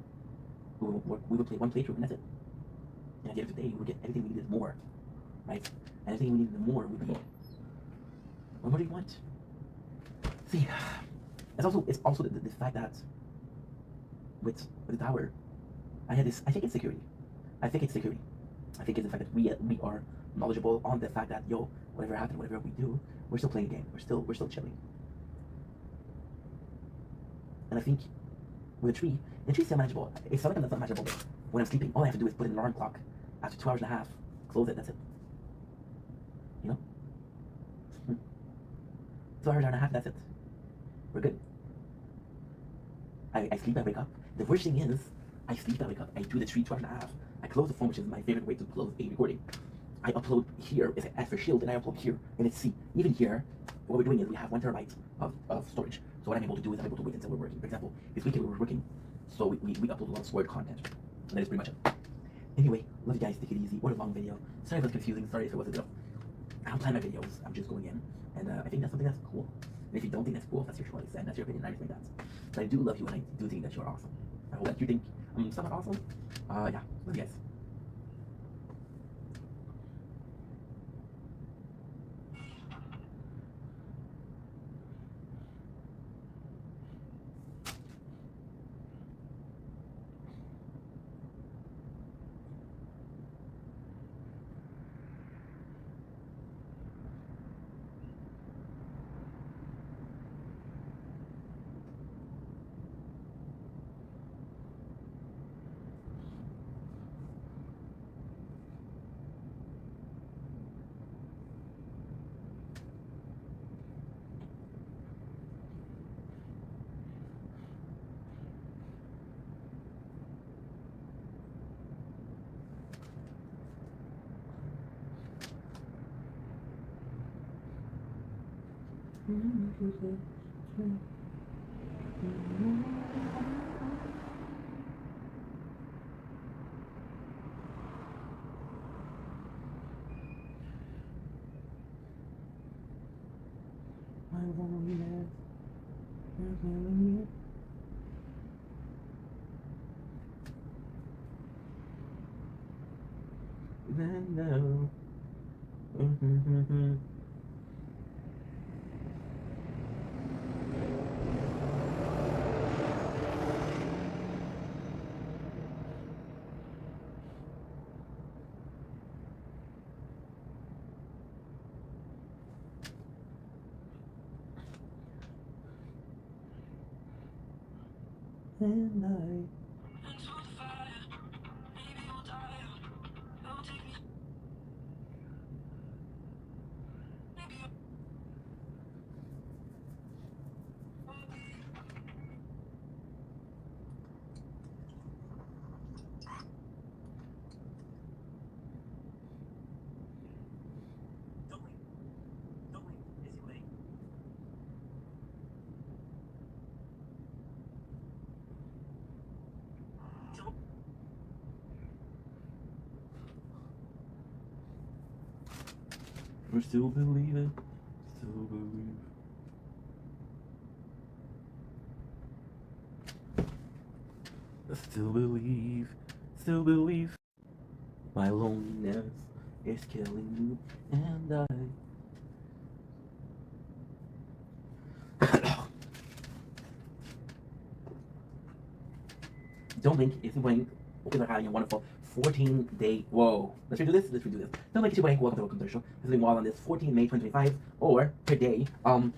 We would play one playthrough, and that's it. And at the end of the day, we would get everything we needed more, right? And everything we needed more would be, what more do you want? See, it's also the fact that with the tower, I think it's security. I think it's the fact that we are knowledgeable on the fact that whatever happened, whatever we do, we're still playing a game. We're still chilling. And I think with the tree's still manageable. It's something that's not manageable. When I'm sleeping, all I have to do is put in an alarm clock. After 2 hours and a half, close it. That's it. You know, 2 hours and a half. That's it. We're good. I sleep, I wake up. The worst thing is, I sleep, I wake up, I do the 2 hours and a half. I close the phone, which is my favorite way to close a recording. I upload here, it's F for Shield, and I upload here, and it's C. Even here, what we're doing is we have 1 terabyte of storage. So what I'm able to do is I'm able to wait until we're working. For example, this weekend we were working, so we upload a lot of Word content. And that is pretty much it. Anyway, love you guys, take it easy. What a long video. Sorry if it was confusing, sorry if it was a bit of... I don't plan my videos, I'm just going in. And I think that's something that's cool. And if you don't think that's cool, that's your choice, and that's your opinion, I respect that. But I do love you, and I do think that you're awesome. I hope that you think I'm somewhat awesome. Yeah, love you guys. And we're still believing, still believe. Still believe, still believe. My loneliness is killing me, and don't blink, it's blank. Okay, they're having a wonderful 14-day. Whoa. Let's redo this. Don't blink, it's blank. Welcome to Welcome to the Show. This is Wall on this 14 May 2025, or today.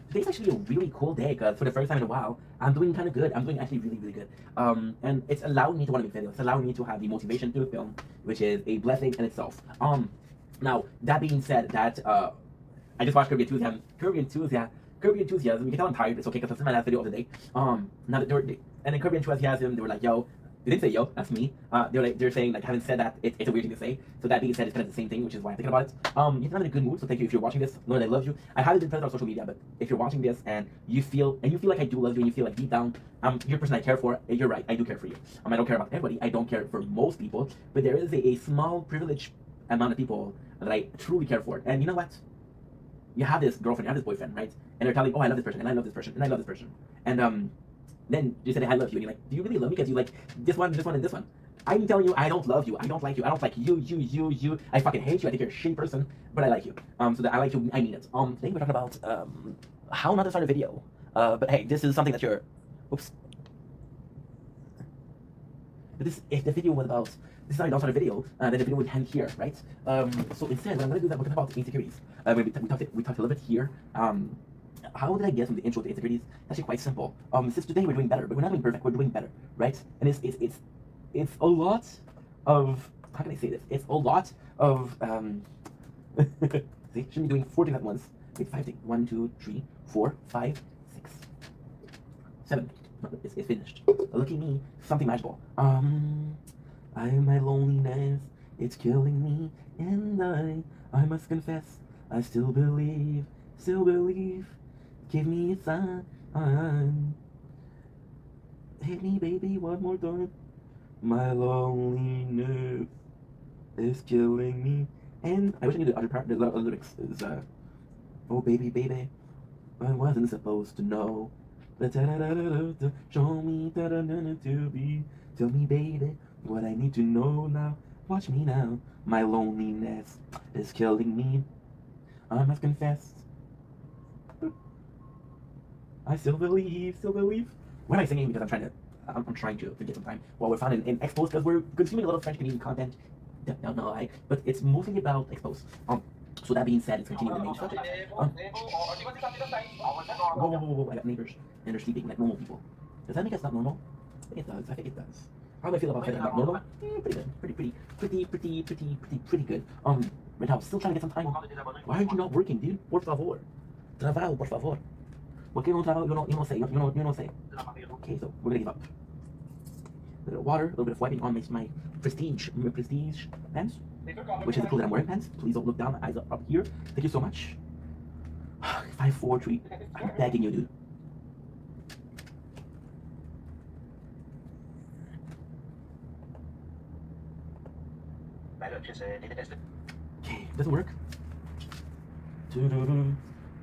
Today's actually a really cool day because for the first time in a while, I'm doing kind of good. I'm doing actually really, really good. And it's allowing me to want to make videos. It's allowing me to have the motivation to film, which is a blessing in itself. Now that being said, that I just watched Curb Your Enthusiasm. You can tell I'm tired. It's okay because this is my last video of the day. Now that and in Curb Your Enthusiasm, they were like, yo. They didn't say yo, that's me. They're saying like, having said that, it's a weird thing to say. So that being said, it's kind of the same thing, which is why I'm thinking about it. You're not in a good mood, so thank you if you're watching this. Know that I love you. I haven't been present on social media, but if you're watching this and you feel like I do love you, and you feel like deep down, you're a person I care for. You're right, I do care for you. I don't care about everybody. I don't care for most people, but there is a small privileged amount of people that I truly care for. And you know what? You have this girlfriend, you have this boyfriend, right? And they're telling, oh, I love this person, and I love this person, and I love this person, and then you said, I love you, and you're like, do you really love me? Because you like this one, and this one. I'm telling you, I don't love you. I don't like you. I don't like you. I fucking hate you. I think you're a shitty person, but I like you. So that I like you, I mean it. Today we're talking about how not to start a video. But hey, this is something that you're. Oops. But if the video was about this is how you don't start a video, then the video would end here, right? So instead, what I'm gonna do is we're talking about insecurities. We talked a little bit here. How did I get from the intro to insecurities? It's actually quite simple. Since today we're doing better, but we're not doing perfect. We're doing better, right? And it's a lot of, how can I say this? It's a lot of see, shouldn't be doing 4 things at once. Wait, 5 things. 1, 2, 3, 4, 5, 6, 7. It's finished. Look at me, something magical. My loneliness, it's killing me, and I must confess, I still believe. Give me a sign. Hit me, baby, one more time. My loneliness is killing me. And I wish I knew the other part. The other lyrics is oh baby, baby, I wasn't supposed to know. Show me that I'm gonna to be. Tell me, baby, what I need to know now. Watch me now. My loneliness is killing me. I must confess. I still believe. Why am I singing? Because I'm trying to get some time while we're found in Expos, because we're consuming a lot of French Canadian content. No, but it's mostly about Expos. So that being said, it's continuing the main subject. Whoa, I got neighbors and they're sleeping like normal people. Does that make us not normal? I think it does. How do I feel about feeling not normal? Pretty good. Pretty good. Right now, still trying to get some time. Why aren't you not working, dude? Por favor. Trabajo, por favor. ¿Por qué no trabajo? You no say. Okay, so we're gonna give up. A little water, a little bit of wiping on my prestige pants, which is the clothes that I'm wearing pants. Please don't look down, my eyes are up here. Thank you so much. 5, 4, 3. I'm begging you, dude. Okay, doesn't work.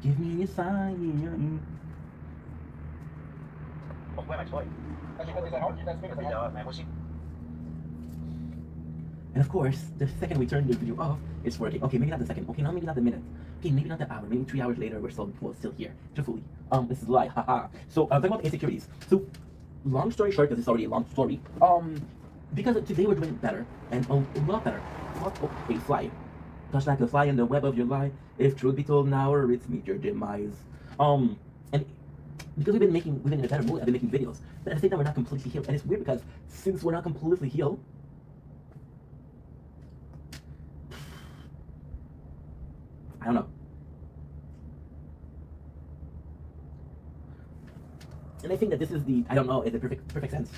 Give me a sign. And of course, the second we turn the video off, it's working. Okay, maybe not the second. Okay, now maybe not the minute. Okay, maybe not the hour. Maybe 3 hours later, we're still here. Truthfully. This is a lie. Haha. So, talking about insecurities. So, long story short, because it's already a long story. Because today we're doing better and a lot better. A fly. Touch like a fly in the web of your lie. If truth be told, now or it's meet your demise. And because we've been in a better mood, I've been making videos. But at the same time, we're not completely healed. And it's weird because since we're not completely healed, I don't know. And I think that this is the, I don't know, is the perfect sense.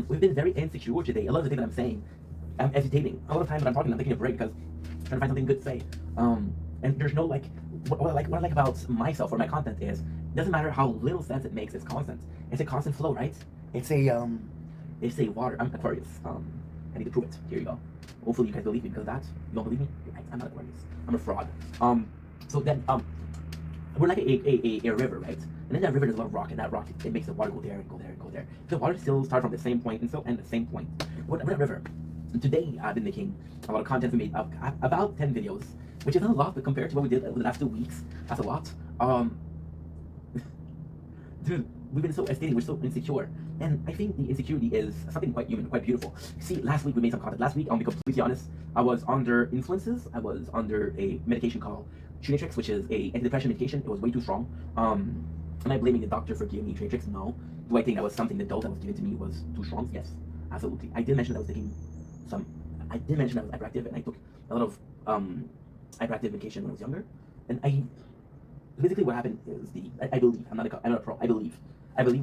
We've been very insecure today. A lot of the things that I'm saying, I'm hesitating. A lot of times when I'm talking, I'm taking a break because I'm trying to find something good to say. And there's no like, what I like about myself or my content is, it doesn't matter how little sense it makes, it's constant. It's a constant flow, right? It's a water. I'm Aquarius. I need to prove it. Here you go. Hopefully you guys believe me, because that, you don't believe me? You're right, I'm not Aquarius. I'm a fraud. So then, we're like a river, right? And in that river there's a lot of rock, and that rock, it makes the water go there and go there and go there. The water still starts from the same point and still end at the same point. We're a river. And today I've been making a lot of content. We made about 10 videos, which is not a lot, but compared to what we did over the last 2 weeks, that's a lot. Dude, we've been so hesitating, we're so insecure. And I think the insecurity is something quite human, quite beautiful. See, last week we made some content. Last week, I'll be completely honest, I was under influences. I was under a medication called Trinatrix, which is a antidepressant medication. It was way too strong. Am I blaming the doctor for giving me Trinatrix? No. Do I think that was something the dose that was given to me was too strong? Yes, absolutely. I did mention that I was taking I did mention that I was hyperactive, and I took a lot of hyperactive medication when I was younger. And basically what happened is I believe, I'm not a pro, I believe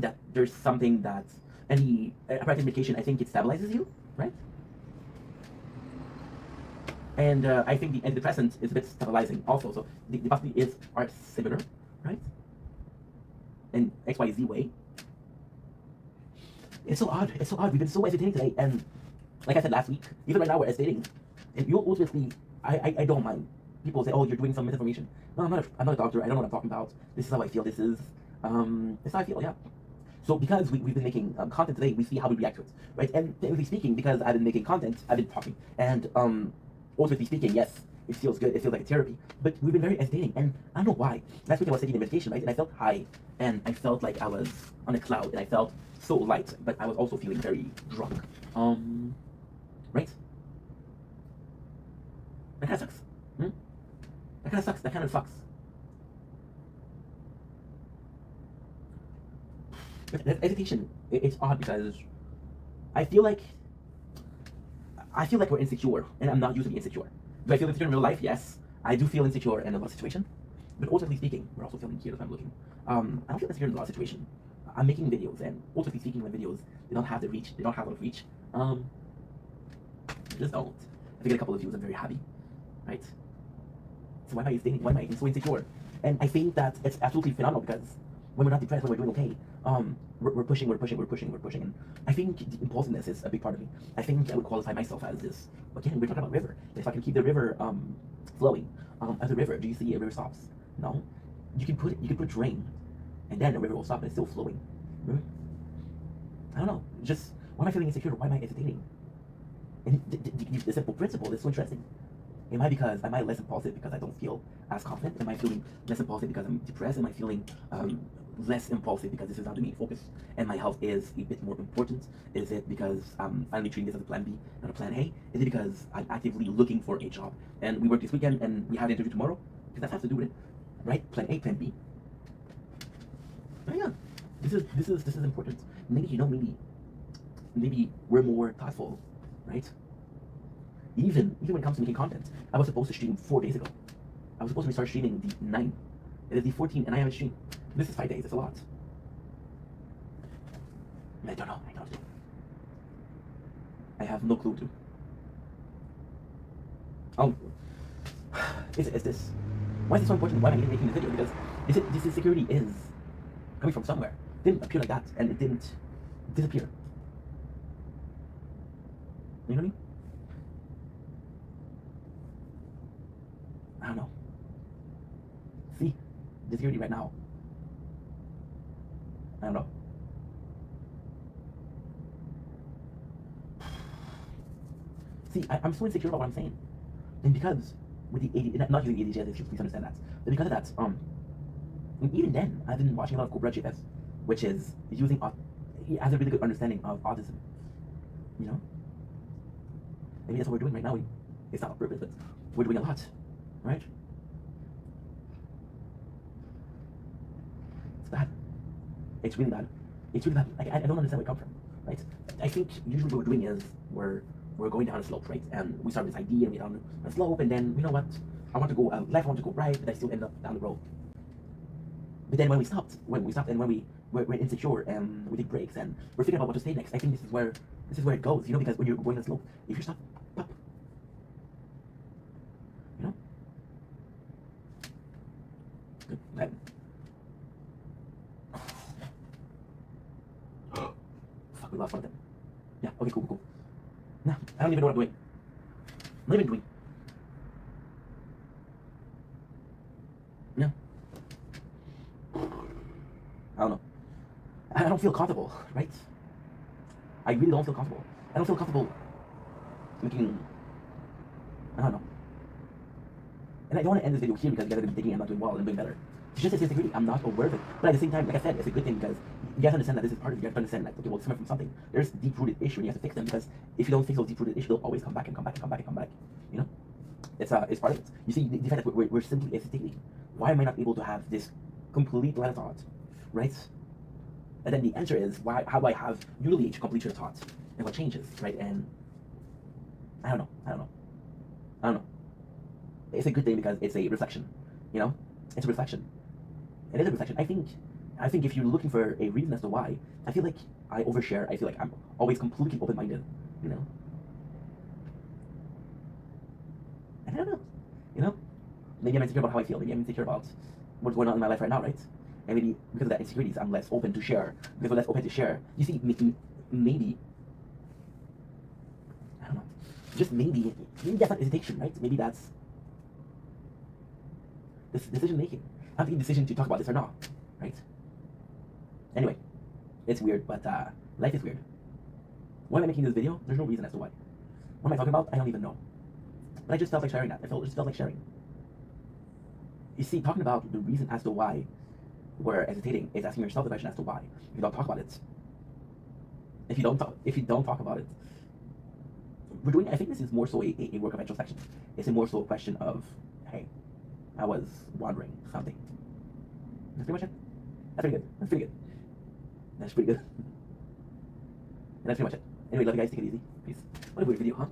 that there's something that, and the hyperactive medication, I think it stabilizes you, right? And I think the antidepressant is a bit stabilizing also, so the possibility are similar, right? In XYZ way. It's so odd, we've been so hesitating today, and like I said last week, even right now we're hesitating, and you ultimately, I don't mind. People say, oh, you're doing some misinformation. No, I'm not a doctor, I don't know what I'm talking about. This is how I feel, this is how I feel, yeah. So because we've been making content today, we see how we react to it, right? And technically speaking, because I've been making content, I've been talking, and ultimately speaking, yes, it feels good, it feels like a therapy, but we've been very hesitating, and I don't know why. Last week I was taking the medication, right, and I felt high, and I felt like I was on a cloud, and I felt so light, but I was also feeling very drunk, right? That kind of sucks, That kind of sucks. Hesitation, it's odd because I feel like we're insecure, and I'm not usually insecure. Do I feel insecure in real life? Yes, I do feel insecure in a lot of situations. But ultimately speaking, we're also feeling here as I'm looking. I don't feel insecure in a lot of situations. I'm making videos, and ultimately speaking, when videos they don't have the reach, they don't have a lot of reach. They just don't. If I get a couple of views, I'm very happy, right? So why am I thinking? Why am I so insecure? And I think that it's absolutely phenomenal because when we're not depressed, when we're doing okay, we're pushing, and I think the impulsiveness is a big part of me. I think I would qualify myself as this. Again, we're talking about river. If I can keep the river flowing, as a river, do you see a river stops? No, you can put rain, and then the river will stop, and it's still flowing. I don't know. Just why am I feeling insecure? Why am I hesitating? And the simple principle is so interesting. Am I less impulsive because I don't feel as confident? Am I feeling less impulsive because I'm depressed? Am I feeling less impulsive because this is not the main focus and my health is a bit more important? Is it because I'm finally treating this as a plan B, not a plan A? Is it because I'm actively looking for a job and we work this weekend and we have an interview tomorrow? Because that has to do with it, right? Plan A, plan B. Oh yeah, this is important. Maybe maybe we're more thoughtful, right? Even when it comes to making content, I was supposed to stream 4 days ago. I was supposed to start streaming the 9th. It is the 14th, and I haven't streamed. This is 5 days. It's a lot. I don't know. I have no clue to. Is this? Why is it so important? Why am I even making this video? Because this insecurity is coming from somewhere. It didn't appear like that, and it didn't disappear. You know what I mean? I don't know. See, insecurity right now. I don't know. See, I'm so insecure about what I'm saying, and because with the AD, not using ADHD as excuse, please understand that. But because of that, and even then, I've been watching a lot of Cobra GFS, which is using he has a really good understanding of autism. You know, maybe that's what we're doing right now. It's not on purpose, but we're doing a lot. Right? It's bad. It's really bad. It's really bad. I don't understand where it comes from. Right? I think usually what we're doing is we're going down a slope, right? And we start with this idea and we down a slope, and then you know what? I want to go left, I want to go right, but I still end up down the road. But then when we stopped, and when we're insecure and we take breaks and we're figuring out what to say next, I think this is where it goes. You know, because when you're going down a slope, if you stop, pop. You know. Good. Fuck, we lost one of them. Yeah, okay, cool. No, I don't even know what I'm doing. I'm not even doing. No. I don't know. I don't feel comfortable, right? I really don't feel comfortable. I don't feel comfortable making. I don't know. And I don't want to end this video here because you guys are going to be thinking I'm not doing well and I'm doing better. It's just a insecurity. I'm not aware of it. But at the same time, like I said, it's a good thing because you guys understand that this is part of it. You guys understand, like, okay, well, it's coming from something. There's deep-rooted issue and you have to fix them because if you don't fix those deep-rooted issues, they'll always come back. You know? It's part of it. You see, the fact that we're simply hesitating. Why am I not able to have this complete line of thought? Right? And then the answer is, how do I have usually to complete your thought? And what changes, right? And I don't know. It's a good thing because it's a reflection, you know? It's a reflection. It is a reflection. I think if you're looking for a reason as to why, I feel like I overshare. I feel like I'm always completely open-minded, you know? And I don't know, you know? Maybe I'm insecure about how I feel. Maybe I'm insecure about what's going on in my life right now, right? And maybe because of that insecurities, I'm less open to share. Because we're less open to share. You see, maybe, I don't know, just maybe that's not hesitation, right? Maybe that's this decision making. I have the decision to talk about this or not, right? Anyway, it's weird, but life is weird. Why am I making this video? There's no reason as to why. What am I talking about? I don't even know. But I just felt like sharing that. Just felt like sharing. You see, talking about the reason as to why we're hesitating is asking yourself the question as to why. If you don't talk about it, if you don't talk about it, we're doing. I think this is more so a work of introspection. It's a more so a question of, hey, I was wondering something. That's pretty much it. That's pretty good. And that's pretty much it. Anyway, love you guys. Take it easy. Peace. What a weird video, huh?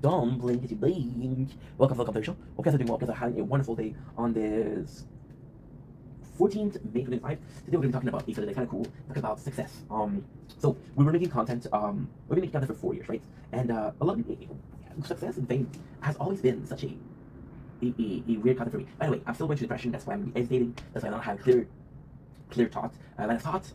Don't blink. Welcome to the show. Hope you guys are doing well. Hope you guys are having a wonderful day on this 14th May 2025. Today we're gonna be talking about a subject that's kind of cool, talking about success. So we were making content. We've been making content for 4 years, right? And a lot of success and fame has always been such a weird concept for me. By the way, I'm still going through depression. That's why I'm hesitating. That's why I don't have clear thought. And I thought,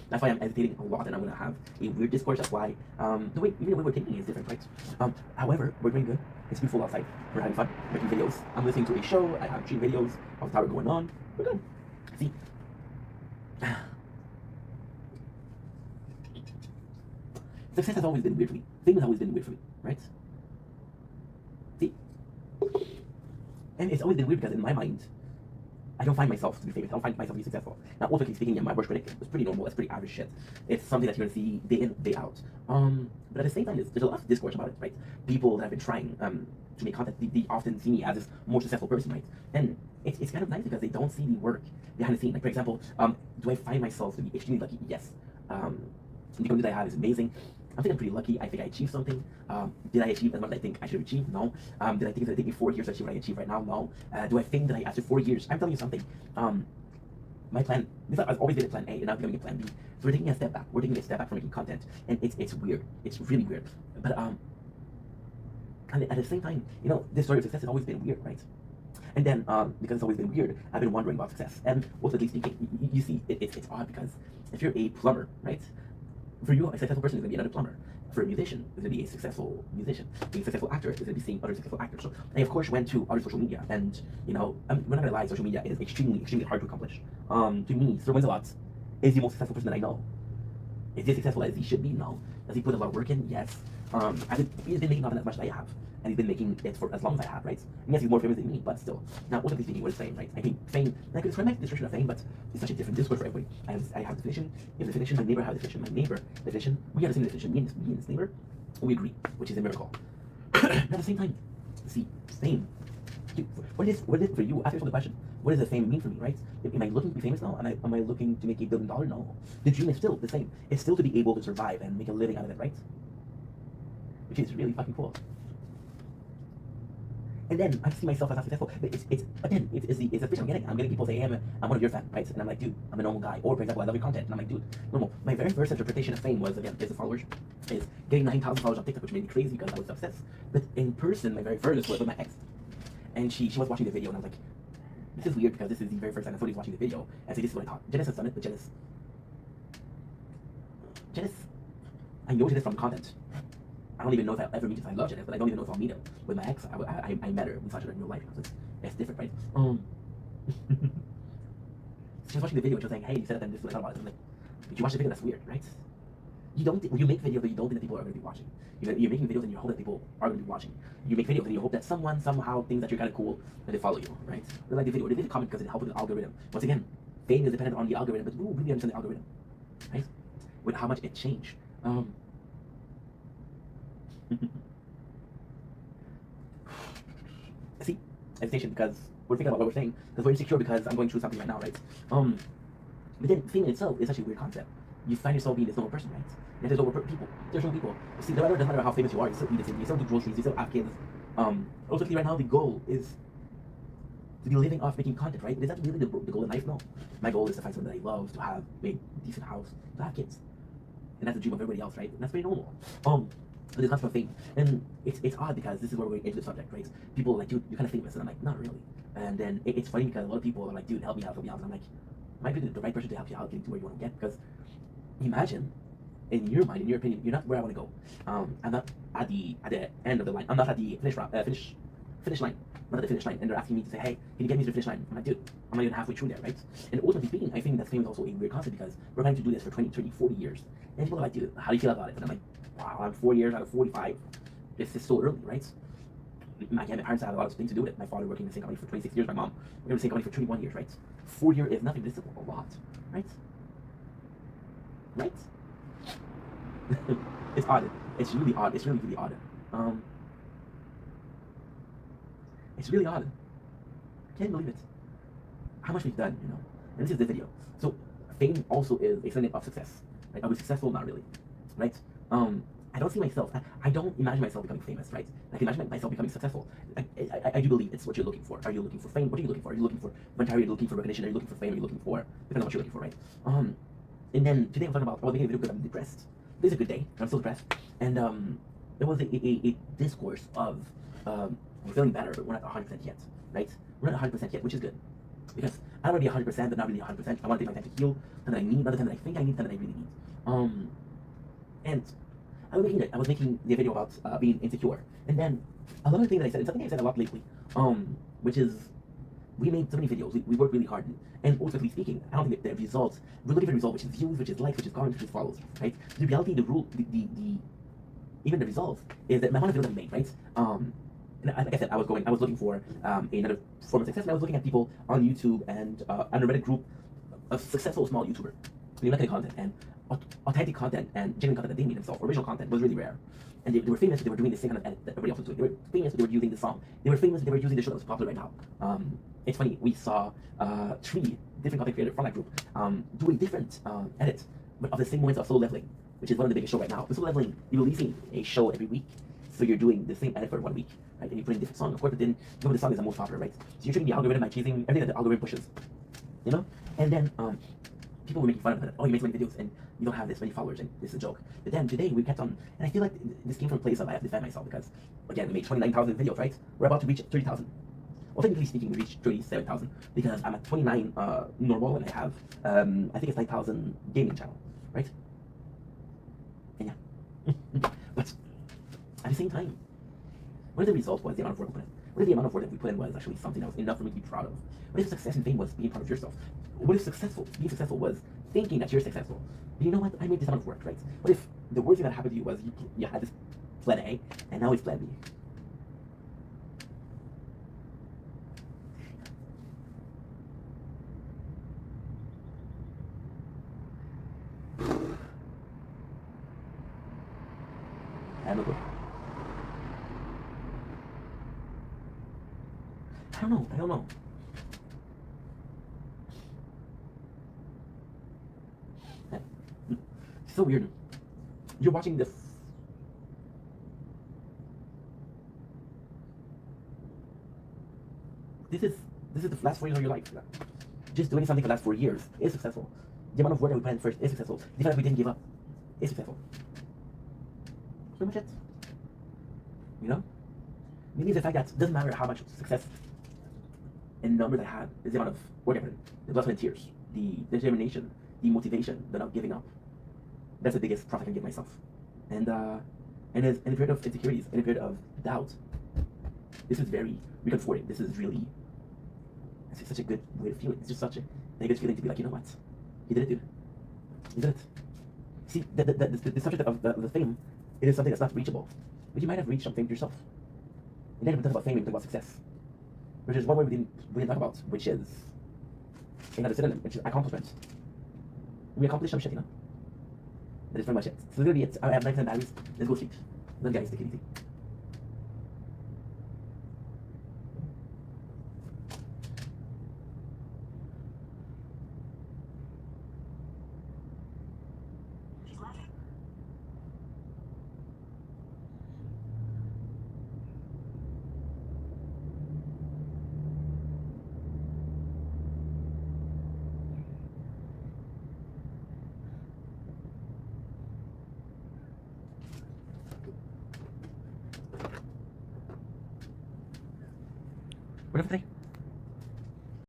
that's why I'm hesitating a lot, and I'm gonna have a weird discourse. That's why even the way we're thinking is different, right? However, we're doing good. It's beautiful outside. We're having fun making videos. I'm listening to a show. I have 3 videos of the tower going on. We're good. See, success has always been weird for me. Fame has always been weird for me, right? See, and it's always been weird because in my mind, I don't find myself to be famous. I don't find myself to be successful. Now, ultimately speaking, yeah, my worst critic was pretty normal. It's pretty average shit. It's something that you're gonna see day in, day out. But at the same time, there's a lot of discourse about it, right? People that have been trying to make content, they often see me as this more successful person, right? And it's kind of nice because they don't see the work behind the scene. Like, for example, do I find myself to be extremely lucky? Yes. The company that I have is amazing. I think I'm pretty lucky. I think I achieved something. Did I achieve as much as I think I should have achieved? No. Did I think it's going to take me 4 years to achieve what I achieve right now? No. Do I think that after 4 years, I'm telling you something. My plan, this has always been a plan A, and now it's becoming a plan B. So we're taking a step back. We're taking a step back from making content, and it's weird. It's really weird. But and at the same time, you know, this story of success has always been weird, right? And then because it's always been weird, I've been wondering about success. And ultimately speaking, you see, it's odd because if you're a plumber, right? For you, a successful person is going to be another plumber. For a musician, is going to be a successful musician. Being a successful actor is going to be seeing other successful actors. So I, of course, went to other social media, and you know, we're not going to lie, social media is extremely hard to accomplish. To me, Sir Winslow is the most successful person that I know. Is he as successful as he should be? No. Does he put a lot of work in? Yes. He's been making content as much as I have, and he's been making it for as long as I have, right? And yes, he's more famous than me, but still. Now, ultimately speaking, what is fame, right? I think fame, I could describe my description of fame, but it's such a different discourse for everybody. I have a definition, you have a definition, my neighbor has a definition, we have the same definition, me and this neighbor, we agree, which is a miracle. At the same time, see, fame. What is it for you? Ask yourself the question. What does the fame mean for me, right? Am I looking to be famous now? Am I looking to make $1 billion? No. The dream is still the same. It's still to be able to survive and make a living out of it, right? Which is really fucking cool. And then I see myself as not successful. But it's the fish I'm getting. I'm getting people say, hey, I'm one of your fans, right? And I'm like, dude, I'm a normal guy. Or for example, I love your content. And I'm like, dude, normal. My very first interpretation of fame was, again, is the followers. Is getting 9,000 followers on TikTok, which made me crazy because I was obsessed. But in person, my very first was with my ex. And she was watching the video, and I was like, this is weird because this is the very first time somebody's watching the video and say, this is what I thought. Janice has done it, but Janice, I know Janice from content. I don't even know if I'll ever meet her. I love Janice, but I don't even know if I'll meet her. With my ex, I met her. We saw each other in real life. It's different, right? She was watching the video and she was saying, hey, you said that, and this is what I thought about it. I'm like, did you watch the video? That's weird, right? When you make videos, but you don't think that people are going to be watching. You're making videos and you hope that people are going to be watching. You make videos and you hope that someone somehow thinks that you're kind of cool and they follow you, right? They like the video. They did comment because it helped with the algorithm. Once again, fame is dependent on the algorithm, but who really understand the algorithm, right? With how much it changed. See, hesitation because we're thinking about what we're saying because we're insecure because I'm going through something right now, right? But then fame in itself is such a weird concept. You find yourself being this normal person, right? And there's normal people. There's normal people. See, no matter how famous you are, you still eat the same. You still do groceries. You still have kids. Ultimately, right now, the goal is to be living off making content, right? Is that really the goal in life? No. My goal is to find someone that I love, to have a decent house, to have kids, and that's the dream of everybody else, right? And that's very normal. But this concept of fame, and it's odd because this is where we're going into the subject, right? People are like, dude, you're kind of famous, and I'm like, not really. And then it's funny because a lot of people are like, dude, help me out, and I'm like, might be the right person to help you out getting to where you want to get because. Imagine, in your mind, in your opinion, you're not where I want to go. I'm not at the end of the line. I'm not at the finish line. I'm not at the finish line, and they're asking me to say, hey, can you get me to the finish line? I'm like, dude, I'm not even halfway through there, right? And ultimately speaking, I think that fame is also a weird concept because we're planning to do this for 20, 30, 40 years. And people are like, dude, how do you feel about it? And I'm like, wow, I'm 4 years out of 45. This is so early, right? My parents had a lot of things to do with it. My father working in the same company for 26 years. My mom working in the same company for 21 years, right? 4 years is nothing. This is a lot, right? Right? It's odd. It's really odd. It's really odd. It's really odd. I can't believe it. How much we've done, you know. And this is the video. So fame also is a synonym of success. Right? Are we successful? Not really. Right? I don't see myself. I don't imagine myself becoming famous, right? I can imagine myself becoming successful. I do believe it's what you're looking for. Are you looking for fame? What are you looking for? Are you looking for money? Are you looking for recognition? Are you looking for fame? Are you looking for depending on what you're looking for, right? And then today I'm talking about making a video because I'm depressed. This is a good day. I'm still depressed, and there was a discourse of we're feeling better, but we're not 100% yet, right? We're not 100% yet, which is good. Because I don't want to be 100%, but not really 100%. I want to take my time to heal, time that I need, not the time that I think I need, time that I really need. And I was making the video about being insecure, and then a lot of things that I said, and something I said a lot lately, which is we made so many videos, we worked really hard, and ultimately speaking, I don't think that the results, we're looking for the result, which is views, which is likes, which is comments, which is follows, right? The reality, the rule, even the result is that my amount of videos that I made, right? And like I said, I was looking for another form of success, and I was looking at people on YouTube and on a Reddit group of successful small YouTuber. They look at the content, and authentic content and genuine content that they made themselves, original content was really rare. And they were famous, they were doing the same kind of edit that everybody else was doing. They were famous, they were using the song. They were famous, they were using the show that was popular right now. It's funny, we saw 3 different content creators from that group doing different edits, but of the same moments of Solo Leveling, which is one of the biggest shows right now. The Solo Leveling, you're releasing a show every week, so you're doing the same edit for 1 week, right? And you put in different songs, of course, but then you know the song is the most popular, right? So you're tricking the algorithm by chasing everything that the algorithm pushes, you know? And then people were making fun of it. Oh, you made so many videos and you don't have this many followers, and this is a joke. But then today we kept on, and I feel like this came from a place of I have to defend myself because, again, we made 29,000 videos, right? We're about to reach 30,000. Well, technically speaking, we reached 37,000 because I'm at 29 normal, and I have, I think it's 9,000 gaming channel, right? And yeah. But at the same time, what if the result was the amount of work we put in? What if the amount of work that we put in was actually something that was enough for me to be proud of? What if success and fame was being proud of yourself? What if being successful was thinking that you're successful? But you know what? I made this amount of work, right? What if the worst thing that happened to you was you had this plan A, and now it's plan B? I don't know. I don't know. It's so weird. You're watching this. This is the last 4 years of your life. Just doing something for the last 4 years is successful. The amount of work that we put in first is successful. The fact that we didn't give up is successful. Pretty much it. You know? Maybe the fact that it doesn't matter how much success and numbers I had, is the amount of work I put in, the blood, sweat, and tears, the determination, the motivation, the not giving up. That's the biggest prize I can give myself. And in a period of insecurities, in a period of doubt, this is very reconforting. This is really, it's just such a good way to feel it. It's just such a good feeling to be like, you know what? You did it, dude. You did it. See, the subject of the fame, it is something that's not reachable. But you might have reached something yourself. And then we talk about fame, we talk about success. Which is one way we didn't talk about, which is another synonym, which is accomplishment. We accomplished some shit, you know? That is pretty much it. So literally, I have 9% batteries. Let's go sleep. Then guys, take it easy.